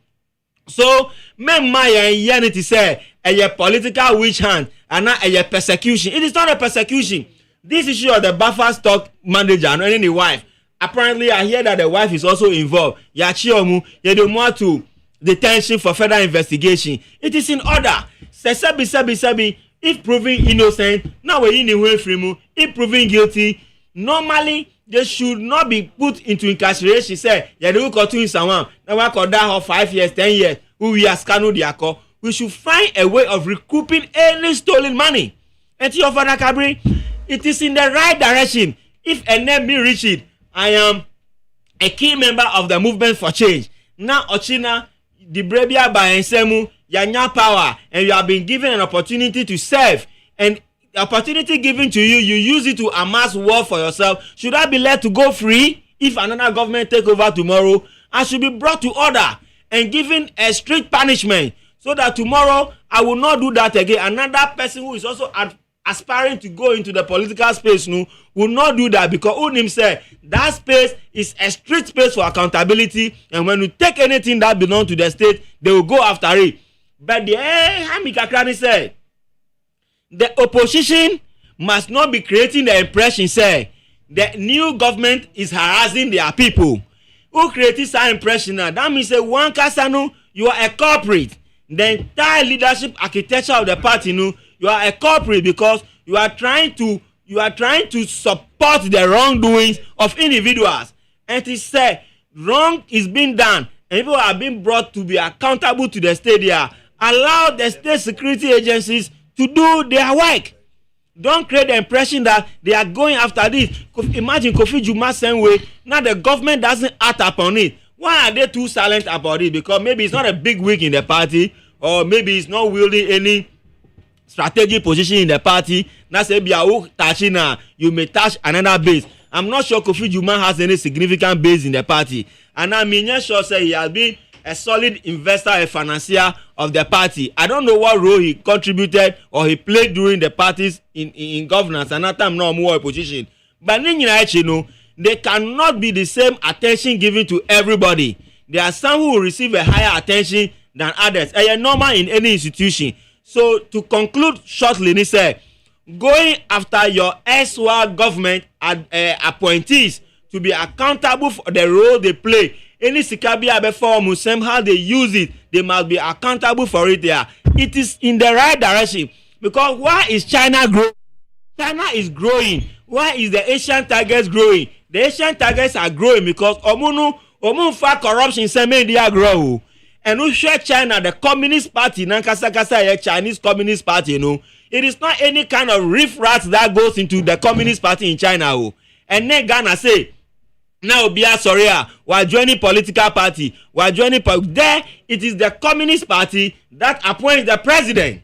So, my unity say a political witch hunt and not a persecution. It is not a persecution. This issue of the buffer stock manager and any wife. Apparently, I hear that the wife is also involved. Yachiomu, Yedomo to detention for further investigation. It is in order. Sabi. If proven innocent, now we're in the way free. If proven guilty, normally they should not be put into incarceration. Say, Yedu continue someone. Now we could die for 5 years, 10 years. We are scanning the accord. We should find a way of recouping any stolen money. And to your ADAKABRI, it is in the right direction. If a name be reached, I am a key member of the movement for change. Now, Ochina, the Brebia by Ensemu, Yanya power, and you have been given an opportunity to serve. And the opportunity given to you, you use it to amass wealth for yourself. Should I be let to go free if another government take over tomorrow? I should be brought to order and given a strict punishment so that tomorrow I will not do that again. Another person who is also aspiring to go into the political space no will not do that, because Unim said that space is a strict space for accountability, and when you take anything that belongs to the state, they will go after it. But the Hamika Krani said the opposition must not be creating the impression say the new government is harassing their people. Who created that impression now? That means that one Kasanu, you are a culprit. The entire leadership architecture of the party, no, you are a culprit because you are trying to support the wrongdoings of individuals. And it is said wrong is being done and people are being brought to be accountable to the state here. Allow the state security agencies to do their work. Don't create the impression that they are going after this. Imagine Kofi Juma same way. Now the government doesn't act upon it. Why are they too silent about it? Because maybe it's not a big week in the party, or maybe it's not wielding any strategic position in the party. Now say you may touch another base. I'm not sure Kofi Juma has any significant base in the party. And I mean, sure say he has been a solid investor, a financier of the party. I don't know what role he contributed or he played during the parties in governance, and that time no more opposition. But they cannot be the same attention given to everybody. There are some who will receive a higher attention than others. And you're normal in any institution. So to conclude shortly, he said, going after your SWA government appointees to be accountable for the role they play. Any Sikabia before Muslim, how they use it, they must be accountable for it there. It is in the right direction. Because why is China growing? China is growing. Why is the Asian targets growing? The Asian targets are growing because Omunfa corruption media grow. And who share China, the Communist Party, Chinese Communist Party, it is not any kind of riff-raff that goes into the Communist Party in China. And then Ghana say, now Bia Soria, we're joining political party. There, it is the Communist Party that appoints the president.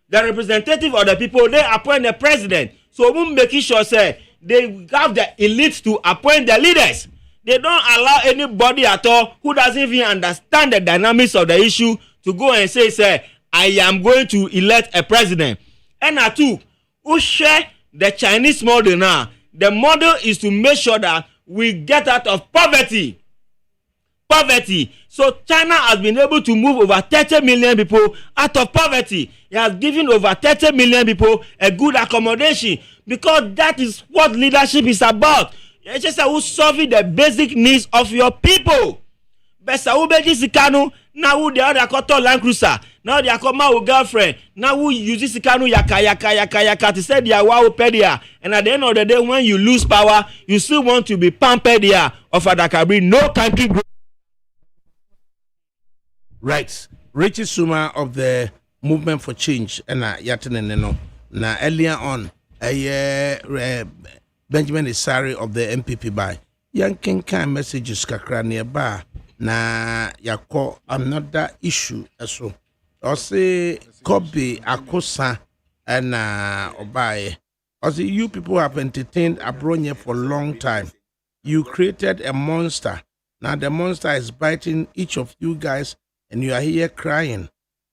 The representative of the people, they appoint the president. So we're making sure say they have the elites to appoint the leaders. They don't allow anybody at all who doesn't even understand the dynamics of the issue to go and say, I am going to elect a president. And two, who share the Chinese model now. The model is to make sure that we get out of poverty. So China has been able to move over 30 million people out of poverty. It has given over 30 million people a good accommodation, because that is what leadership is about. It's just who solving the basic needs of your people. Besa ubeji sikanu, now who the other koto Land Cruiser, now they are come with girlfriend, now who use sikanu yaka to say they are wow pedia. And at the end of the day, when you lose power, you still want to be pampered here of ADAKABRI. No country grow. Right. Richie Suma of the Movement for Change and Yatineno. Now earlier on, Benjamin Isari of the MPP by Yankin kind messages kakra nearby. Na yako another issue so say Kobe Akosa and Obaye. Also, you people have entertained Abronya for a long time. You created a monster. Now the monster is biting each of you guys, and you are here crying.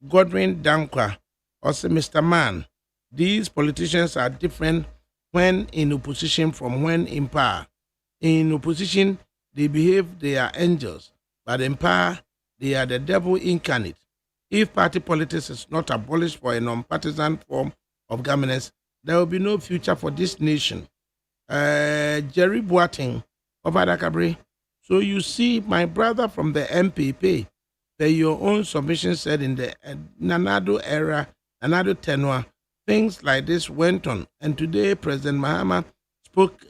Godwin Dankwa, also Mr. Man, these politicians are different when in opposition from when in power. In opposition, they behave they are angels, but in power, they are the devil incarnate. If party politics is not abolished for a non-partisan form of governance, there will be no future for this nation. Jerry Boateng of ADAKABRI. So you see, my brother from the MPP, your own submission said in the Nanado era, Nanado tenure, things like this went on. And today, President Mahama spoke.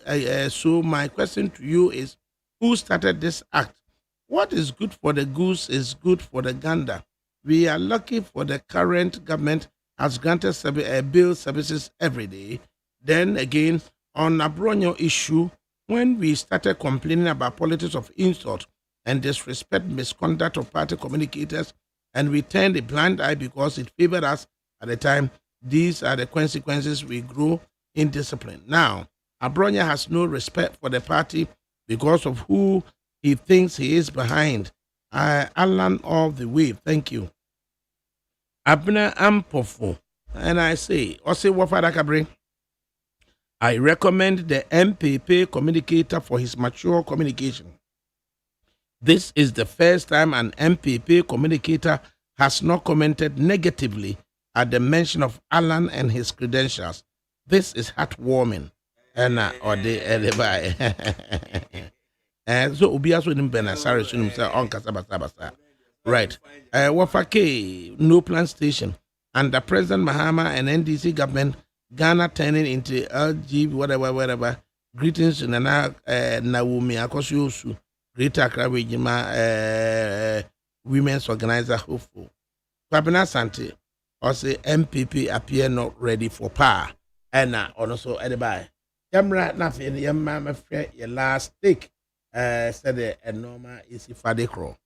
So my question to you is, who started this act? What is good for the goose is good for the gander. We are lucky for the current government has granted bill services every day. Then again, on Abronyo issue, when we started complaining about politics of insult and disrespect, misconduct of party communicators, and we turned a blind eye because it favored us at the time, these are the consequences. We grow in discipline. Now, Abronya has no respect for the party because of who he thinks he is behind. Alan all the way. Thank you. Abner Ampofo. And I say what ADAKABRI, I recommend the MPP communicator for his mature communication. This is the first time an MPP communicator has not commented negatively at the mention of Alan and his credentials. This is heartwarming. And or the and so Ubia so nim Benasari so nim say on kasabasa. Right. Wafake no plan station under President Mahama and NDC government, Ghana turning into LG whatever. Greetings to Nana Naomi Akosu Greater Accra Regional Women's Organizer hopeful. Kwabena Sante also MPP appear not ready for power. And also anybody. Yamra nothing yamma free your last take said the normal is if I decro.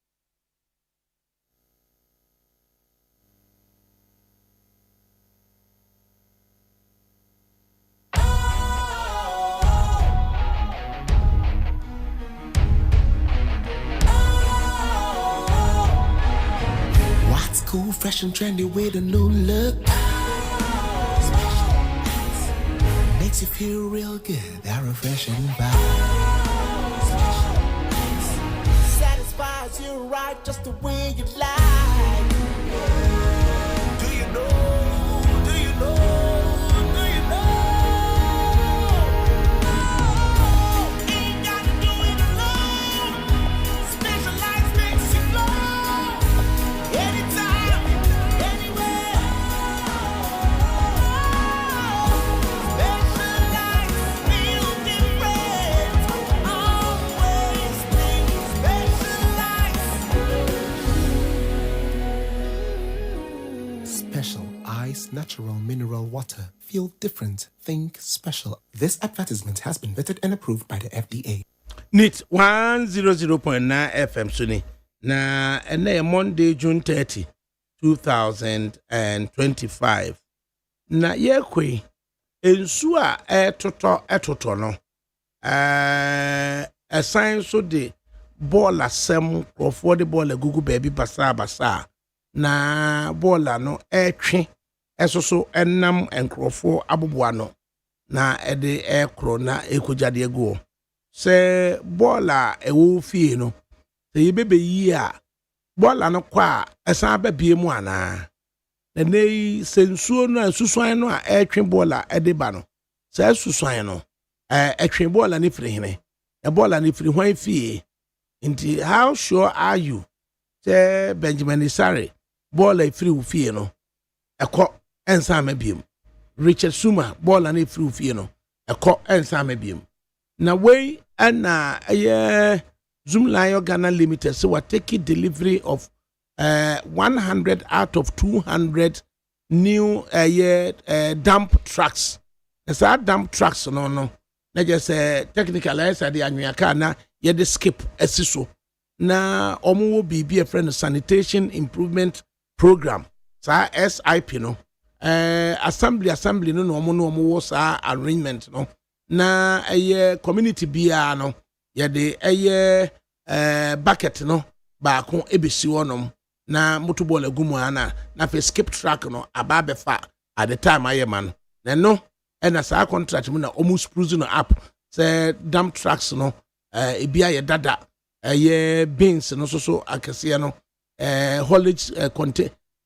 What's cool, fresh and trendy with a new look? Makes you feel real good, that refreshing vibe. Satisfies you right just the way you like. Do you know? Do you know? Do you know? Ain't gotta do it alone. Specialized makes you glow. Anytime, anywhere. Special Ice Natural Mineral Water. Feel different. Think special. This advertisement has been vetted and approved by the FDA. NIT 100.9 FM Suni. Na ene Monday, June 30, 2025. Na yekwe ensu a etoto no. Assign so de ball asem for the ball gugu baby basa. Na bola no etwe esoso enam enkrofo abobua no na ede ekro na ekojade egu se bola ewo fie no se yebebe yi a bola no kwa esan ba bie mu ana na nei sensuo no asusuan no a etwe bola ede ba no se asusuan no etwe bola ni firi hene e bola ni firi hwan fie nti how sure are you se Benjamin Isare ball a free ufie no eko ensa mabiem Richard Suma ball na free ufie no eko ensa mabiem na we na Zoom Lion Ghana Limited so we take delivery of 100 out of 200 new dump trucks. Esa dump trucks no na just technical esa de anwaka na ye de skip esiso na omo bibi a friend sanitation improvement program sa SIP no assembly no omo wo sa arrangement no na community bia no ye de bucket no ba ko ebesi wonom na motorball agumu ana na fe skip track no ababefa at the time ayeman na no na sa contract mu na omo spruce no up say dump trucks no ebia ye dada bins no so akese no haulage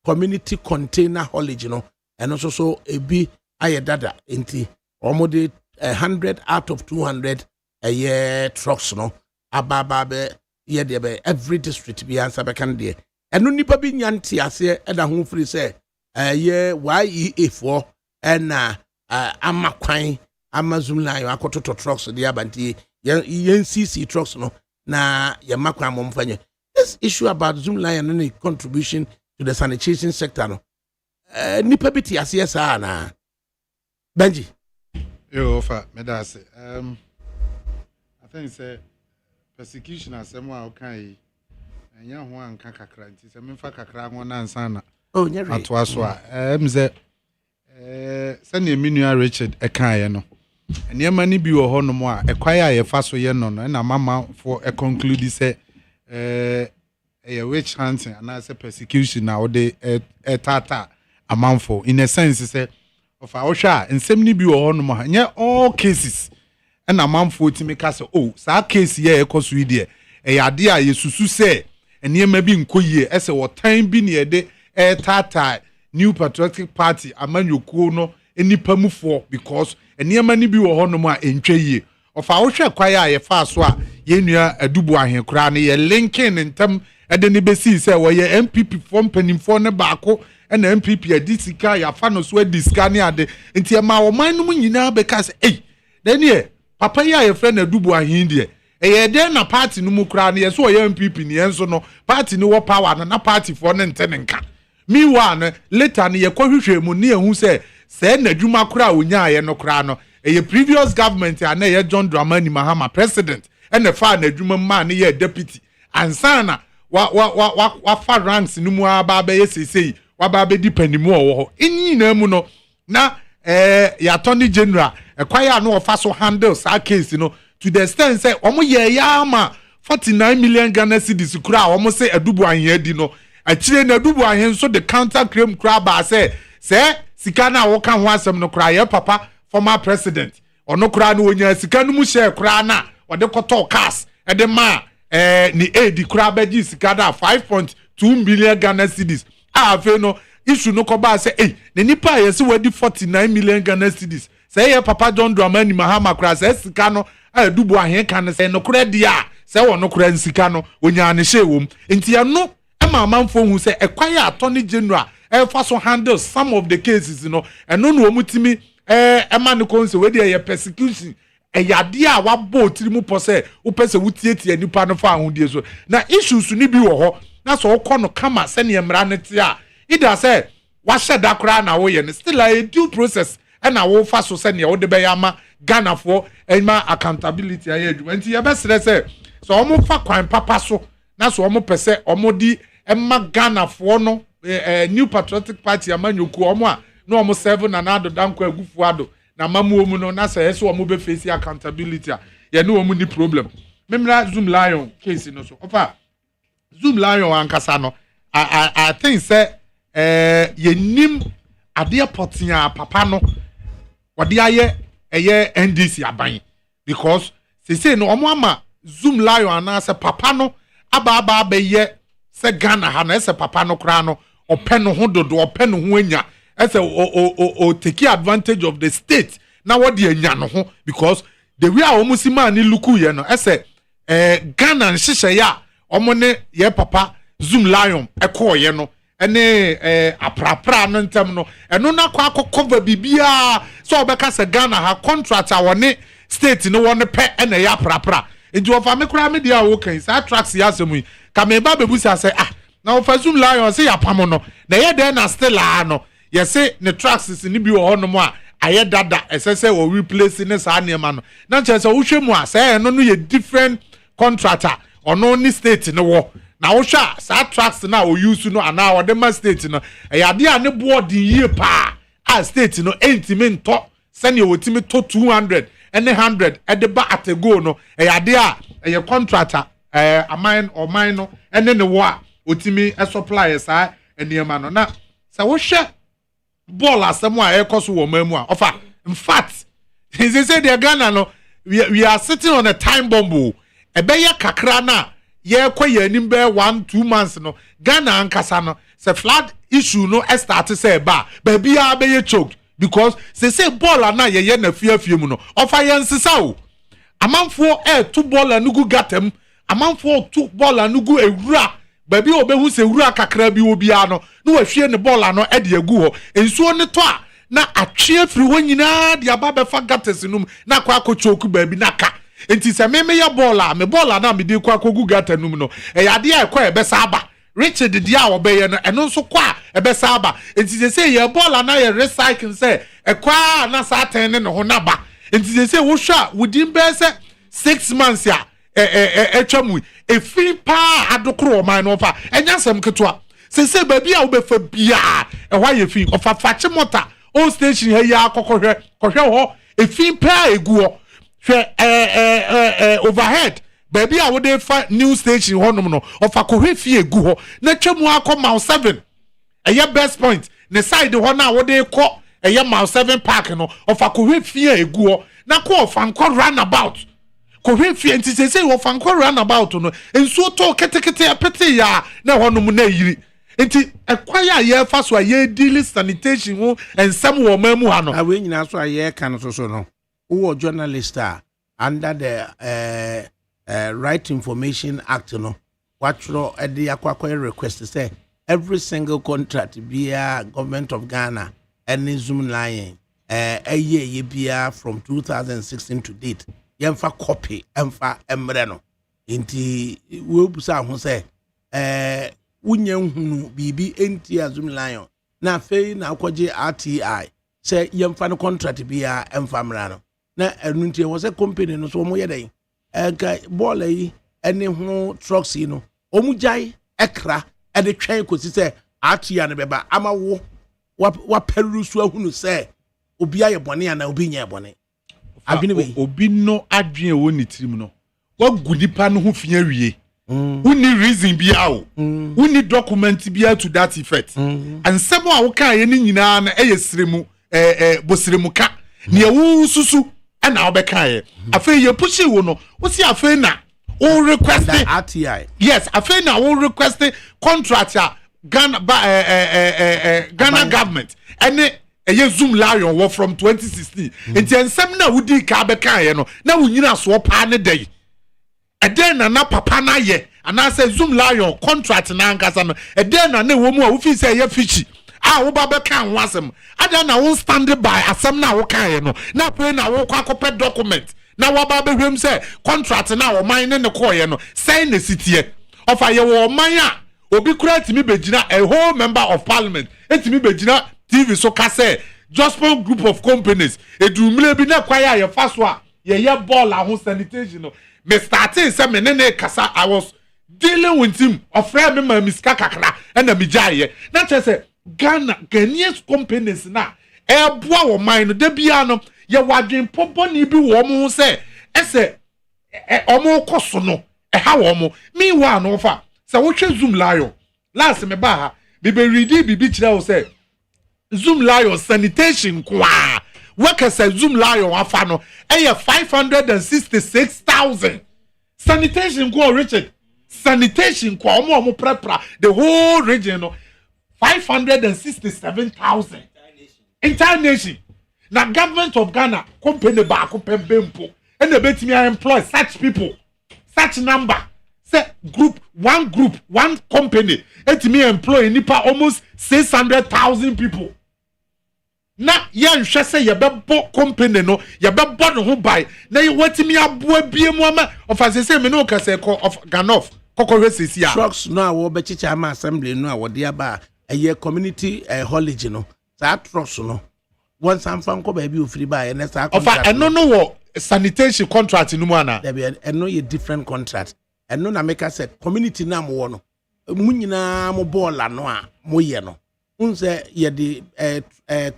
community container haulage no and so ebi aye dada enti omode 100 out of 200 trucks no ababa ye de every district bi answer be kan de eno nipa bi nyanti ase eda ho free say YEA4 na amakwan Amazon line akototo trucks de abanti yen CC trucks no na yamakwa momfanye. This issue about Zoom Lion and the contribution to the sanitation sector no nipa biti asiesa na Benji yo fa medase I think say persecution asemo a kan enya ho anka kakra nti se memfa kakra ho na ansana oh nya re atwa so a mze se na eminu Richard ekan ye no eniema ni bi wo hono mo a ekwaya ye fa so ye no na mama for conclude say a witch hunting and as a persecution now they tata amanfo in a sense say of our sha and semni bi wo no ma nya all cases and amanfo timi ka say oh sa case here ekoso yi de e yade a yesusu say enema bi nkoyie ese wo time bi ne de tata New Patriotic Party amanyokuo no enipa mufo because enema ni bi wo ho no ma entweyie of our hwe kwaya ye fa so a ye nua adubu ahenkura ne ye linking ntam ede ne besi say wo ye MPP form panimfo ne baako and MPP adisika ya fa no so adisika ne ade nti ma wo man no nyina be ka say eh then ye papa ya ye friend adubu ahende ye den na party no mu kura ne ye so ye MPP ne enso no party no wo power na party for ne ntenenka mi wa no later ne ye kohwehwe mu ne ehu say na adwuma kura onya ye no kura no a previous government and a John Dramani Mahama president and the far Nedjuma man ye deputy and sana wa far ranks no mu aba be say wa ba be depend more any namuno na ya attorney general kwaya no of so handle sa case to the extent say omo ye ya ma 49 million Ghana cedis kura omo say adubu anhe di no akire na adubu anhe so the counter claim kura ba say sika na wo kan ho asem no kura ye papa former president ono kura no onya sika no mu share kura na ode koto cars e de ma ni AD kura beji sika da 5.2 million Ghana cedis afi no issue no ko ba say ne nipa ye se wadi 49 million Ghana cedis say ye papa John Dramani Mahama kura say sika no adubu ahen kan say no kura dia say wono kura sika no onya ne hye wom enti ye no ma manfo hu say ekwan ya attorney general fa so handle some of the cases and no omutimi emane konse we dey persecution yade a wabo tirimu pose wo pese wutietie nipa no fa ahudie so na issues ni bi wo ho na so okọ no kama se ne mra ne te a ida say wa sheda kra na wo ye ne still a due process na wo fa so se ne wo de be yama Ghana for ema accountability aye adwuma nti ye be sere se so omo fa kwan papa so na so omo pese omo di ema Ghana for no New Patriotic Party amanyoku omo a no omo 7 na ado danko agufu ado na mamu omu no na say so omo be face accountability ye no omu ni problem memra Zoom Lion case no so ofa Zoom Lion ankasa no I think say ye nim ade potia papa no wode aye NDC aban because say no omo ama Zoom Lion anasa papa no aba be ye se Ghana ha na ese papa no kra no open no ho dodo open no ho anya ese o take advantage of the state na what the anya no ho because the way omusima ni luku ye no ese Ghana nhihye ya omo ne ye papa Zoom Lion ekoye no ene aprapra no ntem no eno na kwa cover bibia so obeka se Ghana ha contract awone state no won pe ene ya aprapra eju ofa me kura me dia wo kan sa tracks ya asemu ka me ba bebusa say na ofa Zoom Lion say ya pam no na ye den na still no ye say ne tracks ni bi wo ho no mo a aye dada esese wo replace ne sa niema no na che se wo hwemu a say no no ye different contractor ono ni state no wo na wo hwa sa tracks na wo use no ana wo de ma state no ya de a ne board yie pa a state no entiment to sene wo timi to 200 and 100 at the back at the go no ya de a contractor amine or mine no and then the wa otimi a supplier sa eniema no na sa wo hwe ball asemo a ekoso wo mamu a ofa in fact they say the Ghana no we are sitting on a time bomb ebeye kakra na ye kwaye nimbe 1-2 months no Ghana ankasa no se flood issue no start say ba bia be ye choked because say ball na ye na fiafie mu no ofa ye nsesa o amanfo two ball anugu gatem amanfo two ball anugu ewura ba bia obehu se ewura kakra bi obia no no wahwie ne ball no e de agu ho ensuo ne to a na atwe firi ho nyina de aba be fa gates num na kwa akochoku ba bi naka enti se me ya ball na me de kwa akogu gatanum no e yade e kwa e be saba Richard di a obeye no eno nso kwa ebe saba enti se ye ball na ye recycle se e kwa na sa ten ne ho na ba enti se wo hwa within be se 6 months ya etwamu efin pa adokro o man no fa enya sem ketwa se ba bia wo be fa bia e hwa ye fin ofa fache mota all station he ya kokohwe ho efin pa eguo hwe overhead baby a would fa new station honum no of a kohwe fie egu ho na twemu akoma 7 eye best point ne side ho na wo de kɔ ɛyɛ mile 7 park no ɔfa kɔhwɛ fie eguo na kɔ ɔfa nkɔ runabout kɔhwɛ fie nti sɛ ɔfa nkɔ runabout no nsuo tɔ ketekete apete ya na hɔ nom na yiri nti ɛkwaya yɛ fa so a yɛ deal sanitation ho ensɛm wɔ mamu ha no awe nyina so a yɛ ka no so no wo journalist under the Right Information Act no watchro edi akwakoy request say every single contract via government of Ghana any Zoom line ye bia from 2016 to date yemfa copy emfa emre no inti we busa ho say wunya hunu bibi enti Zoom line na fei na akwaje RTI say yemfa no contract bia emfa mra no na enu nti wo say company no so mo yeden ball yi ene ho trucks yi no omujai ekra e de twen kosi se atia ne beba ama wo wa perusu ahunu se obi aye bone ana obi nya bone adwene we obi no adwene wo ni tirim no wa gudipa no ho fia wie woni reason bia o woni document bia to that effect ansem a wo kan ye ni nyina na eye siremu bosiremu ka ne wo susu ana obeka ye afei ye pushi wo no wo si afei na o request RTI yes afei na o request contract Ghana Ghana government ene eye Zoom Lion wo from 2016 enti ensem na wudi ka beka ye no na wo nyina so pa ne dey eden na papa na ye ana say Zoom Lion contract na nkasa no eden na wo mu a wo fi say ye fichi wo ba be kan ho asem ada na wo stand by asem na wo kan ye no na pray na wo kwa copy document na wo ba be hwem say contract na wo man ne ko ye no say na sitie ofa ye wo man a obi kura timi begina a whole member of parliament etimi begina TV so ka say just one group of companies edumle bi na kwaya ye fa so a ye ball a ho sanitation no me starting say me ne kasa I was dealing with him ofre me ma miska kakra na me jaye na che say Ghanaian companies na eboa wo man no da bia no ye wadwen poponi bi wo mo se ese omo koso no ha wo mo meanwhile no fa se wo hwe Zoom Lion last me ba ha be ready bibi kira wo se Zoom Lion sanitation kwa workers Zoom Lion afa no 566,000 sanitation kwa Richard sanitation kwa omo prepra the whole region no 567,000 entire nation. Now government of Ghana company back pembempo and they bet me employ such people, such number. Say one company. Let me employ nipa almost 600,000 people. Now you should say you be company no, you be born who buy. Now you want me a boy be a of as I say me no kase of Ganof. Trucks no wo be chicha ama assembly no wo dia ba a community holiday no that trust no one some fan ko ba bi ofiri ba e na sa contract of no sanitation contract no mu na there no a different contract and no na make us community na mo no mu nyina mo ball no a mo ye no unse ye the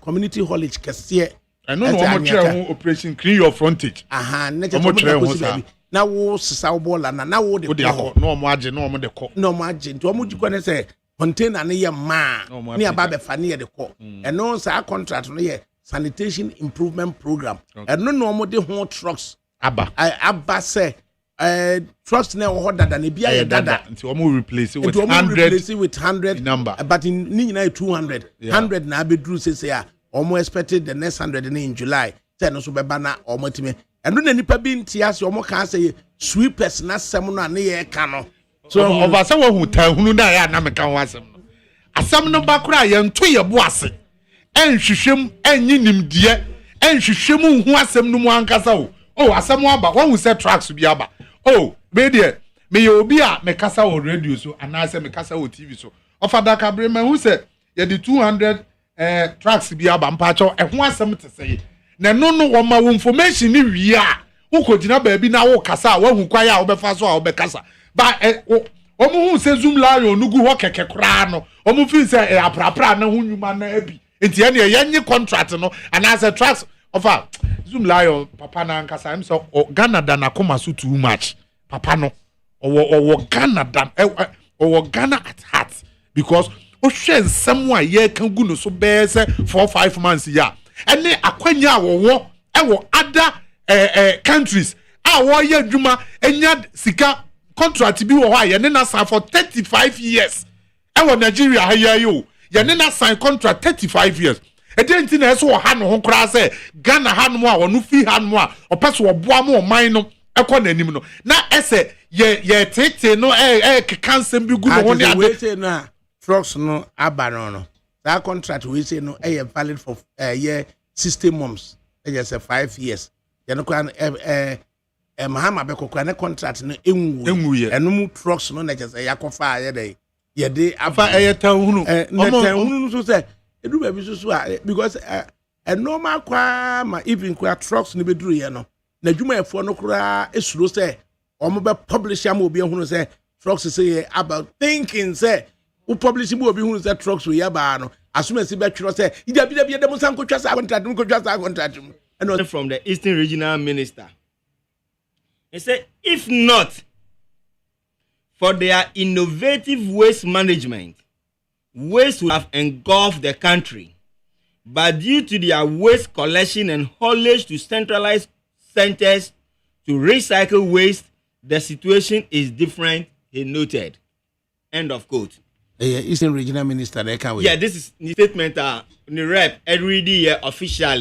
community holiday kese and no mo try ho operation clean your frontage na je mo try ho sa na wo sisa ball na wo de ko no mo age no mo de ko no mo age nti mo jiko ne say container ne ye ma ne aba be fa ne ye de ko eno sa contract no ye sanitation improvement program eno no mo de ho trucks aba say trucks na ho dada ne bia ye dada nti o mo replace with 100 number but in ni na 200 100 na abedru say a o mo expected the next 100 in July say no so be ba na o mo time eno na nipa bi ntia se o mo kan say sweepers na sem no na ye ka no so over say wo hu tan hunu na ya na me kan wasem no asem no ba kura ye nto ye bo ase enhwehwem enyi nimdie enhwehwem hu asem no mu ankasa o asem aba wo hu say tracks bi aba be there me ye obi a me kasa wo radio so ana say me kasa wo TV so of ADAKABRI man hu say ye the 200 tracks bi aba mpacho hu asem te say na no wo ma wo information ni wi a wo kogina ba bi na wo kasa wo hu kwaya wo be fa so a wo be kasa ba omo hu se Zoom Lion nugu ho keke kra no omo fi se aprapra na hu nyuma na abi enti ene ye nye contract no and as a tracks of Zoom Lion papa na nkasa am so Ghana da na koma so too much papa no o Ghana da o Ghana at heart because ohwe nsɛm a yɛ kan gu no so bɛɛ sɛ 4-5 months ya ɛne akwanya a wɔwɔ ɛwɔ other countries a wɔyɛ adwuma enya sika contract bi wɔ hɔ a yɛne na sign for 35 years ɛwɔ Nigeria ha yɛ yo yɛne na sign contract 35 years ɛdɛnti na ɛso wɔ ha no ho koraa sɛ Ghana ha no a wɔno fi ha no a ɔpɛ so wɔboa mo ɔman no ɛkɔ n'anim no na ɛsɛ yɛ tete no keka nsɛm bi gu no ho ne ade we no a trucks no aba no that contract we say no valid for year 60 months say 5 years yɛn kɔ mahama bɛkɔ kɔ ne contract no enwu enum trucks no na kyerɛ yakɔfa ayɛ dɛ yɛde afa ɛyɛ tanhunu tanhunu so sɛ edu ba bi so a because a normal kwa ma even kwa trucks no beduru yɛ no na dwumayɛfoɔ no koraa esuro sɛ ɔmo bɛ publish am obi ehunu sɛ trucks say about thinking sɛ who publish mo obi hunu sɛ trucks we yaba no assume si betwero sɛ ida bi dem san ko twasa contract mo ko twasa contract mo and from the Eastern Regional Minister he said if not for their innovative waste management waste would have engulfed the country but due to their waste collection and haulage to centralized centers to recycle waste the situation is different he noted end of quote. Eastern Regional Minister, they can. Yeah, this is the statement. The rep every day officially.